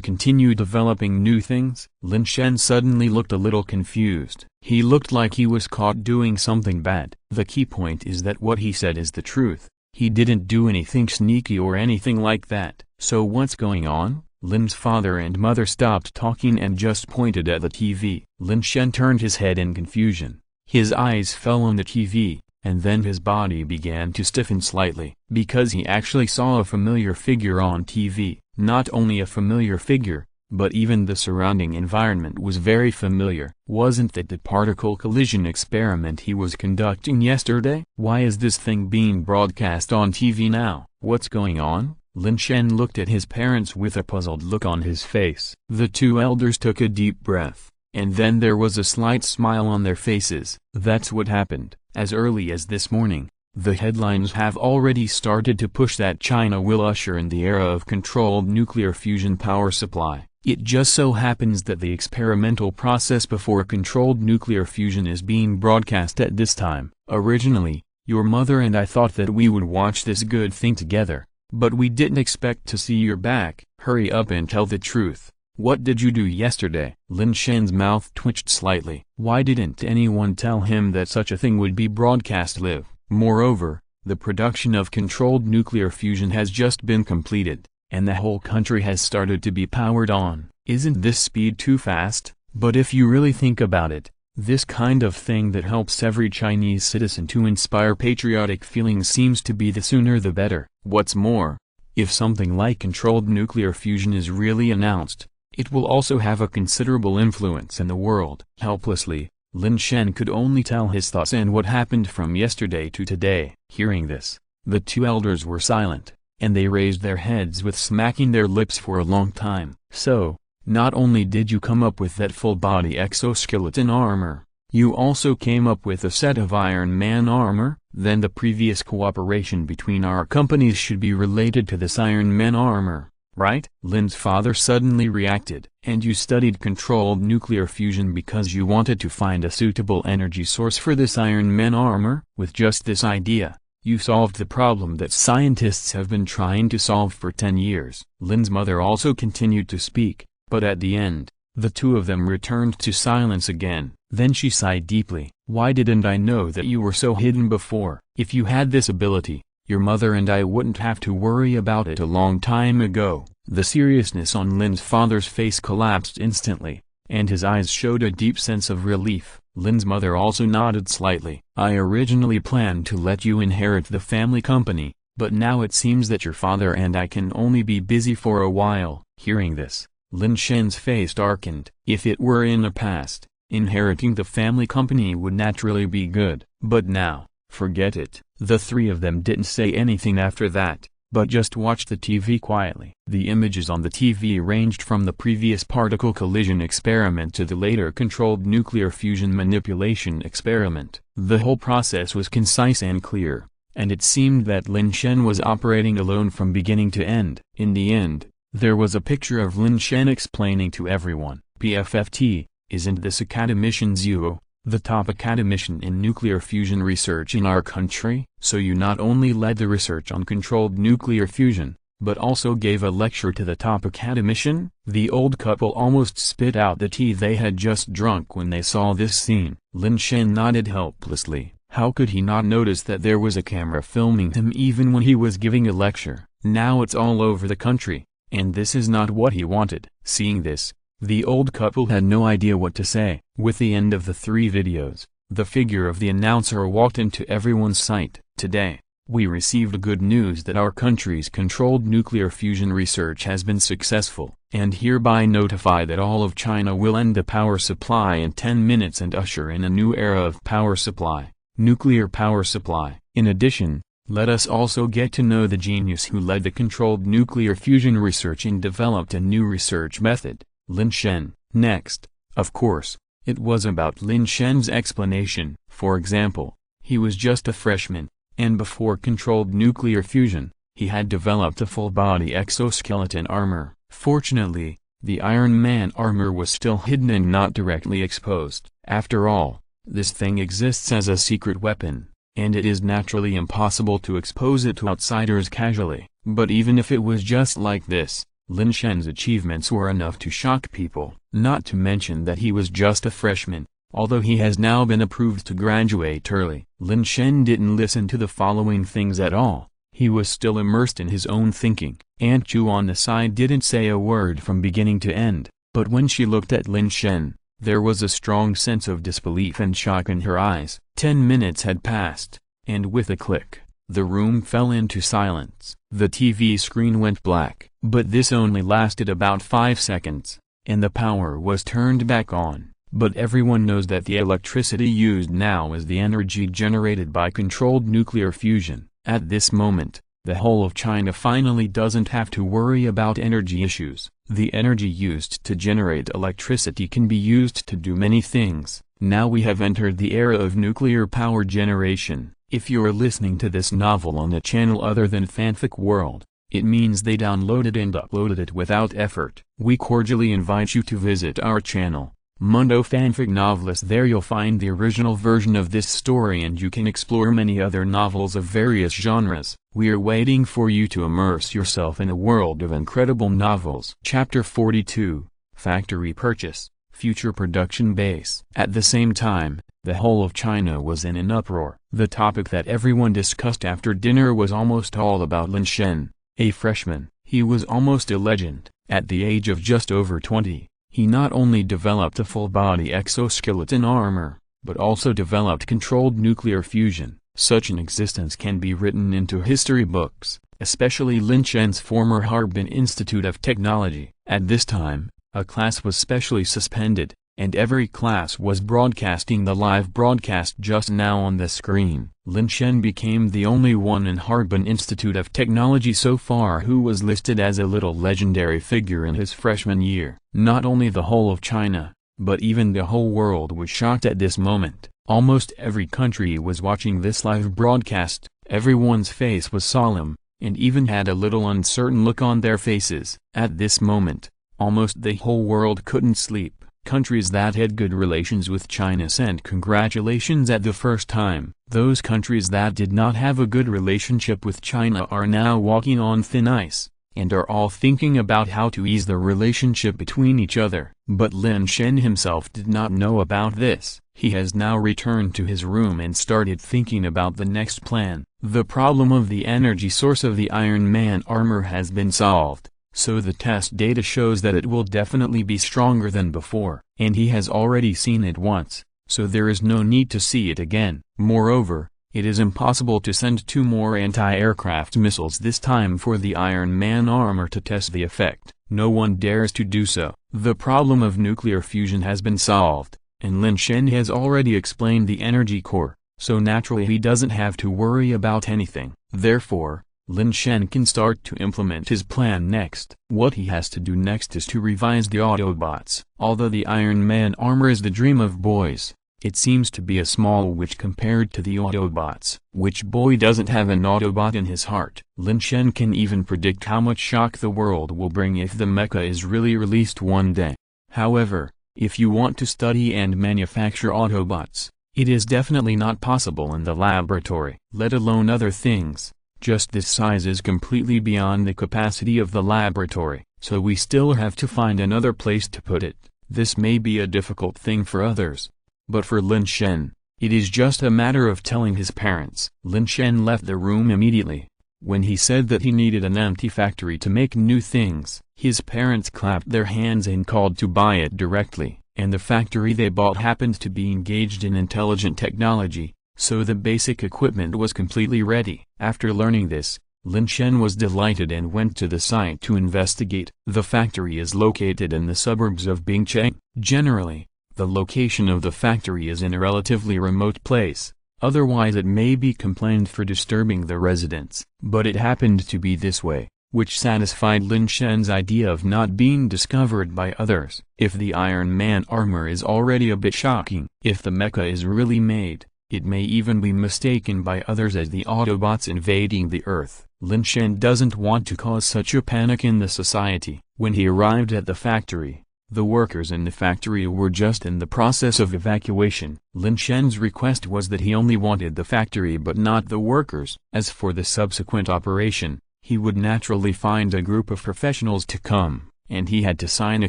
continue developing new things? Lin Shen suddenly looked a little confused. He looked like he was caught doing something bad. The key point is that what he said is the truth. He didn't do anything sneaky or anything like that. So what's going on? Lin's father and mother stopped talking and just pointed at the TV. Lin Shen turned his head in confusion. His eyes fell on the TV, and then his body began to stiffen slightly. Because he actually saw a familiar figure on TV. Not only a familiar figure, but even the surrounding environment was very familiar. Wasn't that the particle collision experiment he was conducting yesterday? Why is this thing being broadcast on TV now? What's going on? Lin Shen looked at his parents with a puzzled look on his face. The two elders took a deep breath, and then there was a slight smile on their faces. That's what happened. As early as this morning, the headlines have already started to push that China will usher in the era of controlled nuclear fusion power supply. It just so happens that the experimental process before controlled nuclear fusion is being broadcast at this time. Originally, your mother and I thought that we would watch this good thing together. But we didn't expect to see your back. Hurry up and tell the truth. What did you do yesterday? Lin Shen's mouth twitched slightly. Why didn't anyone tell him that such a thing would be broadcast live? Moreover, the production of controlled nuclear fusion has just been completed, and the whole country has started to be powered on. Isn't this speed too fast? But if you really think about it, this kind of thing that helps every Chinese citizen to inspire patriotic feelings seems to be the sooner the better. What's more, if something like controlled nuclear fusion is really announced, it will also have a considerable influence in the world. Helplessly, Lin Shen could only tell his thoughts and what happened from yesterday to today. Hearing this, the two elders were silent, and they raised their heads with smacking their lips for a long time. So, not only did you come up with that full-body exoskeleton armor, you also came up with a set of Iron Man armor? Then the previous cooperation between our companies should be related to this Iron Man armor, right? Lin's father suddenly reacted. And you studied controlled nuclear fusion because you wanted to find a suitable energy source for this Iron Man armor? With just this idea, you solved the problem that scientists have been trying to solve for 10 years. Lin's mother also continued to speak. But at the end, the two of them returned to silence again. Then she sighed deeply. Why didn't I know that you were so hidden before? If you had this ability, your mother and I wouldn't have to worry about it a long time ago. The seriousness on Lin's father's face collapsed instantly, and his eyes showed a deep sense of relief. Lin's mother also nodded slightly. I originally planned to let you inherit the family company, but now it seems that your father and I can only be busy for a while. Hearing this, Lin Shen's face darkened. If it were in the past, inheriting the family company would naturally be good. But now, forget it. The three of them didn't say anything after that, but just watched the TV quietly. The images on the TV ranged from the previous particle collision experiment to the later controlled nuclear fusion manipulation experiment. The whole process was concise and clear, and it seemed that Lin Shen was operating alone from beginning to end. In the end, there was a picture of Lin Shen explaining to everyone, PFFT, isn't this academician Zuo, the top academician in nuclear fusion research in our country? So you not only led the research on controlled nuclear fusion, but also gave a lecture to the top academician. The old couple almost spit out the tea they had just drunk when they saw this scene. Lin Shen nodded helplessly. How could he not notice that there was a camera filming him even when he was giving a lecture? Now it's all over the country, and this is not what he wanted. Seeing this, the old couple had no idea what to say. With the end of the 3 videos, the figure of the announcer walked into everyone's sight. Today, we received good news that our country's controlled nuclear fusion research has been successful, and hereby notify that all of China will end the power supply in 10 minutes and usher in a new era of power supply, nuclear power supply. In addition, let us also get to know the genius who led the controlled nuclear fusion research and developed a new research method, Lin Shen. Next, of course, it was about Lin Shen's explanation. For example, he was just a freshman, and before controlled nuclear fusion, he had developed a full-body exoskeleton armor. Fortunately, the Iron Man armor was still hidden and not directly exposed. After all, this thing exists as a secret weapon, and it is naturally impossible to expose it to outsiders casually. But even if it was just like this, Lin Shen's achievements were enough to shock people. Not to mention that he was just a freshman, although he has now been approved to graduate early. Lin Shen didn't listen to the following things at all. He was still immersed in his own thinking. Aunt Chu on the side didn't say a word from beginning to end, but when she looked at Lin Shen, there was a strong sense of disbelief and shock in her eyes. 10 minutes had passed, and with a click, the room fell into silence. The TV screen went black, but this only lasted about 5 seconds, and the power was turned back on. But everyone knows that the electricity used now is the energy generated by controlled nuclear fusion. At this moment, the whole of China finally doesn't have to worry about energy issues. The energy used to generate electricity can be used to do many things. Now we have entered the era of nuclear power generation. If you're listening to this novel on a channel other than Fanfic World, it means they downloaded and uploaded it without effort. We cordially invite you to visit our channel, Mundo Fanfic Novelist. There you'll find the original version of this story and you can explore many other novels of various genres. We are waiting for you to immerse yourself in a world of incredible novels. Chapter 42, Factory Purchase, Future Production Base. At the same time, the whole of China was in an uproar. The topic that everyone discussed after dinner was almost all about Lin Shen, a freshman. He was almost a legend. At the age of just over 20, he not only developed a full-body exoskeleton armor, but also developed controlled nuclear fusion. Such an existence can be written into history books, especially Lin Shen's former Harbin Institute of Technology. At this time, a class was specially suspended, and every class was broadcasting the live broadcast just now on the screen. Lin Shen became the only one in Harbin Institute of Technology so far who was listed as a little legendary figure in his freshman year. Not only the whole of China, but even the whole world was shocked at this moment. Almost every country was watching this live broadcast. Everyone's face was solemn, and even had a little uncertain look on their faces. At this moment, almost the whole world couldn't sleep. Countries that had good relations with China sent congratulations at the first time. Those countries that did not have a good relationship with China are now walking on thin ice, and are all thinking about how to ease the relationship between each other. But Lin Shen himself did not know about this. He has now returned to his room and started thinking about the next plan. The problem of the energy source of the Iron Man armor has been solved. So the test data shows that it will definitely be stronger than before, and he has already seen it once, so there is no need to see it again. Moreover, it is impossible to send 2 more anti-aircraft missiles this time for the Iron Man armor to test the effect. No one dares to do so. The problem of nuclear fusion has been solved, and Lin Shen has already explained the energy core, so naturally he doesn't have to worry about anything. Therefore, Lin Shen can start to implement his plan next. What he has to do next is to revise the Autobots. Although the Iron Man armor is the dream of boys, it seems to be a small witch compared to the Autobots. Which boy doesn't have an Autobot in his heart? Lin Shen can even predict how much shock the world will bring if the mecha is really released one day. However, if you want to study and manufacture Autobots, it is definitely not possible in the laboratory, let alone other things. Just this size is completely beyond the capacity of the laboratory, so we still have to find another place to put it. This may be a difficult thing for others, but for Lin Shen, it is just a matter of telling his parents. Lin Shen left the room immediately. When he said that he needed an empty factory to make new things, his parents clapped their hands and called to buy it directly, and the factory they bought happened to be engaged in intelligent technology, so the basic equipment was completely ready. After learning this, Lin Shen was delighted and went to the site to investigate. The factory is located in the suburbs of Bingcheng. Generally, the location of the factory is in a relatively remote place, otherwise it may be complained for disturbing the residents. But it happened to be this way, which satisfied Lin Shen's idea of not being discovered by others. If the Iron Man armor is already a bit shocking, if the mecha is really made, it may even be mistaken by others as the Autobots invading the Earth. Lin Shen doesn't want to cause such a panic in the society. When he arrived at the factory, the workers in the factory were just in the process of evacuation. Lin Shen's request was that he only wanted the factory but not the workers. As for the subsequent operation, he would naturally find a group of professionals to come, and he had to sign a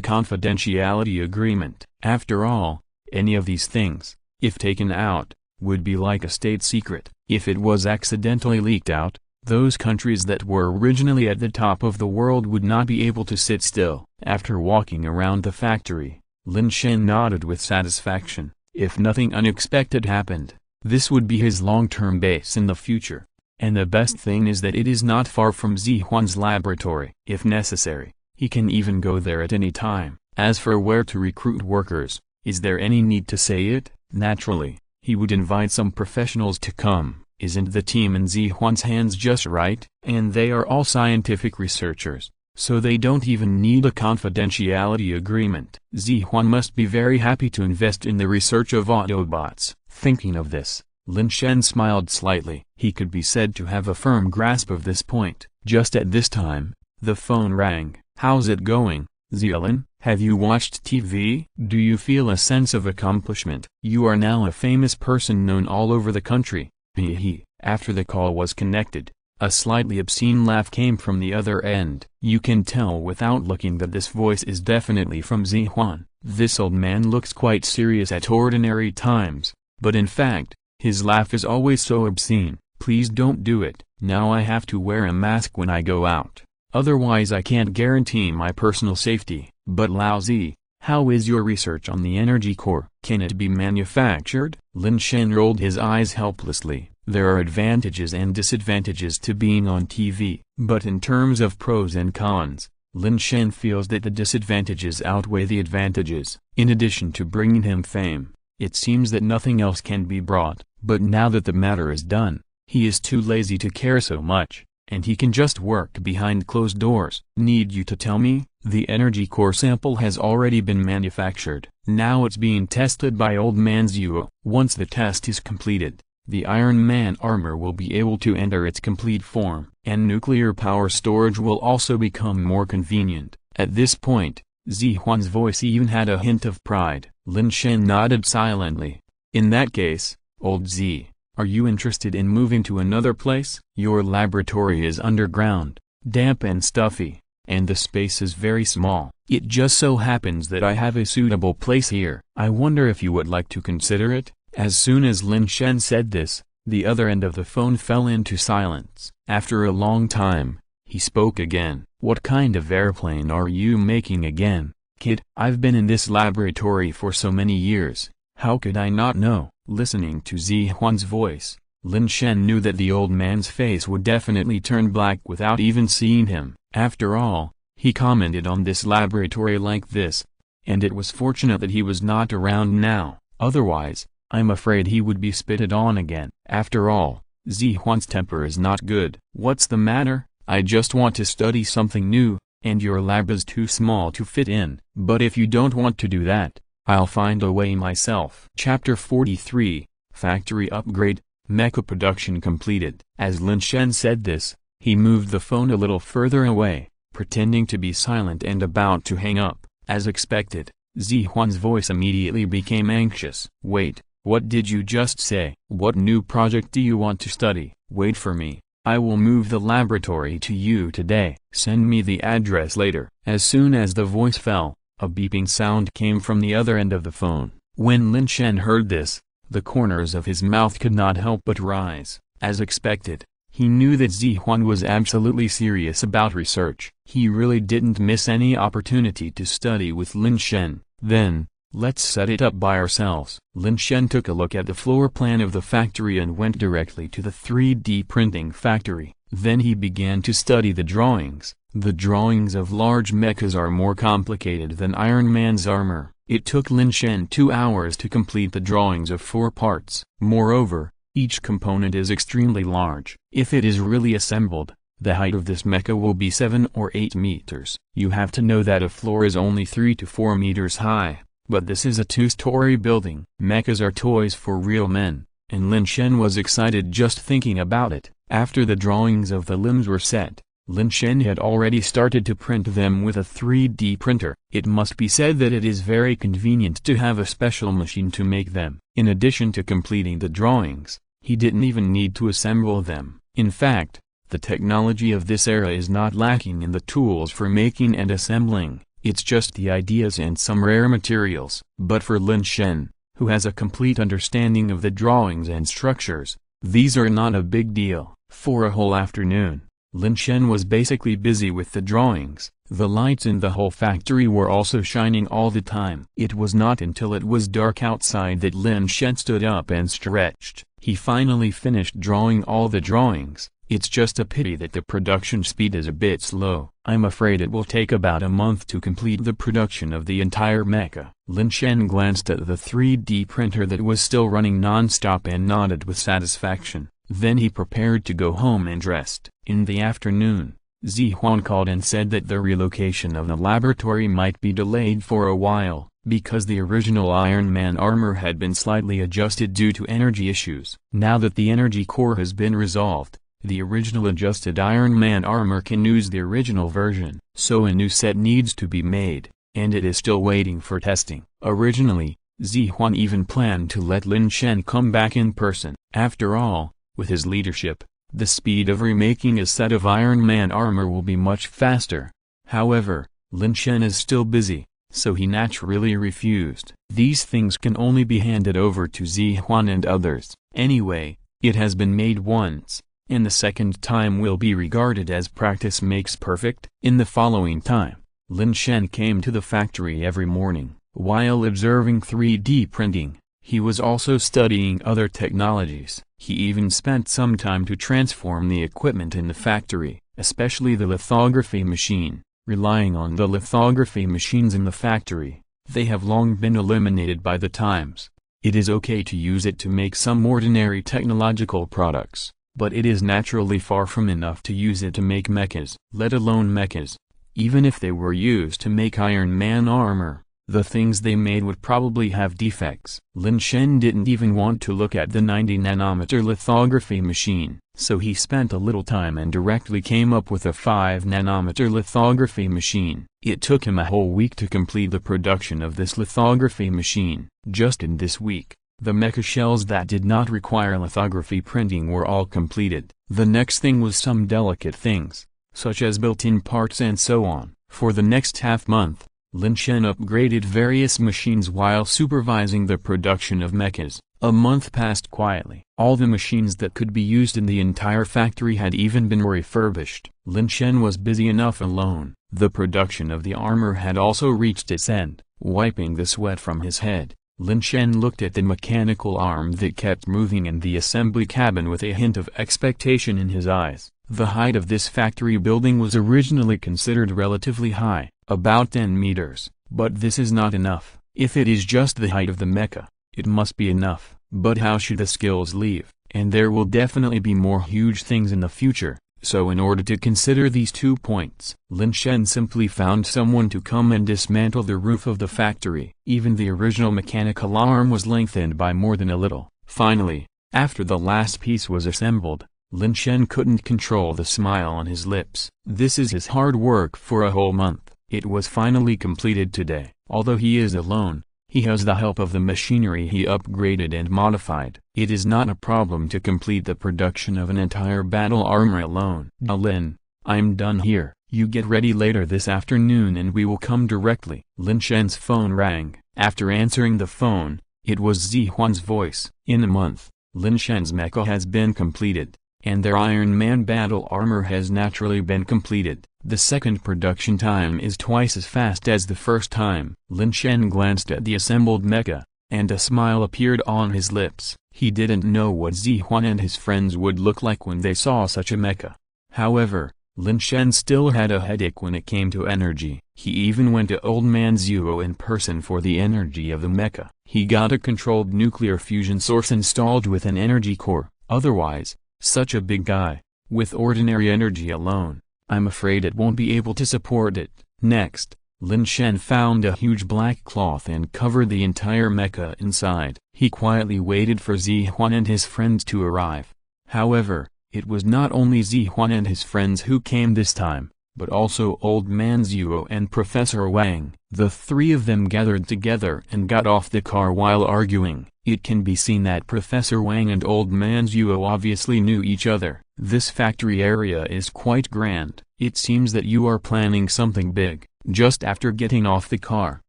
confidentiality agreement. After all, any of these things, if taken out, would be like a state secret. If it was accidentally leaked out, those countries that were originally at the top of the world would not be able to sit still. After walking around the factory, Lin Shen nodded with satisfaction. If nothing unexpected happened, this would be his long-term base in the future. And the best thing is that it is not far from Zihuan's laboratory. If necessary, he can even go there at any time. As for where to recruit workers, is there any need to say it? Naturally, he would invite some professionals to come. Isn't the team in Zihuan's hands just right? And they are all scientific researchers, so they don't even need a confidentiality agreement. Zihuan must be very happy to invest in the research of Autobots. Thinking of this, Lin Shen smiled slightly. He could be said to have a firm grasp of this point. Just at this time, the phone rang. "How's it going, Zielin? Have you watched TV? Do you feel a sense of accomplishment? You are now a famous person known all over the country." He. After the call was connected, a slightly obscene laugh came from the other end. You can tell without looking that this voice is definitely from Zihuan. This old man looks quite serious at ordinary times, but in fact, his laugh is always so obscene. "Please don't do it. Now I have to wear a mask when I go out. Otherwise I can't guarantee my personal safety." "But Lao Zi, how is your research on the energy core? Can it be manufactured?" Lin Shen rolled his eyes helplessly. There are advantages and disadvantages to being on TV, but in terms of pros and cons, Lin Shen feels that the disadvantages outweigh the advantages. In addition to bringing him fame, it seems that nothing else can be brought. But now that the matter is done, he is too lazy to care so much, and he can just work behind closed doors. "Need you to tell me? The energy core sample has already been manufactured. Now it's being tested by Old Man Zuo. Once the test is completed, the Iron Man armor will be able to enter its complete form, and nuclear power storage will also become more convenient." At this point, Zihuan's voice even had a hint of pride. Lin Shen nodded silently. "In that case, Old Z, are you interested in moving to another place? Your laboratory is underground, damp and stuffy, and the space is very small. It just so happens that I have a suitable place here. I wonder if you would like to consider it?" As soon as Lin Shen said this, the other end of the phone fell into silence. After a long time, he spoke again. "What kind of airplane are you making again, kid? I've been in this laboratory for so many years, how could I not know?" Listening to Zihuan's voice, Lin Shen knew that the old man's face would definitely turn black without even seeing him. After all, he commented on this laboratory like this, and it was fortunate that he was not around now. Otherwise, I'm afraid he would be spitted on again. After all, Zihuan's temper is not good. "What's the matter? I just want to study something new, and your lab is too small to fit in. But if you don't want to do that, I'll find a way myself." Chapter 43, Factory Upgrade, Mecha Production Completed. As Lin Shen said this, he moved the phone a little further away, pretending to be silent and about to hang up. As expected, Zihuan's voice immediately became anxious. "Wait, what did you just say? What new project do you want to study? Wait for me, I will move the laboratory to you today. Send me the address later. As soon as the voice fell, a beeping sound came from the other end of the phone. When Lin Shen heard this, the corners of his mouth could not help but rise. As expected, he knew that Zihuan was absolutely serious about research. He really didn't miss any opportunity to study with Lin Shen. Then, let's set it up by ourselves. Lin Shen took a look at the floor plan of the factory and went directly to the 3D printing factory. Then he began to study the drawings. The drawings of large mechas are more complicated than Iron Man's armor. It took Lin Shen 2 hours to complete the drawings of 4 parts. Moreover, each component is extremely large. If it is really assembled, the height of this mecha will be 7 or 8 meters. You have to know that a floor is only 3 to 4 meters high, but this is a 2-story building. Mechas are toys for real men, and Lin Shen was excited just thinking about it. After the drawings of the limbs were set, Lin Shen had already started to print them with a 3D printer. It must be said that it is very convenient to have a special machine to make them. In addition to completing the drawings, he didn't even need to assemble them. In fact, the technology of this era is not lacking in the tools for making and assembling, it's just the ideas and some rare materials. But for Lin Shen, who has a complete understanding of the drawings and structures, these are not a big deal. For a whole afternoon, Lin Shen was basically busy with the drawings. The lights in the whole factory were also shining all the time. It was not until it was dark outside that Lin Shen stood up and stretched. He finally finished drawing all the drawings. It's just a pity that the production speed is a bit slow. I'm afraid it will take about a month to complete the production of the entire mecha. Lin Shen glanced at the 3D printer that was still running non-stop and nodded with satisfaction. Then he prepared to go home and rest. In the afternoon, Zihuan called and said that the relocation of the laboratory might be delayed for a while, because the original Iron Man armor had been slightly adjusted due to energy issues. Now that the energy core has been resolved, the original adjusted Iron Man armor can use the original version. So a new set needs to be made, and it is still waiting for testing. Originally, Zihuan even planned to let Lin Shen come back in person. After all, with his leadership, the speed of remaking a set of Iron Man armor will be much faster. However, Lin Shen is still busy, so he naturally refused. These things can only be handed over to Zihuan and others. Anyway, it has been made once, and the second time will be regarded as practice makes perfect. In the following time, Lin Shen came to the factory every morning. While observing 3D printing, he was also studying other technologies. He even spent some time to transform the equipment in the factory, especially the lithography machine. Relying on the lithography machines in the factory, they have long been eliminated by the times. It is okay to use it to make some ordinary technological products, but it is naturally far from enough to use it to make mechas, let alone mechas. Even if they were used to make Iron Man armor, the things they made would probably have defects. Lin Shen didn't even want to look at the 90-nanometer lithography machine, so he spent a little time and directly came up with a 5-nanometer lithography machine. It took him a whole week to complete the production of this lithography machine. Just in this week, the mecha shells that did not require lithography printing were all completed. The next thing was some delicate things, such as built-in parts and so on. For the next half-month, Lin Shen upgraded various machines while supervising the production of mechas. A month passed quietly. All the machines that could be used in the entire factory had even been refurbished. Lin Shen was busy enough alone. The production of the armor had also reached its end. Wiping the sweat from his head, Lin Shen looked at the mechanical arm that kept moving in the assembly cabin with a hint of expectation in his eyes. The height of this factory building was originally considered relatively high, about 10 meters, but this is not enough. If it is just the height of the mecha, it must be enough. But how should the skills leave? And there will definitely be more huge things in the future, so in order to consider these 2 points, Lin Shen simply found someone to come and dismantle the roof of the factory. Even the original mechanical arm was lengthened by more than a little. Finally, after the last piece was assembled, Lin Shen couldn't control the smile on his lips. This is his hard work for a whole month. It was finally completed today. Although he is alone, He has the help of the machinery he upgraded and modified. It is not a problem to complete the production of an entire battle armor alone. Lin, I'm done here. You get ready later this afternoon and we will come directly. Lin Shen's phone rang. After answering the phone, it was Zihuan's voice. In a month, Lin Shen's mecha has been completed, and their Iron Man battle armor has naturally been completed. The second production time is twice as fast as the first time. Lin Shen glanced at the assembled mecha, and a smile appeared on his lips. He didn't know what Zihuan and his friends would look like when they saw such a mecha. However, Lin Shen still had a headache when it came to energy. He even went to Old Man Zuo in person for the energy of the mecha. He got a controlled nuclear fusion source installed with an energy core. Otherwise, such a big guy, with ordinary energy alone, I'm afraid it won't be able to support it. Next, Lin Shen found a huge black cloth and covered the entire mecha inside. He quietly waited for Zihuan and his friends to arrive. However, it was not only Zihuan and his friends who came this time, but also Old Man Zuo and Professor Wang. The three of them gathered together and got off the car while arguing. It can be seen that Professor Wang and Old Man Zuo obviously knew each other. This factory area is quite grand. It seems that you are planning something big. Just after getting off the car,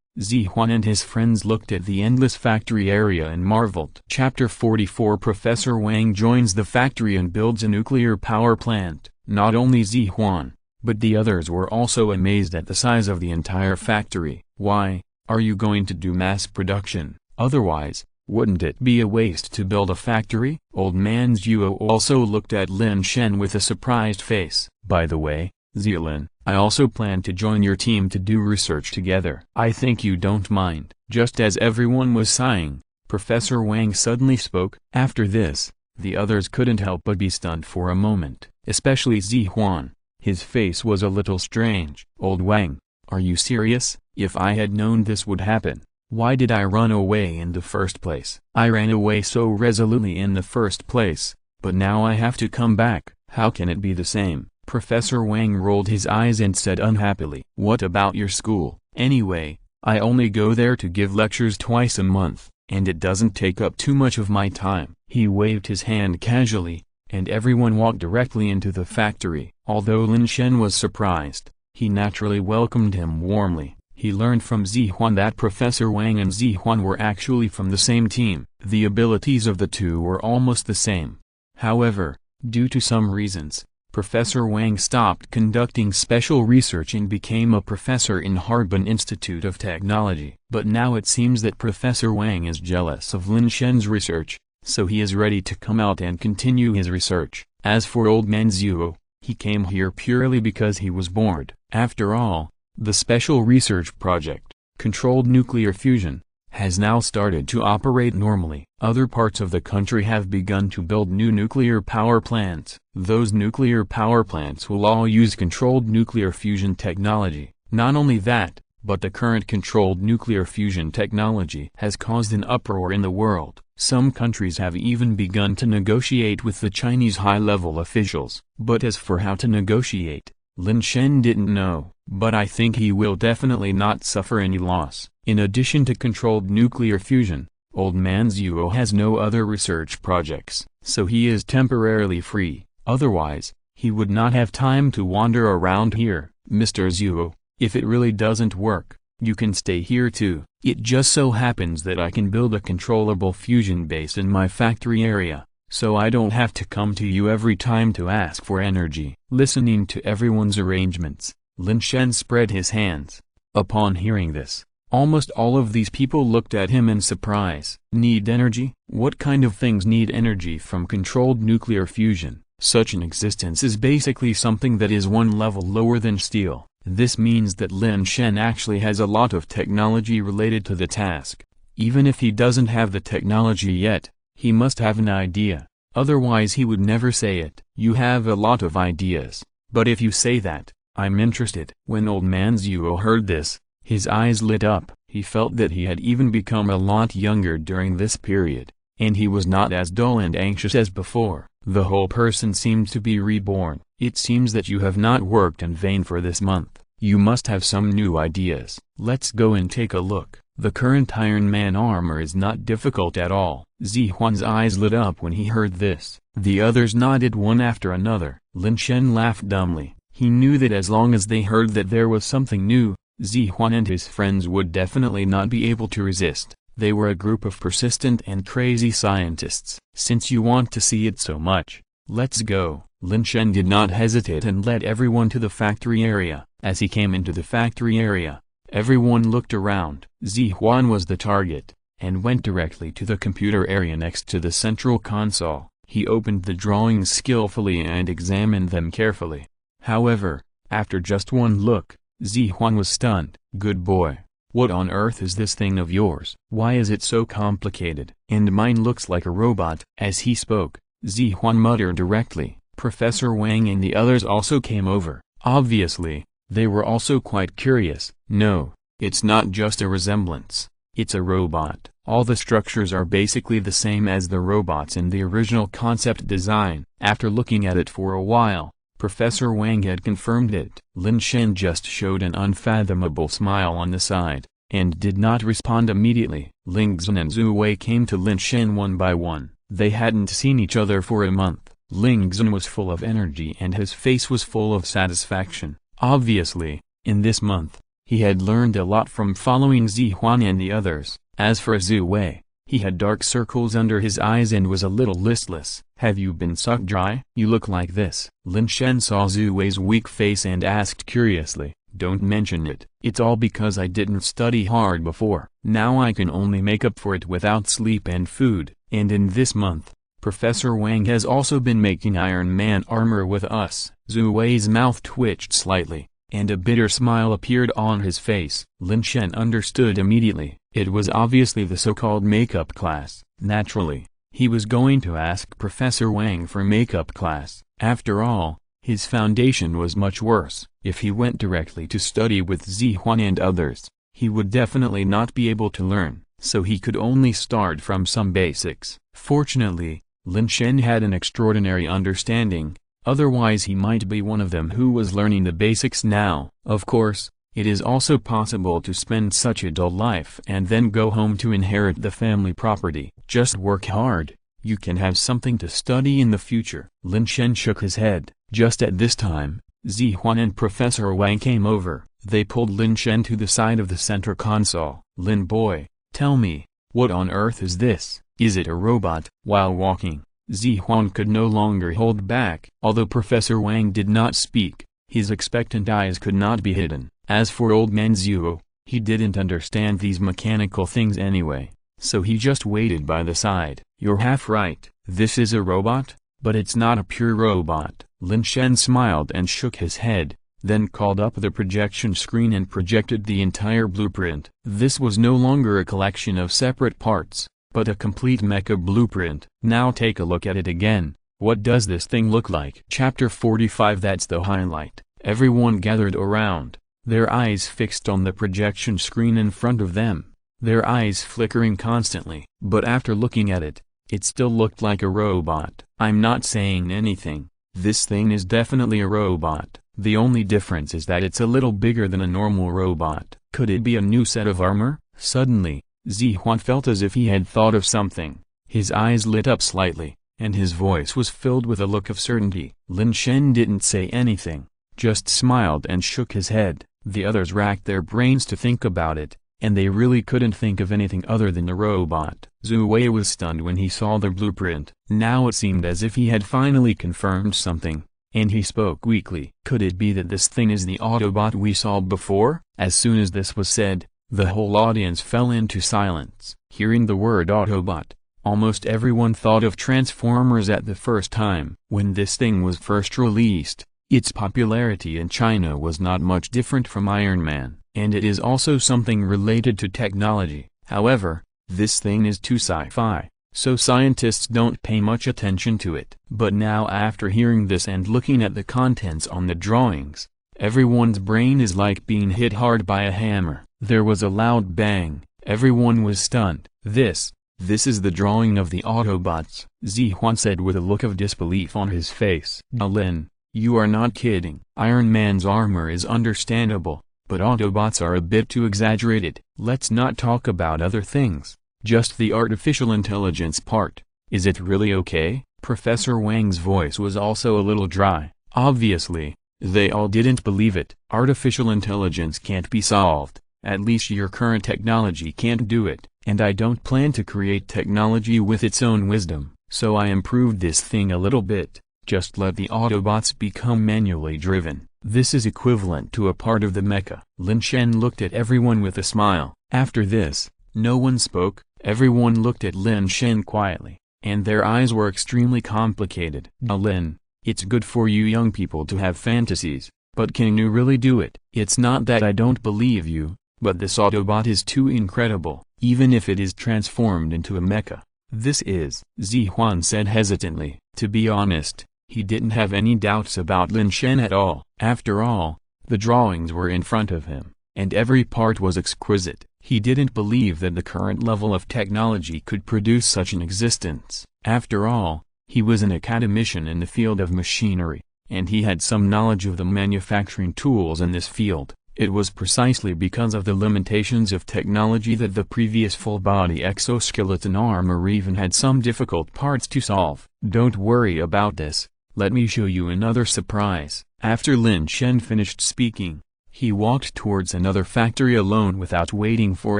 Zihuan and his friends looked at the endless factory area and marveled. Chapter 44 Professor Wang joins the factory and builds a nuclear power plant. Not only Zihuan, but the others were also amazed at the size of the entire factory. Why, are you going to do mass production? Otherwise, wouldn't it be a waste to build a factory? Old Man Zuo also looked at Lin Shen with a surprised face. By the way, Zilin, I also plan to join your team to do research together. I think you don't mind. Just as everyone was sighing, Professor Wang suddenly spoke. After this, the others couldn't help but be stunned for a moment, especially Zihuan. His face was a little strange. Old Wang, are you serious? If I had known this would happen, why did I run away in the first place? I ran away so resolutely in the first place, but now I have to come back. How can it be the same? Professor Wang rolled his eyes and said unhappily. What about your school? Anyway, I only go there to give lectures twice a month, and it doesn't take up too much of my time. He waved his hand casually, and everyone walked directly into the factory. Although Lin Shen was surprised, he naturally welcomed him warmly. He learned from Zihuan that Professor Wang and Zihuan were actually from the same team. The abilities of the two were almost the same. However, due to some reasons, Professor Wang stopped conducting special research and became a professor in Harbin Institute of Technology. But now it seems that Professor Wang is jealous of Lin Shen's research, so he is ready to come out and continue his research. As for Old Man Zuo, he came here purely because he was bored. After all, the special research project, controlled nuclear fusion, has now started to operate normally. Other parts of the country have begun to build new nuclear power plants. Those nuclear power plants will all use controlled nuclear fusion technology. Not only that, but the current controlled nuclear fusion technology has caused an uproar in the world. Some countries have even begun to negotiate with the Chinese high-level officials. But as for how to negotiate, Lin Shen didn't know, but I think he will definitely not suffer any loss. In addition to controlled nuclear fusion, Old Man Zuo has no other research projects, so he is temporarily free. Otherwise, he would not have time to wander around here. Mr. Zuo, if it really doesn't work, you can stay here too. It just so happens that I can build a controllable fusion base in my factory area, so I don't have to come to you every time to ask for energy. Listening to everyone's arrangements, Lin Shen spread his hands. Upon hearing this, almost all of these people looked at him in surprise. Need energy? What kind of things need energy from controlled nuclear fusion? Such an existence is basically something that is one level lower than steel. This means that Lin Shen actually has a lot of technology related to the task. Even if he doesn't have the technology yet, he must have an idea, otherwise he would never say it. You have a lot of ideas, but if you say that, I'm interested. When Old Man Zuo heard this, his eyes lit up. He felt that he had even become a lot younger during this period, and he was not as dull and anxious as before. The whole person seemed to be reborn. It seems that you have not worked in vain for this month. You must have some new ideas. Let's go and take a look. The current Iron Man armor is not difficult at all. Zihuan's eyes lit up when he heard this. The others nodded one after another. Lin Shen laughed dumbly. He knew that as long as they heard that there was something new, Zihuan and his friends would definitely not be able to resist. They were a group of persistent and crazy scientists. Since you want to see it so much, let's go. Lin Shen did not hesitate and led everyone to the factory area. As he came into the factory area, everyone looked around. Zihuan was the target, and went directly to the computer area next to the central console. He opened the drawings skillfully and examined them carefully. However, after just one look, Zihuan was stunned. Good boy. What on earth is this thing of yours? Why is it so complicated? And mine looks like a robot. As he spoke, Zihuan muttered directly. Professor Wang and the others also came over. Obviously, they were also quite curious. No, it's not just a resemblance. It's a robot. All the structures are basically the same as the robots in the original concept design. After looking at it for a while, Professor Wang had confirmed it. Lin Shen just showed an unfathomable smile on the side, and did not respond immediately. Ling Zhen and Zhu Wei came to Lin Shen one by one. They hadn't seen each other for a month. Ling Zhen was full of energy and his face was full of satisfaction. Obviously, in this month, he had learned a lot from following Zihuan and the others. As for Zhu Wei, he had dark circles under his eyes and was a little listless. Have you been sucked dry? You look like this. Lin Shen saw Zhu Wei's weak face and asked curiously, don't mention it. It's all because I didn't study hard before. Now I can only make up for it without sleep and food. And in this month, Professor Wang has also been making Iron Man armor with us. Zhu Wei's mouth twitched slightly, and a bitter smile appeared on his face. Lin Shen understood immediately. It was obviously the so-called makeup class. Naturally, he was going to ask Professor Wang for makeup class. After all, his foundation was much worse. If he went directly to study with Zihuan and others, he would definitely not be able to learn, so he could only start from some basics. Fortunately, Lin Shen had an extraordinary understanding, otherwise he might be one of them who was learning the basics now. Of course, it is also possible to spend such a dull life and then go home to inherit the family property. Just work hard, you can have something to study in the future. Lin Shen shook his head. Just at this time, Zihuan and Professor Wang came over. They pulled Lin Shen to the side of the center console. Lin boy, tell me, what on earth is this? Is it a robot? While walking, Zihuan could no longer hold back. Although Professor Wang did not speak, his expectant eyes could not be hidden. As for old man Zhuo, he didn't understand these mechanical things anyway, so he just waited by the side. You're half right. This is a robot, but it's not a pure robot. Lin Shen smiled and shook his head, then called up the projection screen and projected the entire blueprint. This was no longer a collection of separate parts, but a complete mecha blueprint. Now take a look at it again. What does this thing look like? Chapter 45. That's the highlight. Everyone gathered around, their eyes fixed on the projection screen in front of them, their eyes flickering constantly. But after looking at it, it still looked like a robot. I'm not saying anything. This thing is definitely a robot. The only difference is that it's a little bigger than a normal robot. Could it be a new set of armor? Suddenly, Zihuan felt as if he had thought of something. His eyes lit up slightly, and his voice was filled with a look of certainty. Lin Shen didn't say anything, just smiled and shook his head. The others racked their brains to think about it, and they really couldn't think of anything other than the robot. Zhu Wei was stunned when he saw the blueprint. Now it seemed as if he had finally confirmed something, and he spoke weakly. Could it be that this thing is the Autobot we saw before? As soon as this was said, the whole audience fell into silence. Hearing the word Autobot, almost everyone thought of Transformers at the first time. When this thing was first released, its popularity in China was not much different from Iron Man, and it is also something related to technology. However, this thing is too sci-fi, so scientists don't pay much attention to it. But now after hearing this and looking at the contents on the drawings, everyone's brain is like being hit hard by a hammer. There was a loud bang. Everyone was stunned. This is the drawing of the Autobots, Zihuan said with a look of disbelief on his face. Lin, you are not kidding. Iron Man's armor is understandable, But Autobots are a bit too exaggerated. Let's not talk about other things, just the artificial intelligence part. Is it really okay? Professor Wang's voice was also a little dry. Obviously, they all didn't believe it. Artificial intelligence can't be solved. At least your current technology can't do it. And I don't plan to create technology with its own wisdom. So I improved this thing a little bit. Just let the Autobots become manually driven. This is equivalent to a part of the mecha. Lin Shen looked at everyone with a smile. After this, no one spoke. Everyone looked at Lin Shen quietly, and their eyes were extremely complicated. Lin, it's good for you young people to have fantasies, but can you really do it? It's not that I don't believe you, but this Autobot is too incredible, even if it is transformed into a mecha. This is, Zihuan said hesitantly. To be honest, he didn't have any doubts about Lin Shen at all. After all, the drawings were in front of him, and every part was exquisite. He didn't believe that the current level of technology could produce such an existence. After all, he was an academician in the field of machinery, and he had some knowledge of the manufacturing tools in this field. It was precisely because of the limitations of technology that the previous full-body exoskeleton armor even had some difficult parts to solve. Don't worry about this, let me show you another surprise. After Lin Shen finished speaking, he walked towards another factory alone without waiting for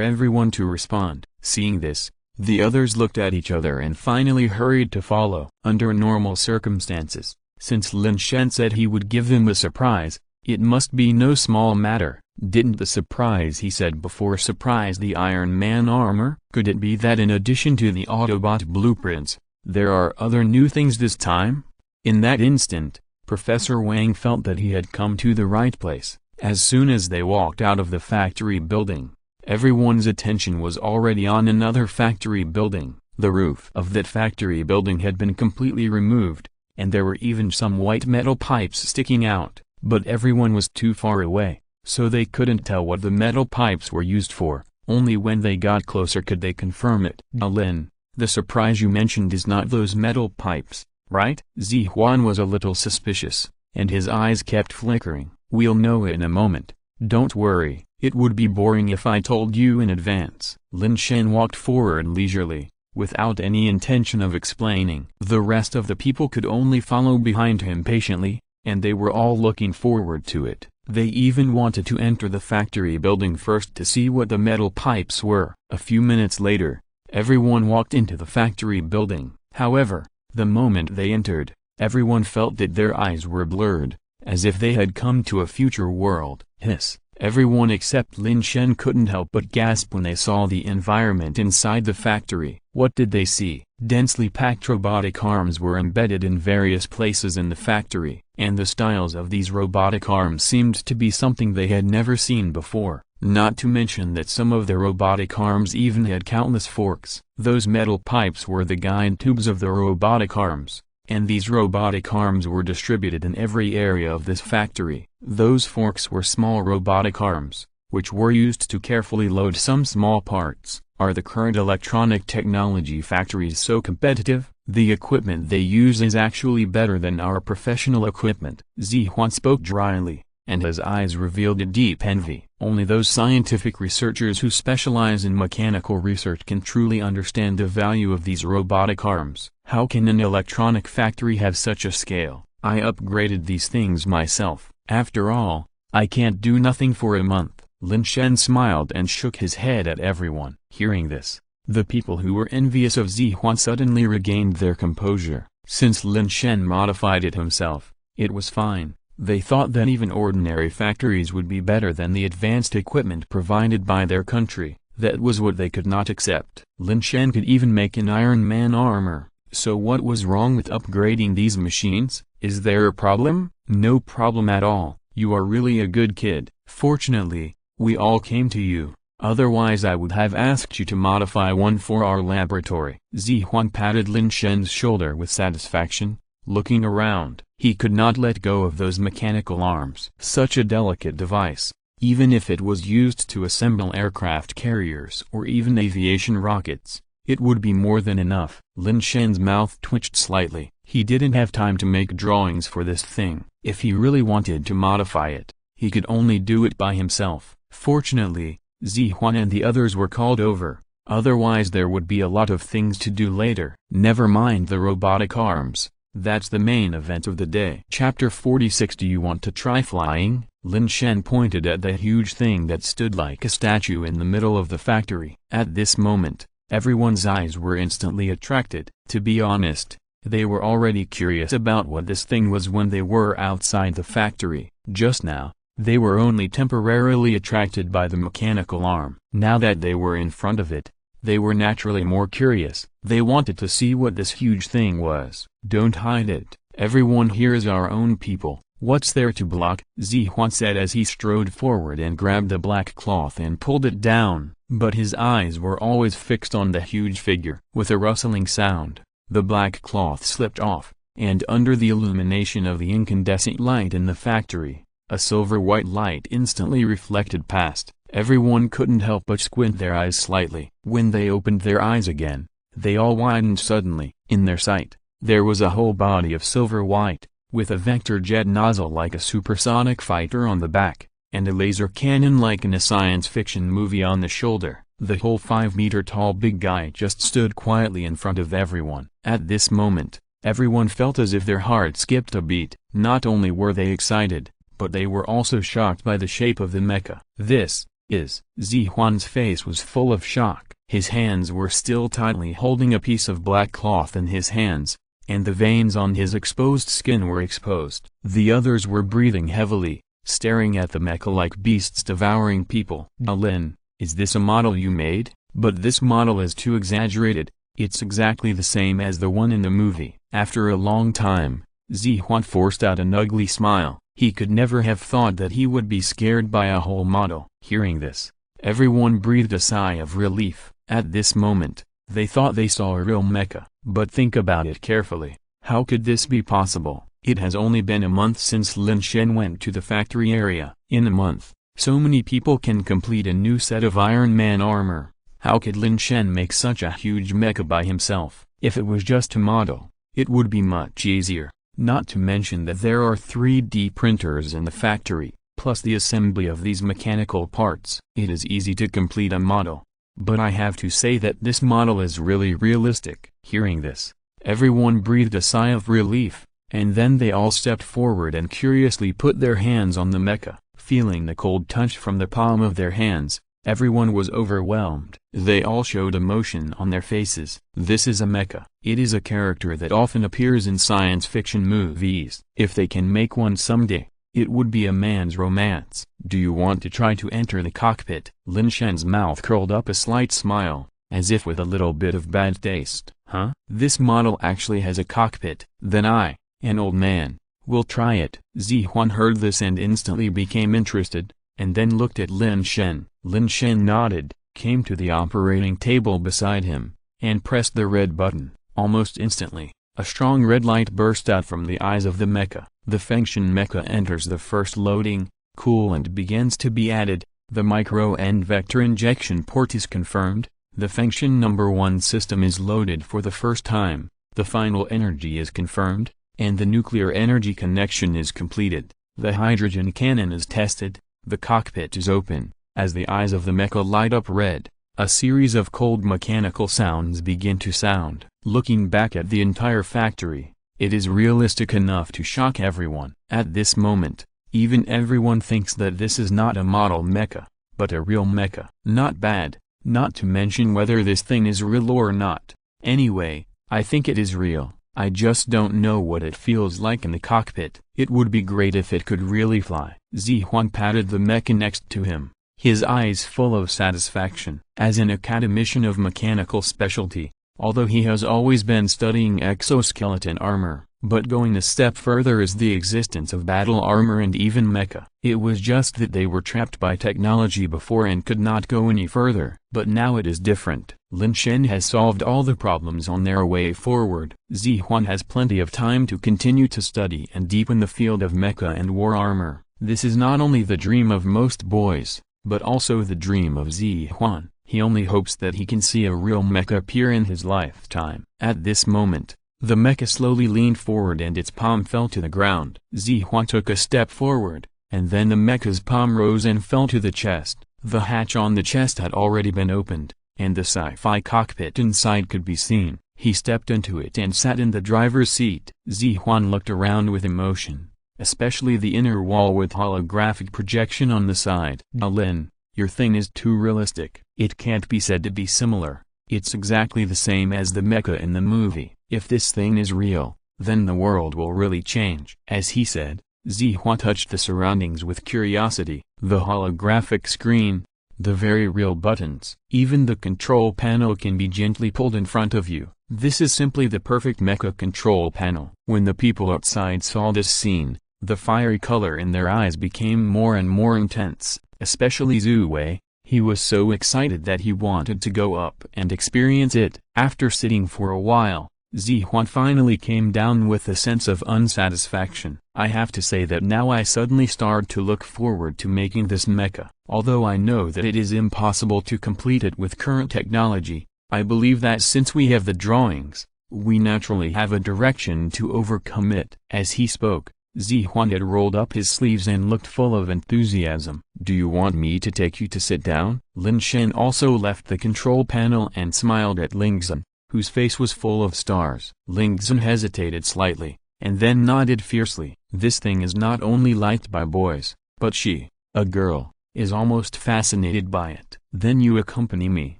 everyone to respond. Seeing this, the others looked at each other and finally hurried to follow. Under normal circumstances, since Lin Shen said he would give them a surprise, it must be no small matter. Didn't the surprise he said before surprise the Iron Man armor? Could it be that in addition to the Autobot blueprints, there are other new things this time? In that instant, Professor Wang felt that he had come to the right place. As soon as they walked out of the factory building, everyone's attention was already on another factory building. The roof of that factory building had been completely removed, and there were even some white metal pipes sticking out, but everyone was too far away, so they couldn't tell what the metal pipes were used for. Only when they got closer could they confirm it. Lin, the surprise you mentioned is not those metal pipes, right? Zihuan was a little suspicious, and his eyes kept flickering. We'll know in a moment. Don't worry, it would be boring if I told you in advance. Lin Shen walked forward leisurely, without any intention of explaining. The rest of the people could only follow behind him patiently, and they were all looking forward to it. They even wanted to enter the factory building first to see what the metal pipes were. A few minutes later, everyone walked into the factory building. However, the moment they entered, everyone felt that their eyes were blurred, as if they had come to a future world. Hiss! Everyone except Lin Shen couldn't help but gasp when they saw the environment inside the factory. What did they see? Densely packed robotic arms were embedded in various places in the factory, and the styles of these robotic arms seemed to be something they had never seen before. Not to mention that some of the robotic arms even had countless forks. Those metal pipes were the guide tubes of the robotic arms, and these robotic arms were distributed in every area of this factory. Those forks were small robotic arms, which were used to carefully load some small parts. Are the current electronic technology factories so competitive? The equipment they use is actually better than our professional equipment. Zihuan spoke dryly, and his eyes revealed a deep envy. Only those scientific researchers who specialize in mechanical research can truly understand the value of these robotic arms. How can an electronic factory have such a scale? I upgraded these things myself. After all, I can't do nothing for a month. Lin Shen smiled and shook his head at everyone. Hearing this, the people who were envious of Zihuan suddenly regained their composure. Since Lin Shen modified it himself, it was fine. They thought that even ordinary factories would be better than the advanced equipment provided by their country. That was what they could not accept. Lin Shen could even make an Iron Man armor. So what was wrong with upgrading these machines? Is there a problem? No problem at all. You are really a good kid. Fortunately, we all came to you. Otherwise I would have asked you to modify one for our laboratory. Zihuan patted Lin Shen's shoulder with satisfaction. Looking around, he could not let go of those mechanical arms. Such a delicate device, even if it was used to assemble aircraft carriers or even aviation rockets, it would be more than enough. Lin Shen's mouth twitched slightly. He didn't have time to make drawings for this thing. If he really wanted to modify it, He could only do it by himself. Fortunately, Zihuan and the others were called over, otherwise there would be a lot of things to do later. Never mind the robotic arms, that's the main event of the day. Chapter 46. Do you want to try flying? Lin Shen pointed at the huge thing that stood like a statue in the middle of the factory. At this moment, everyone's eyes were instantly attracted. To be honest, they were already curious about what this thing was when they were outside the factory. Just now, they were only temporarily attracted by the mechanical arm. Now that they were in front of it, they were naturally more curious. They wanted to see what this huge thing was. Don't hide it. Everyone here is our own people. What's there to block? Zihuan said as he strode forward and grabbed the black cloth and pulled it down, but his eyes were always fixed on the huge figure. With a rustling sound, the black cloth slipped off, and under the illumination of the incandescent light in the factory, a silver-white light instantly reflected past. Everyone couldn't help but squint their eyes slightly. When they opened their eyes again, they all widened suddenly. In their sight, there was a whole body of silver-white, with a vector jet nozzle like a supersonic fighter on the back, and a laser cannon like in a science fiction movie on the shoulder. The whole 5-meter-tall big guy just stood quietly in front of everyone. At this moment, everyone felt as if their heart skipped a beat. Not only were they excited, but they were also shocked by the shape of the mecha. This is. Zihuan's face was full of shock. His hands were still tightly holding a piece of black cloth in his hands, and the veins on his exposed skin were exposed. The others were breathing heavily, staring at the mecha like beasts devouring people. Lin, is this a model you made? But this model is too exaggerated. It's exactly the same as the one in the movie. After a long time, Zihuan forced out an ugly smile. He could never have thought that he would be scared by a whole model. Hearing this, everyone breathed a sigh of relief. At this moment, they thought they saw a real mecha. But think about it carefully. How could this be possible? It has only been a month since Lin Shen went to the factory area. In a month, so many people can complete a new set of Iron Man armor. How could Lin Shen make such a huge mecha by himself? If it was just a model, it would be much easier. Not to mention that there are 3D printers in the factory, plus the assembly of these mechanical parts. It is easy to complete a model. But I have to say that this model is really realistic. Hearing this, everyone breathed a sigh of relief, and then they all stepped forward and curiously put their hands on the mecha. Feeling the cold touch from the palm of their hands, everyone was overwhelmed. They all showed emotion on their faces. This is a mecha. It is a character that often appears in science fiction movies. If they can make one someday, it would be a man's romance. Do you want to try to enter the cockpit? Lin Shen's mouth curled up a slight smile, as if with a little bit of bad taste. Huh? This model actually has a cockpit. Then I, an old man, will try it. Zihuan heard this and instantly became interested, and then looked at Lin Shen. Lin Shen nodded, came to the operating table beside him, and pressed the red button. Almost instantly, a strong red light burst out from the eyes of the mecha. The Fengshen mecha enters the first loading, coolant begins to be added, the micro and vector injection port is confirmed, the Fengshen number 1 system is loaded for the first time, the final energy is confirmed, and the nuclear energy connection is completed. The hydrogen cannon is tested, the cockpit is open. As the eyes of the mecha light up red, a series of cold mechanical sounds begin to sound. Looking back at the entire factory, it is realistic enough to shock everyone. At this moment, even everyone thinks that this is not a model mecha, but a real mecha. Not bad, not to mention whether this thing is real or not. Anyway, I think it is real. I just don't know what it feels like in the cockpit. It would be great if it could really fly. Zihuan patted the mecha next to him, his eyes full of satisfaction. As an academician of mechanical specialty, although he has always been studying exoskeleton armor, but going a step further is the existence of battle armor and even mecha. It was just that they were trapped by technology before and could not go any further. But now it is different. Lin Shen has solved all the problems on their way forward. Zihuan has plenty of time to continue to study and deepen the field of mecha and war armor. This is not only the dream of most boys, but also the dream of Zihuan. He only hopes that he can see a real mecha appear in his lifetime. At this moment, the mecha slowly leaned forward and its palm fell to the ground. Zihuan took a step forward, and then the mecha's palm rose and fell to the chest. The hatch on the chest had already been opened, and the sci-fi cockpit inside could be seen. He stepped into it and sat in the driver's seat. Zihuan looked around with emotion, especially the inner wall with holographic projection on the side. Lin, your thing is too realistic. It can't be said to be similar. It's exactly the same as the mecha in the movie. If this thing is real, then the world will really change. As he said, Zihua touched the surroundings with curiosity. The holographic screen, the very real buttons, even the control panel can be gently pulled in front of you. This is simply the perfect mecha control panel. When the people outside saw this scene, the fiery color in their eyes became more and more intense, especially Zhu Wei. He was so excited that he wanted to go up and experience it. After sitting for a while, Zihuan finally came down with a sense of unsatisfaction. I have to say that now I suddenly start to look forward to making this mecha. Although I know that it is impossible to complete it with current technology, I believe that since we have the drawings, we naturally have a direction to overcome it. As he spoke, Zihuan had rolled up his sleeves and looked full of enthusiasm. Do you want me to take you to sit down? Lin Shen also left the control panel and smiled at Ling Zhen, whose face was full of stars. Ling Zhen hesitated slightly, and then nodded fiercely. This thing is not only liked by boys, but she, a girl, is almost fascinated by it. Then you accompany me.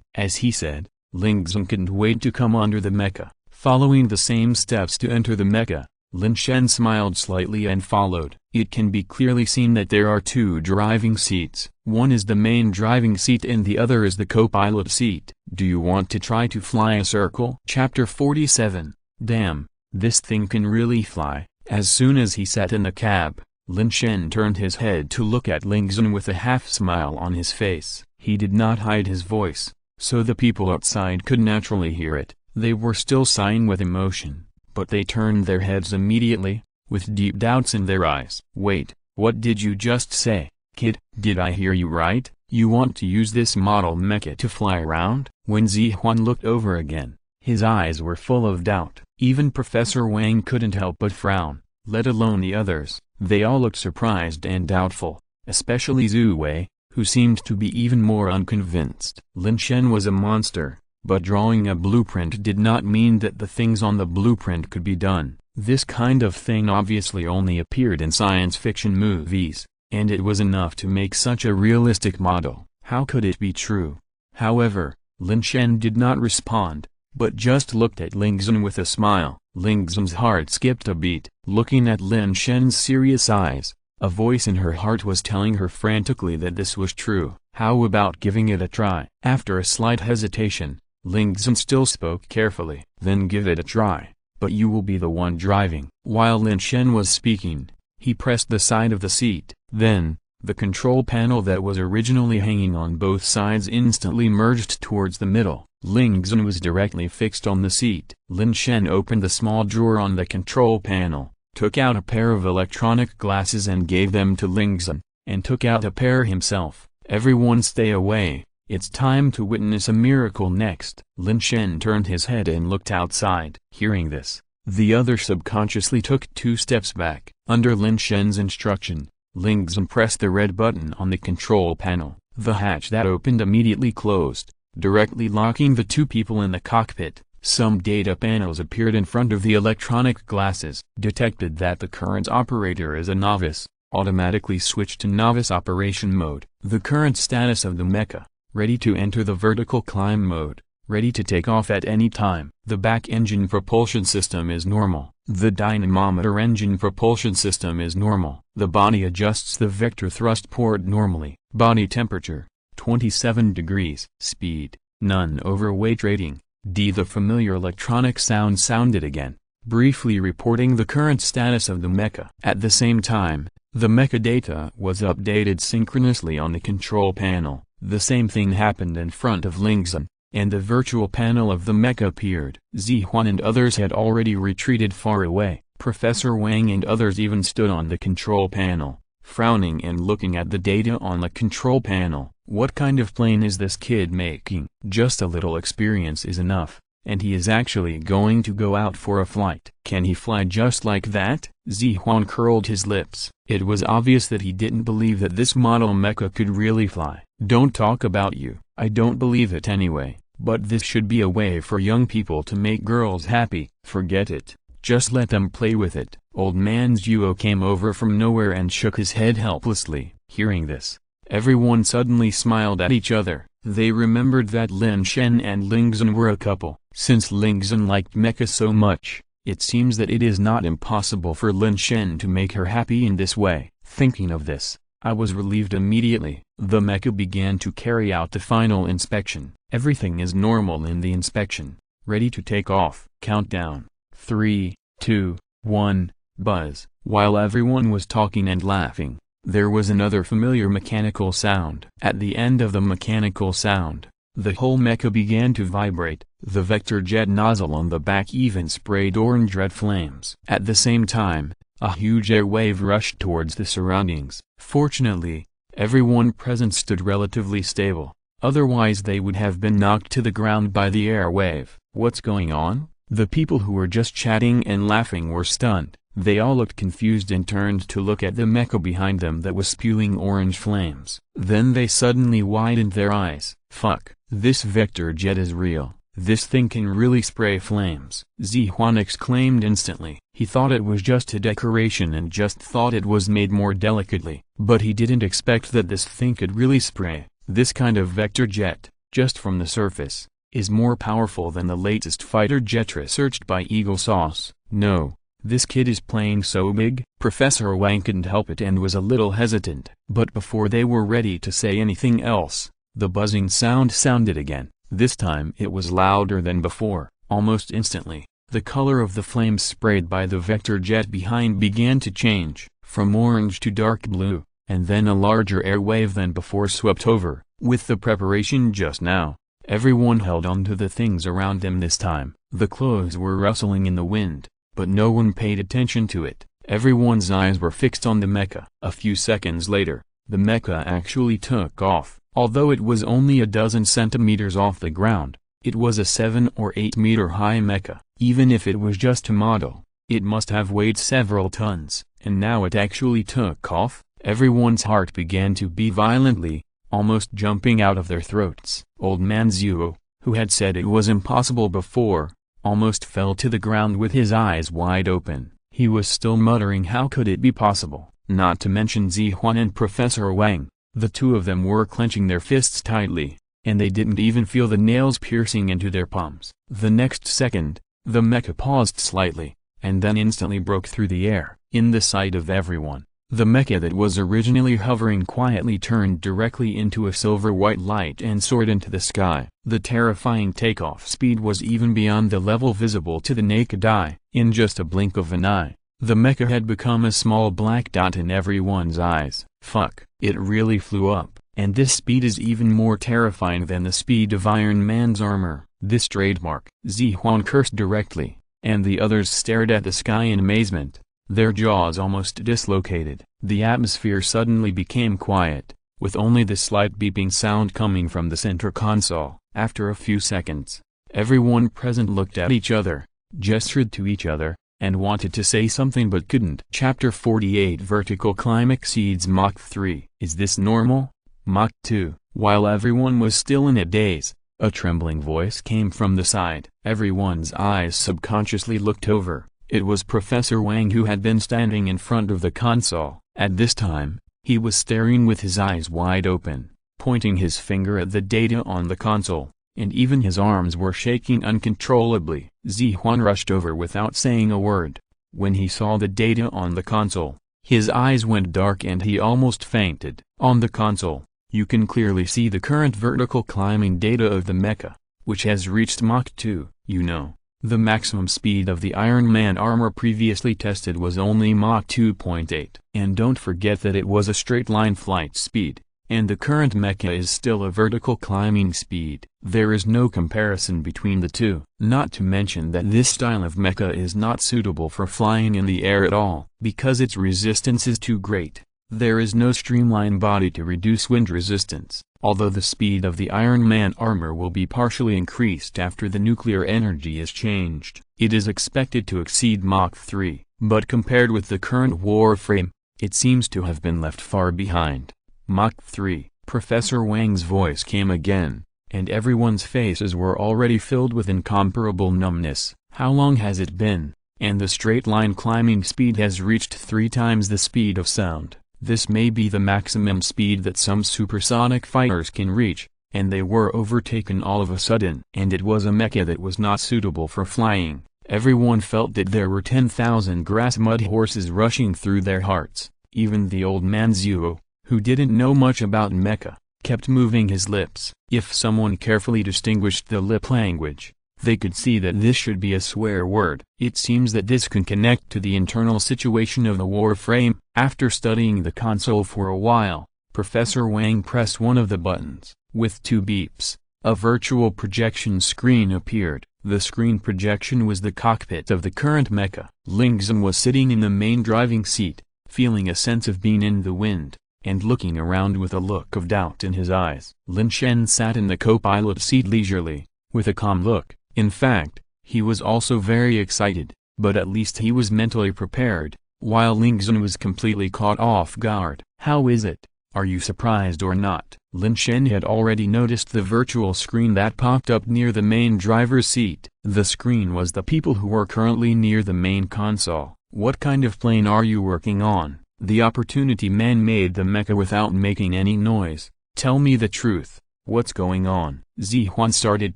As he said, Ling Zhen couldn't wait to come under the mecha. Following the same steps to enter the mecha, Lin Shen smiled slightly and followed. It can be clearly seen that there are two driving seats. One is the main driving seat and the other is the co-pilot seat. Do you want to try to fly a circle? Chapter 47. Damn, this thing can really fly. As soon as he sat in the cab, Lin Shen turned his head to look at Ling Zhen with a half-smile on his face. He did not hide his voice, so the people outside could naturally hear it. They were still sighing with emotion, but they turned their heads immediately, with deep doubts in their eyes. Wait, what did you just say, kid? Did I hear you right? You want to use this model mecha to fly around? When Zihuan looked over again, his eyes were full of doubt. Even Professor Wang couldn't help but frown, let alone the others. They all looked surprised and doubtful, especially Zhu Wei, who seemed to be even more unconvinced. Lin Shen was a monster, but drawing a blueprint did not mean that the things on the blueprint could be done. This kind of thing obviously only appeared in science fiction movies, and it was enough to make such a realistic model. How could it be true? However, Lin Shen did not respond, but just looked at Ling Zhen with a smile. Ling Zhen's heart skipped a beat. Looking at Lin Shen's serious eyes, a voice in her heart was telling her frantically that this was true. How about giving it a try? After a slight hesitation, Ling Zhen still spoke carefully. Then give it a try, but you will be the one driving. While Lin Shen was speaking, he pressed the side of the seat. Then, the control panel that was originally hanging on both sides instantly merged towards the middle. Ling Zhen was directly fixed on the seat. Lin Shen opened the small drawer on the control panel, took out a pair of electronic glasses and gave them to Ling Zhen, and took out a pair himself. Everyone stay away, it's time to witness a miracle next. Lin Shen turned his head and looked outside. Hearing this, the other subconsciously took 2 steps back. Under Lin Shen's instruction, Ling Zhen pressed the red button on the control panel. The hatch that opened immediately closed, directly locking the 2 people in the cockpit. Some data panels appeared in front of the electronic glasses. Detected that the current operator is a novice, automatically switched to novice operation mode. The current status of the mecha, ready to enter the vertical climb mode, ready to take off at any time. The back engine propulsion system is normal. The dynamometer engine propulsion system is normal. The body adjusts the vector thrust port normally. Body temperature, 27 degrees. Speed, none. Overweight rating, D. The familiar electronic sound sounded again, briefly reporting the current status of the mecha. At the same time, the mecha data was updated synchronously on the control panel. The same thing happened in front of Ling Zhen, and the virtual panel of the mecha appeared. Zihuan and others had already retreated far away. Professor Wang and others even stood on the control panel, frowning and looking at the data on the control panel. What kind of plane is this kid making? Just a little experience is enough. and he is actually going to go out for a flight. Can he fly just like that? Zihuan curled his lips. It was obvious that he didn't believe that this model mecha could really fly. Don't talk about you. I don't believe it anyway, but this should be a way for young people to make girls happy. Forget it. Just let them play with it. Old man Zuo came over from nowhere and shook his head helplessly. Hearing this, everyone suddenly smiled at each other. They remembered that Lin Shen and Ling Zhen were a couple. Since Ling Zhen liked mecha so much, it seems that it is not impossible for Lin Shen to make her happy in this way. Thinking of this, I was relieved immediately. The mecha began to carry out the final inspection. Everything is normal in the inspection. Ready to take off. Countdown. 3, 2, 1, buzz. While everyone was talking and laughing, there was another familiar mechanical sound. At the end of the mechanical sound, the whole mecha began to vibrate. The vector jet nozzle on the back even sprayed orange red flames. At the same time, a huge air wave rushed towards the surroundings. Fortunately, everyone present stood relatively stable, otherwise they would have been knocked to the ground by the air wave. What's going on? The people who were just chatting and laughing were stunned. They all looked confused and turned to look at the mecha behind them that was spewing orange flames. Then they suddenly widened their eyes. Fuck, this vector jet is real. This thing can really spray flames. Zihuan exclaimed instantly. He thought it was just a decoration and just thought it was made more delicately. But he didn't expect that this thing could really spray. This kind of vector jet, just from the surface, is more powerful than the latest fighter jet researched by Eagle Sauce. No, this kid is playing so big. Professor Wang couldn't help it and was a little hesitant. But before they were ready to say anything else, the buzzing sound sounded again. This time it was louder than before. Almost instantly, the color of the flames sprayed by the vector jet behind began to change, from orange to dark blue, and then a larger air wave than before swept over. With the preparation just now, everyone held on to the things around them this time. The clothes were rustling in the wind, but no one paid attention to it. Everyone's eyes were fixed on the mecha. A few seconds later, the mecha actually took off. Although it was only a dozen centimeters off the ground, it was a 7 or 8 meter high mecha. Even if it was just a model, it must have weighed several tons, and now it actually took off. Everyone's heart began to beat violently, almost jumping out of their throats. Old man Zuo, who had said it was impossible before, almost fell to the ground with his eyes wide open. He was still muttering how could it be possible, not to mention Zihuan and Professor Wang. The two of them were clenching their fists tightly, and they didn't even feel the nails piercing into their palms. The next second, the mecha paused slightly, and then instantly broke through the air. In the sight of everyone, the mecha that was originally hovering quietly turned directly into a silver-white light and soared into the sky. The terrifying takeoff speed was even beyond the level visible to the naked eye. In just a blink of an eye, the mecha had become a small black dot in everyone's eyes. Fuck, it really flew up, and this speed is even more terrifying than the speed of Iron Man's armor. This trademark. Zihuan cursed directly, and the others stared at the sky in amazement, their jaws almost dislocated. The atmosphere suddenly became quiet, with only the slight beeping sound coming from the center console. After a few seconds, everyone present looked at each other, gestured to each other, and wanted to say something but couldn't. Chapter 48 Vertical Climb exceeds Mach 3. Is this normal? Mach 2. While everyone was still in a daze, a trembling voice came from the side. Everyone's eyes subconsciously looked over. It was Professor Wang who had been standing in front of the console. At this time, he was staring with his eyes wide open, pointing his finger at the data on the console, and even his arms were shaking uncontrollably. Zihuan rushed over without saying a word. When he saw the data on the console, his eyes went dark and he almost fainted. On the console, you can clearly see the current vertical climbing data of the mecha, which has reached Mach 2. You know, the maximum speed of the Iron Man armor previously tested was only Mach 2.8. And don't forget that it was a straight-line flight speed, and the current mecha is still a vertical climbing speed. There is no comparison between the two. Not to mention that this style of mecha is not suitable for flying in the air at all, because its resistance is too great. There is no streamlined body to reduce wind resistance. Although the speed of the Iron Man armor will be partially increased after the nuclear energy is changed, it is expected to exceed Mach 3. But compared with the current warframe, it seems to have been left far behind. Mach 3. Professor Wang's voice came again, and everyone's faces were already filled with incomparable numbness. How long has it been? And the straight line climbing speed has reached 3 times the speed of sound. This may be the maximum speed that some supersonic fighters can reach, and they were overtaken all of a sudden. And it was a mecha that was not suitable for flying. Everyone felt that there were 10,000 grass mud horses rushing through their hearts. Even the old man Zuo, who didn't know much about mecha, kept moving his lips. If someone carefully distinguished the lip language, they could see that this should be a swear word. It seems that this can connect to the internal situation of the warframe. After studying the console for a while, Professor Wang pressed one of the buttons. With 2 beeps, a virtual projection screen appeared. The screen projection was the cockpit of the current mecha. Lin Shen was sitting in the main driving seat, feeling a sense of being in the wind, and looking around with a look of doubt in his eyes. Lin Shen sat in the co-pilot seat leisurely, with a calm look. In fact, he was also very excited, but at least he was mentally prepared, while Lin Shen was completely caught off guard. "How is it? Are you surprised or not?" Lin Shen had already noticed the virtual screen that popped up near the main driver's seat. The screen was the people who were currently near the main console. "What kind of plane are you working on?" The opportunity man made the mecha without making any noise. "Tell me the truth. What's going on?" Zihuan started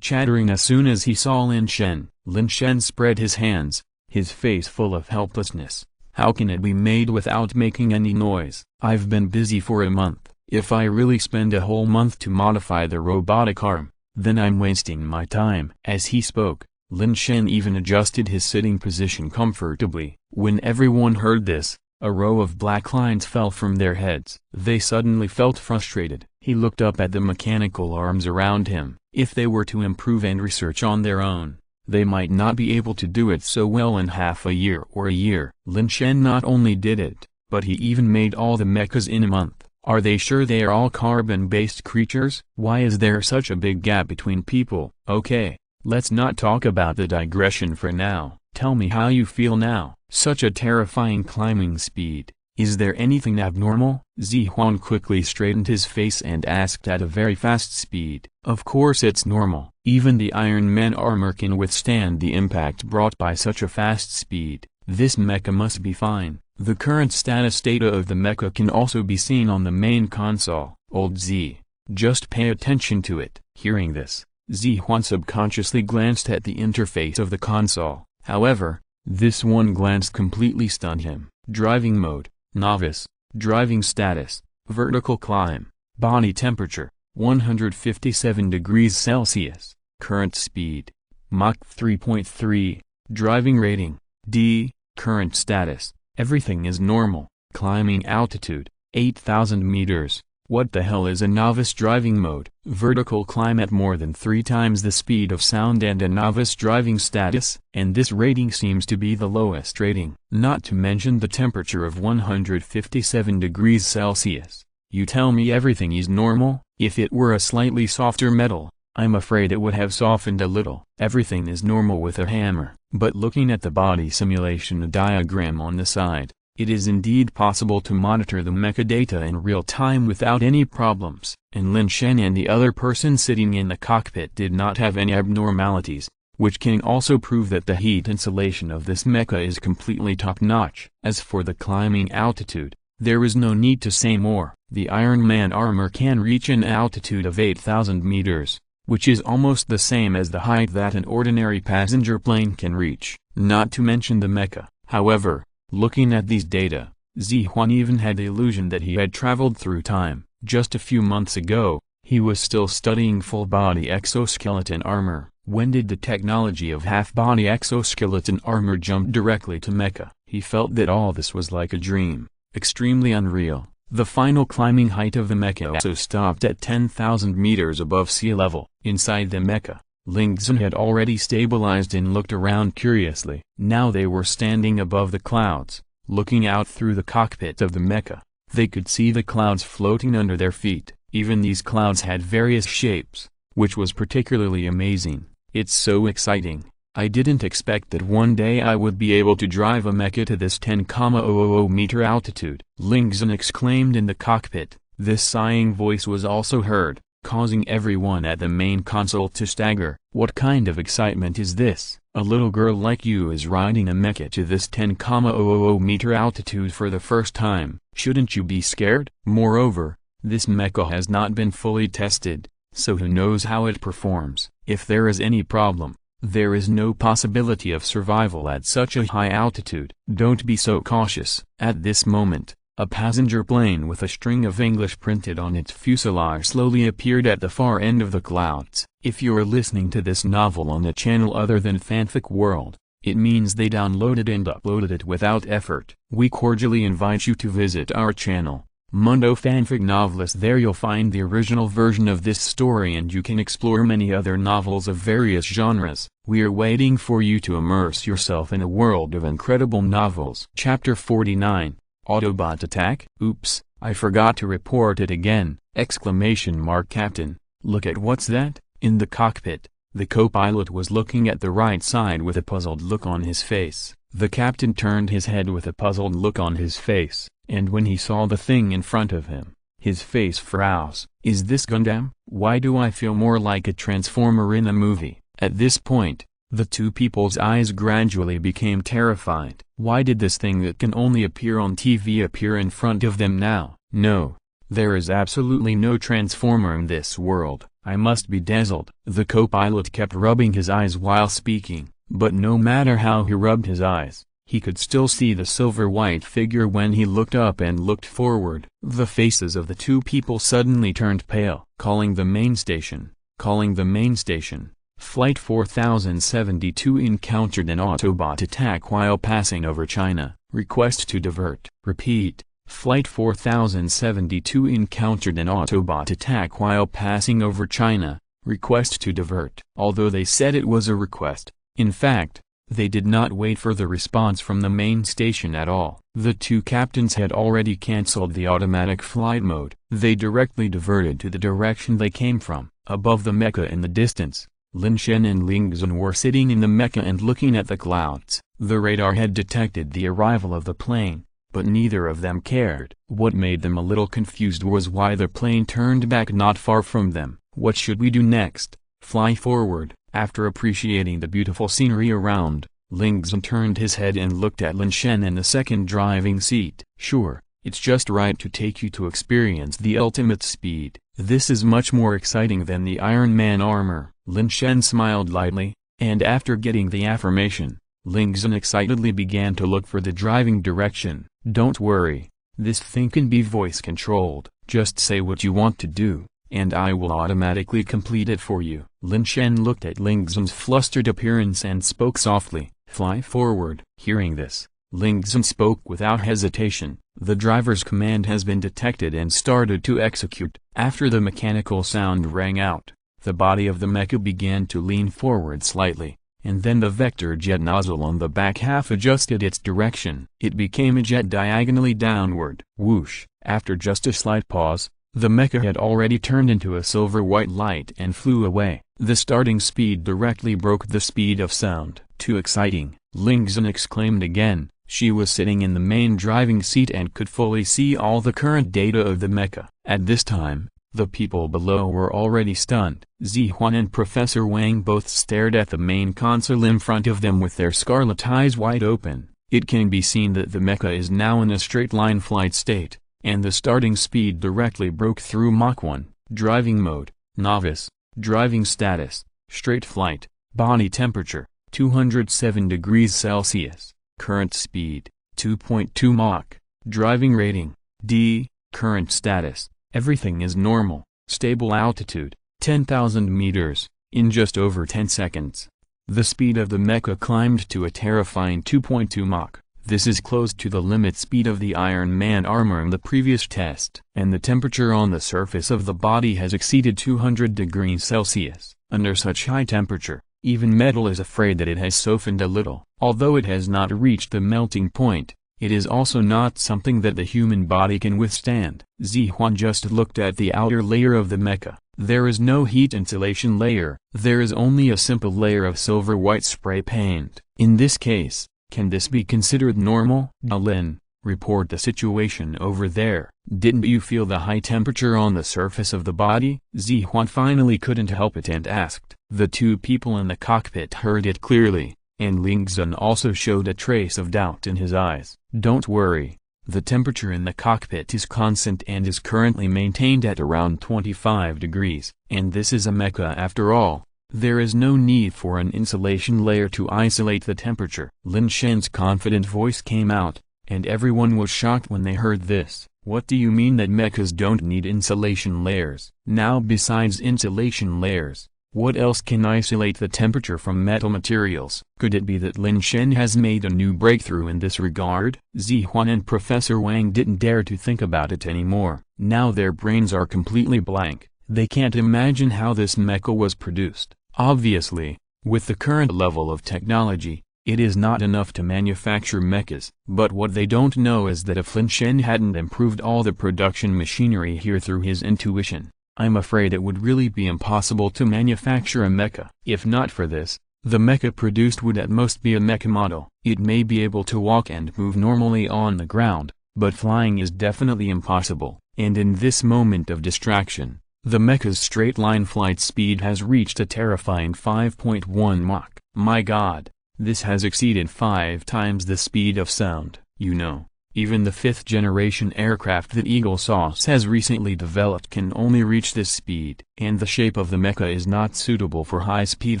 chattering as soon as he saw Lin Shen. Lin Shen spread his hands, his face full of helplessness. "How can it be made without making any noise? I've been busy for a month. If I really spend a whole month to modify the robotic arm, then I'm wasting my time." As he spoke, Lin Shen even adjusted his sitting position comfortably. When everyone heard this, a row of black lines fell from their heads. They suddenly felt frustrated. He looked up at the mechanical arms around him. If they were to improve and research on their own, they might not be able to do it so well in half a year or a year. Lin Shen not only did it, but he even made all the mechas in a month. Are they sure they are all carbon-based creatures? Why is there such a big gap between people? Okay, let's not talk about the digression for now. Tell me how you feel now. Such a terrifying climbing speed. Is there anything abnormal? Zihuan quickly straightened his face and asked at a very fast speed. Of course it's normal. Even the Iron Man armor can withstand the impact brought by such a fast speed. This mecha must be fine. The current status data of the mecha can also be seen on the main console. Old Z, just pay attention to it. Hearing this, Zihuan subconsciously glanced at the interface of the console. However, this one glance completely stunned him. Driving mode, novice, driving status, vertical climb, body temperature, 157 degrees Celsius, current speed, Mach 3.3, driving rating, D, current status, everything is normal, climbing altitude, 8,000 meters. What the hell is a novice driving mode? Vertical climb at more than 3 times the speed of sound and a novice driving status? And this rating seems to be the lowest rating. Not to mention the temperature of 157 degrees Celsius. You tell me everything is normal? If it were a slightly softer metal, I'm afraid it would have softened a little. Everything is normal with a hammer. But looking at the body simulation diagram on the side, it is indeed possible to monitor the mecha data in real time without any problems. And Lin Shen and the other person sitting in the cockpit did not have any abnormalities, which can also prove that the heat insulation of this mecha is completely top-notch. As for the climbing altitude, there is no need to say more. The Iron Man armor can reach an altitude of 8,000 meters, which is almost the same as the height that an ordinary passenger plane can reach, not to mention the mecha. However, looking at these data, Zihuan even had the illusion that he had traveled through time. Just a few months ago, he was still studying full-body exoskeleton armor. When did the technology of half-body exoskeleton armor jump directly to mecha? He felt that all this was like a dream, extremely unreal. The final climbing height of the mecha also stopped at 10,000 meters above sea level. Inside the mecha, Lin Shen had already stabilized and looked around curiously. Now they were standing above the clouds, looking out through the cockpit of the mecha. They could see the clouds floating under their feet. Even these clouds had various shapes, which was particularly amazing. It's so exciting. I didn't expect that one day I would be able to drive a mecha to this 10,000 meter altitude. Lin Shen exclaimed in the cockpit. This sighing voice was also heard, causing everyone at the main console to stagger. What kind of excitement is this? A little girl like you is riding a mecha to this 10,000 meter altitude for the first time. Shouldn't you be scared? Moreover, this mecha has not been fully tested, so who knows how it performs. If there is any problem, there is no possibility of survival at such a high altitude. Don't be so cautious. At this moment, a passenger plane with a string of English printed on its fuselage slowly appeared at the far end of the clouds. If you are listening to this novel on a channel other than Fanfic World, it means they downloaded and uploaded it without effort. We cordially invite you to visit our channel, Mundo Fanfic Novelist. There you'll find the original version of this story and you can explore many other novels of various genres. We are waiting for you to immerse yourself in a world of incredible novels. Chapter 49. Autobot Attack? Oops, I forgot to report it again! Captain, look at what's that? In the cockpit, the co-pilot was looking at the right side with a puzzled look on his face. The captain turned his head with a puzzled look on his face, and when he saw the thing in front of him, his face froze. Is this Gundam? Why do I feel more like a transformer in a movie? At this point, the two people's eyes gradually became terrified. Why did this thing that can only appear on TV appear in front of them now? No, there is absolutely no transformer in this world. I must be dazzled. The co-pilot kept rubbing his eyes while speaking, but no matter how he rubbed his eyes, he could still see the silver-white figure when he looked up and looked forward. The faces of the two people suddenly turned pale. Calling the main station. Calling the main station. Flight 4072 encountered an Autobot attack while passing over China. Request to divert. Repeat. Flight 4072 encountered an Autobot attack while passing over China. Request to divert. Although they said it was a request, in fact, they did not wait for the response from the main station at all. The two captains had already cancelled the automatic flight mode. They directly diverted to the direction they came from. Above the mecha in the distance, Lin Shen and Lin Shen were sitting in the mecha and looking at the clouds. The radar had detected the arrival of the plane, but neither of them cared. What made them a little confused was why the plane turned back not far from them. What should we do next? Fly forward. After appreciating the beautiful scenery around, Lin Shen turned his head and looked at Lin Shen in the second driving seat. Sure, it's just right to take you to experience the ultimate speed. This is much more exciting than the Iron Man armor. Lin Shen smiled lightly, and after getting the affirmation, Lin Shen excitedly began to look for the driving direction. Don't worry, this thing can be voice controlled. Just say what you want to do, and I will automatically complete it for you. Lin Shen looked at Lin Shen's flustered appearance and spoke softly, fly forward. Hearing this, Lin Shen spoke without hesitation. The driver's command has been detected and started to execute. After the mechanical sound rang out, the body of the mecha began to lean forward slightly, and then the vector jet nozzle on the back half adjusted its direction. It became a jet diagonally downward. Whoosh! After just a slight pause, the mecha had already turned into a silver-white light and flew away. The starting speed directly broke the speed of sound. Too exciting! Lin Shen exclaimed again. She was sitting in the main driving seat and could fully see all the current data of the mecha. At this time, the people below were already stunned. Zihuan and Professor Wang both stared at the main console in front of them with their scarlet eyes wide open. It can be seen that the mecha is now in a straight-line flight state, and the starting speed directly broke through Mach 1. Driving mode, novice, driving status, straight flight, body temperature, 207 degrees Celsius. Current speed, 2.2 Mach. Driving rating, D. Current status, everything is normal. Stable altitude, 10,000 meters, in just over 10 seconds. The speed of the mecha climbed to a terrifying 2.2 Mach. This is close to the limit speed of the Iron Man armor in the previous test. And the temperature on the surface of the body has exceeded 200 degrees Celsius. Under such high temperature, even metal is afraid that it has softened a little. Although it has not reached the melting point, It is also not something that the human body can withstand. Zihuan just looked at the outer layer of the mecha. There is no heat insulation layer. There is only a simple layer of silver white spray paint. In this case, can this be considered normal? Lin, report the situation over there. Didn't you feel the high temperature on the surface of the body? Zihuan finally couldn't help it and asked. The two people in the cockpit heard it clearly, and Lin Shen also showed a trace of doubt in his eyes. Don't worry. The temperature in the cockpit is constant and is currently maintained at around 25 degrees. And this is a mecha after all. There is no need for an insulation layer to isolate the temperature. Lin Shen's confident voice came out, and everyone was shocked when they heard this. What do you mean that mechas don't need insulation layers? Now besides insulation layers, what else can isolate the temperature from metal materials? Could it be that Lin Shen has made a new breakthrough in this regard? Zihuan and Professor Wang didn't dare to think about it anymore. Now their brains are completely blank. They can't imagine how this mecha was produced. Obviously, with the current level of technology, it is not enough to manufacture mechas. But what they don't know is that if Lin Shen hadn't improved all the production machinery here through his intuition, I'm afraid it would really be impossible to manufacture a mecha. If not for this, the mecha produced would at most be a mecha model. It may be able to walk and move normally on the ground, but flying is definitely impossible. And in this moment of distraction, the mecha's straight-line flight speed has reached a terrifying 5.1 Mach. My god, this has exceeded 5 times the speed of sound. You know, even the 5th-generation aircraft that Eagle Sauce has recently developed can only reach this speed. And the shape of the mecha is not suitable for high-speed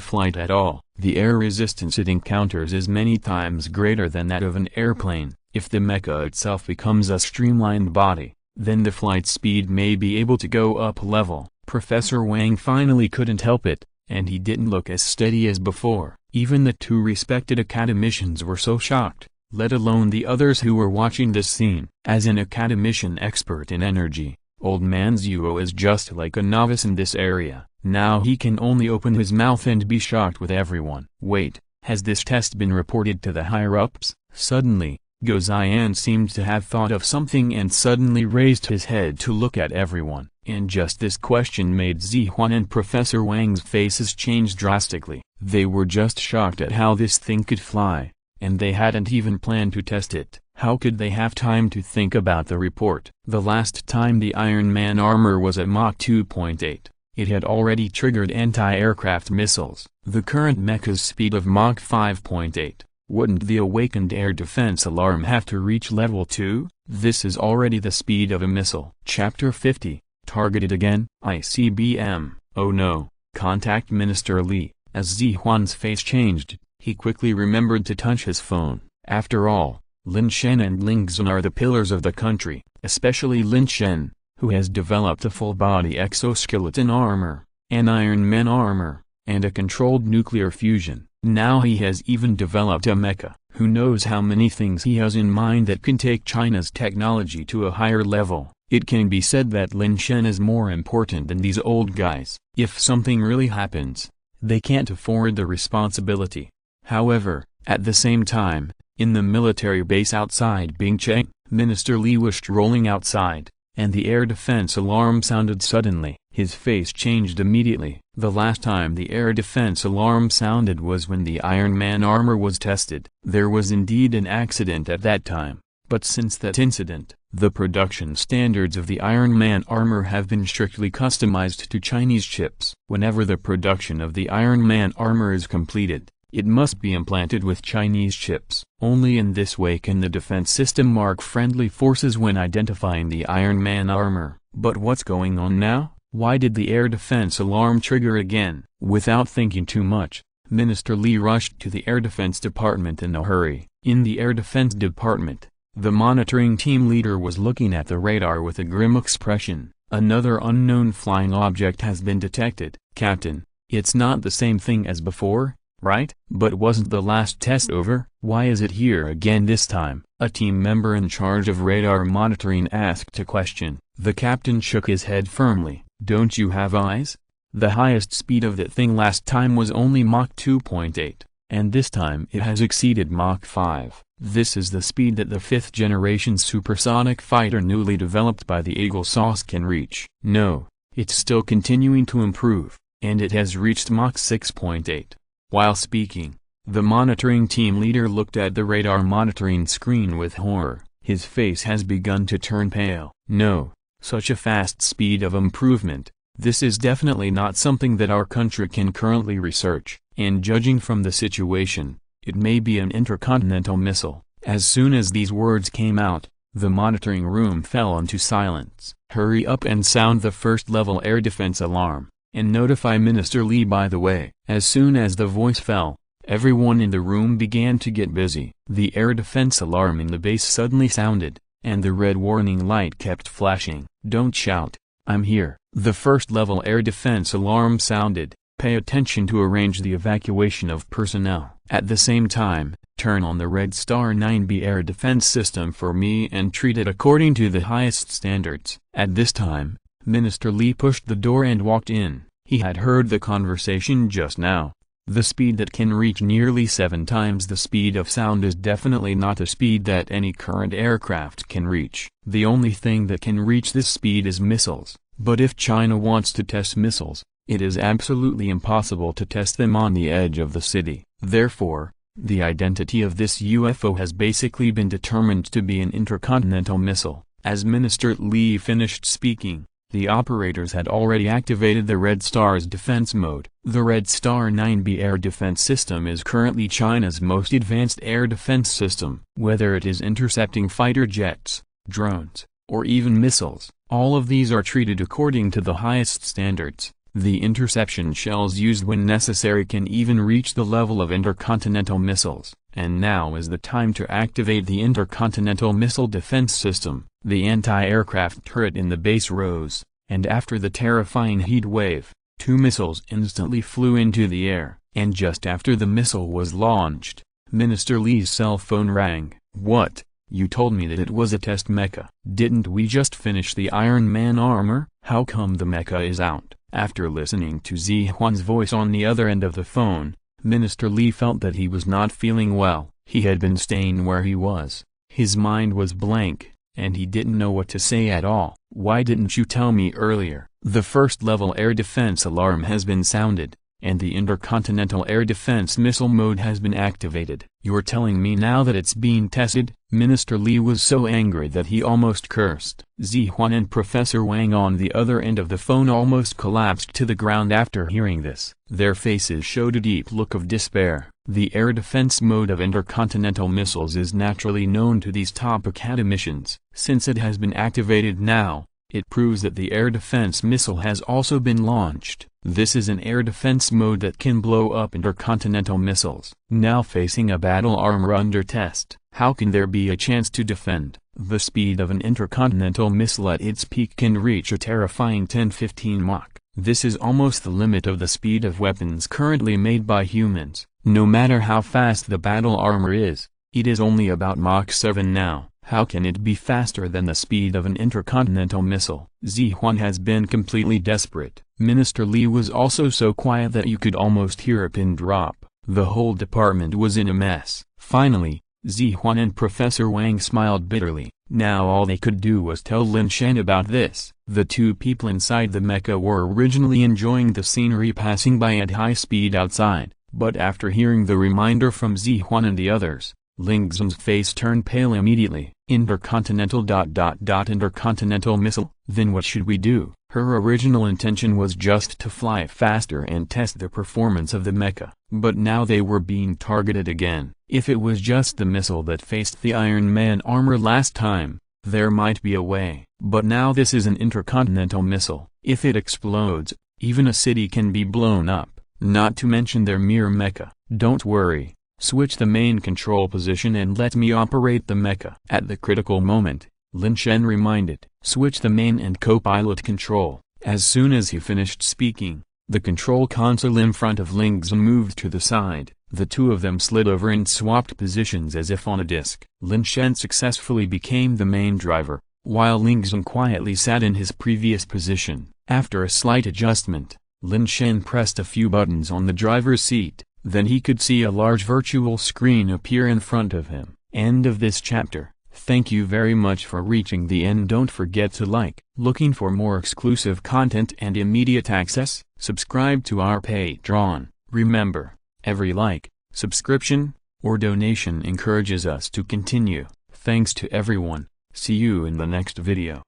flight at all. The air resistance it encounters is many times greater than that of an airplane. If the mecha itself becomes a streamlined body, then the flight speed may be able to go up level. Professor Wang finally couldn't help it, and he didn't look as steady as before. Even the two respected academicians were so shocked, let alone the others who were watching this scene. As an academician expert in energy, Old Man Zuo is just like a novice in this area. Now he can only open his mouth and be shocked with everyone. Wait, has this test been reported to the higher-ups? Suddenly, Go Zian seemed to have thought of something and suddenly raised his head to look at everyone. And just this question made Zihuan and Professor Wang's faces change drastically. They were just shocked at how this thing could fly, and they hadn't even planned to test it. How could they have time to think about the report? The last time the Iron Man armor was at Mach 2.8, it had already triggered anti-aircraft missiles. The current mecha's speed of Mach 5.8. Wouldn't the awakened air defense alarm have to reach level 2? This is already the speed of a missile. Chapter 50. Targeted again? ICBM. Oh no, contact Minister Li. As Zihuan's face changed, he quickly remembered to touch his phone. After all, Lin Shen and Lin Shen are the pillars of the country, especially Lin Shen, who has developed a full-body exoskeleton armor, an Iron Man armor, and a controlled nuclear fusion. Now he has even developed a mecha. Who knows how many things he has in mind that can take China's technology to a higher level. It can be said that Lin Shen is more important than these old guys. If something really happens, they can't afford the responsibility. However, at the same time, in the military base outside Bingcheng, Minister Li was strolling outside, and the air defense alarm sounded suddenly. His face changed immediately. The last time the air defense alarm sounded was when the Iron Man armor was tested. There was indeed an accident at that time, but since that incident, the production standards of the Iron Man armor have been strictly customized to Chinese chips. Whenever the production of the Iron Man armor is completed, it must be implanted with Chinese chips. Only in this way can the defense system mark friendly forces when identifying the Iron Man armor. But what's going on now? Why did the air defense alarm trigger again? Without thinking too much, Minister Li rushed to the Air Defense Department in a hurry. In the Air Defense Department, the monitoring team leader was looking at the radar with a grim expression. Another unknown flying object has been detected. Captain, it's not the same thing as before, right? But wasn't the last test over? Why is it here again this time? A team member in charge of radar monitoring asked a question. The captain shook his head firmly. Don't you have eyes? The highest speed of that thing last time was only Mach 2.8, and this time it has exceeded Mach 5. This is the speed that the 5th-generation supersonic fighter newly developed by the Eagle Sauce can reach. No, it's still continuing to improve, and it has reached Mach 6.8. While speaking, the monitoring team leader looked at the radar monitoring screen with horror. His face has begun to turn pale. No, such a fast speed of improvement. This is definitely not something that our country can currently research, and judging from the situation, it may be an intercontinental missile. As soon as these words came out, the monitoring room fell into silence. Hurry up and sound the first-level air defense alarm, and notify Minister Li. By the way, as soon as the voice fell, everyone in the room began to get busy. The air defense alarm in the base suddenly sounded, and the red warning light kept flashing. Don't shout, I'm here. The first-level air defense alarm sounded. Pay attention to arrange the evacuation of personnel. At the same time, turn on the Red Star 9B air defense system for me and treat it according to the highest standards. At this time, Minister Li pushed the door and walked in. He had heard the conversation just now. The speed that can reach nearly 7 times the speed of sound is definitely not a speed that any current aircraft can reach. The only thing that can reach this speed is missiles. But if China wants to test missiles, it is absolutely impossible to test them on the edge of the city. Therefore, the identity of this UFO has basically been determined to be an intercontinental missile. As Minister Li finished speaking, the operators had already activated the Red Star's defense mode. The Red Star 9B air defense system is currently China's most advanced air defense system. Whether it is intercepting fighter jets, drones, or even missiles, all of these are treated according to the highest standards. The interception shells used when necessary can even reach the level of intercontinental missiles. And now is the time to activate the intercontinental missile defense system. The anti-aircraft turret in the base rose, and after the terrifying heat wave, 2 missiles instantly flew into the air. And just after the missile was launched, Minister Li's cell phone rang. What? You told me that it was a test mecha. Didn't we just finish the Iron Man armor? How come the mecha is out? After listening to Zihuan's voice on the other end of the phone, Minister Li felt that he was not feeling well. He had been staying where he was. His mind was blank, and he didn't know what to say at all. Why didn't you tell me earlier? The first-level air defense alarm has been sounded, and the intercontinental air defense missile mode has been activated. You're telling me now that it's being tested? Minister Li was so angry that he almost cursed. Zihuan and Professor Wang on the other end of the phone almost collapsed to the ground after hearing this. Their faces showed a deep look of despair. The air defense mode of intercontinental missiles is naturally known to these top academicians. Since it has been activated now, it proves that the air defense missile has also been launched. This is an air defense mode that can blow up intercontinental missiles. Now facing a battle armor under test, how can there be a chance to defend? The speed of an intercontinental missile at its peak can reach a terrifying 10-15 Mach. This is almost the limit of the speed of weapons currently made by humans. No matter how fast the battle armor is, it is only about Mach 7 now. How can it be faster than the speed of an intercontinental missile? Zihuan has been completely desperate. Minister Li was also so quiet that you could almost hear a pin drop. The whole department was in a mess. Finally, Zihuan and Professor Wang smiled bitterly. Now all they could do was tell Lin Shen about this. The 2 people inside the mecha were originally enjoying the scenery passing by at high speed outside, but after hearing the reminder from Zihuan and the others, Ling Zhen's face turned pale immediately. Intercontinental ... intercontinental missile? Then what should we do? Her original intention was just to fly faster and test the performance of the mecha, but now they were being targeted again. If it was just the missile that faced the Iron Man armor last time, there might be a way. But now this is an intercontinental missile. If it explodes, even a city can be blown up, not to mention their mere mecha. Don't worry. Switch the main control position and let me operate the mecha. At the critical moment, Lin Shen reminded, switch the main and co-pilot control. As soon as he finished speaking, the control console in front of Ling Zhen moved to the side. The 2 of them slid over and swapped positions as if on a disc. Lin Shen successfully became the main driver, while Ling Zhen quietly sat in his previous position. After a slight adjustment, Lin Shen pressed a few buttons on the driver's seat. Then he could see a large virtual screen appear in front of him. End of this chapter. Thank you very much for reaching the end. Don't forget to like. Looking for more exclusive content and immediate access? Subscribe to our Patreon. Remember, every like, subscription, or donation encourages us to continue. Thanks to everyone. See you in the next video.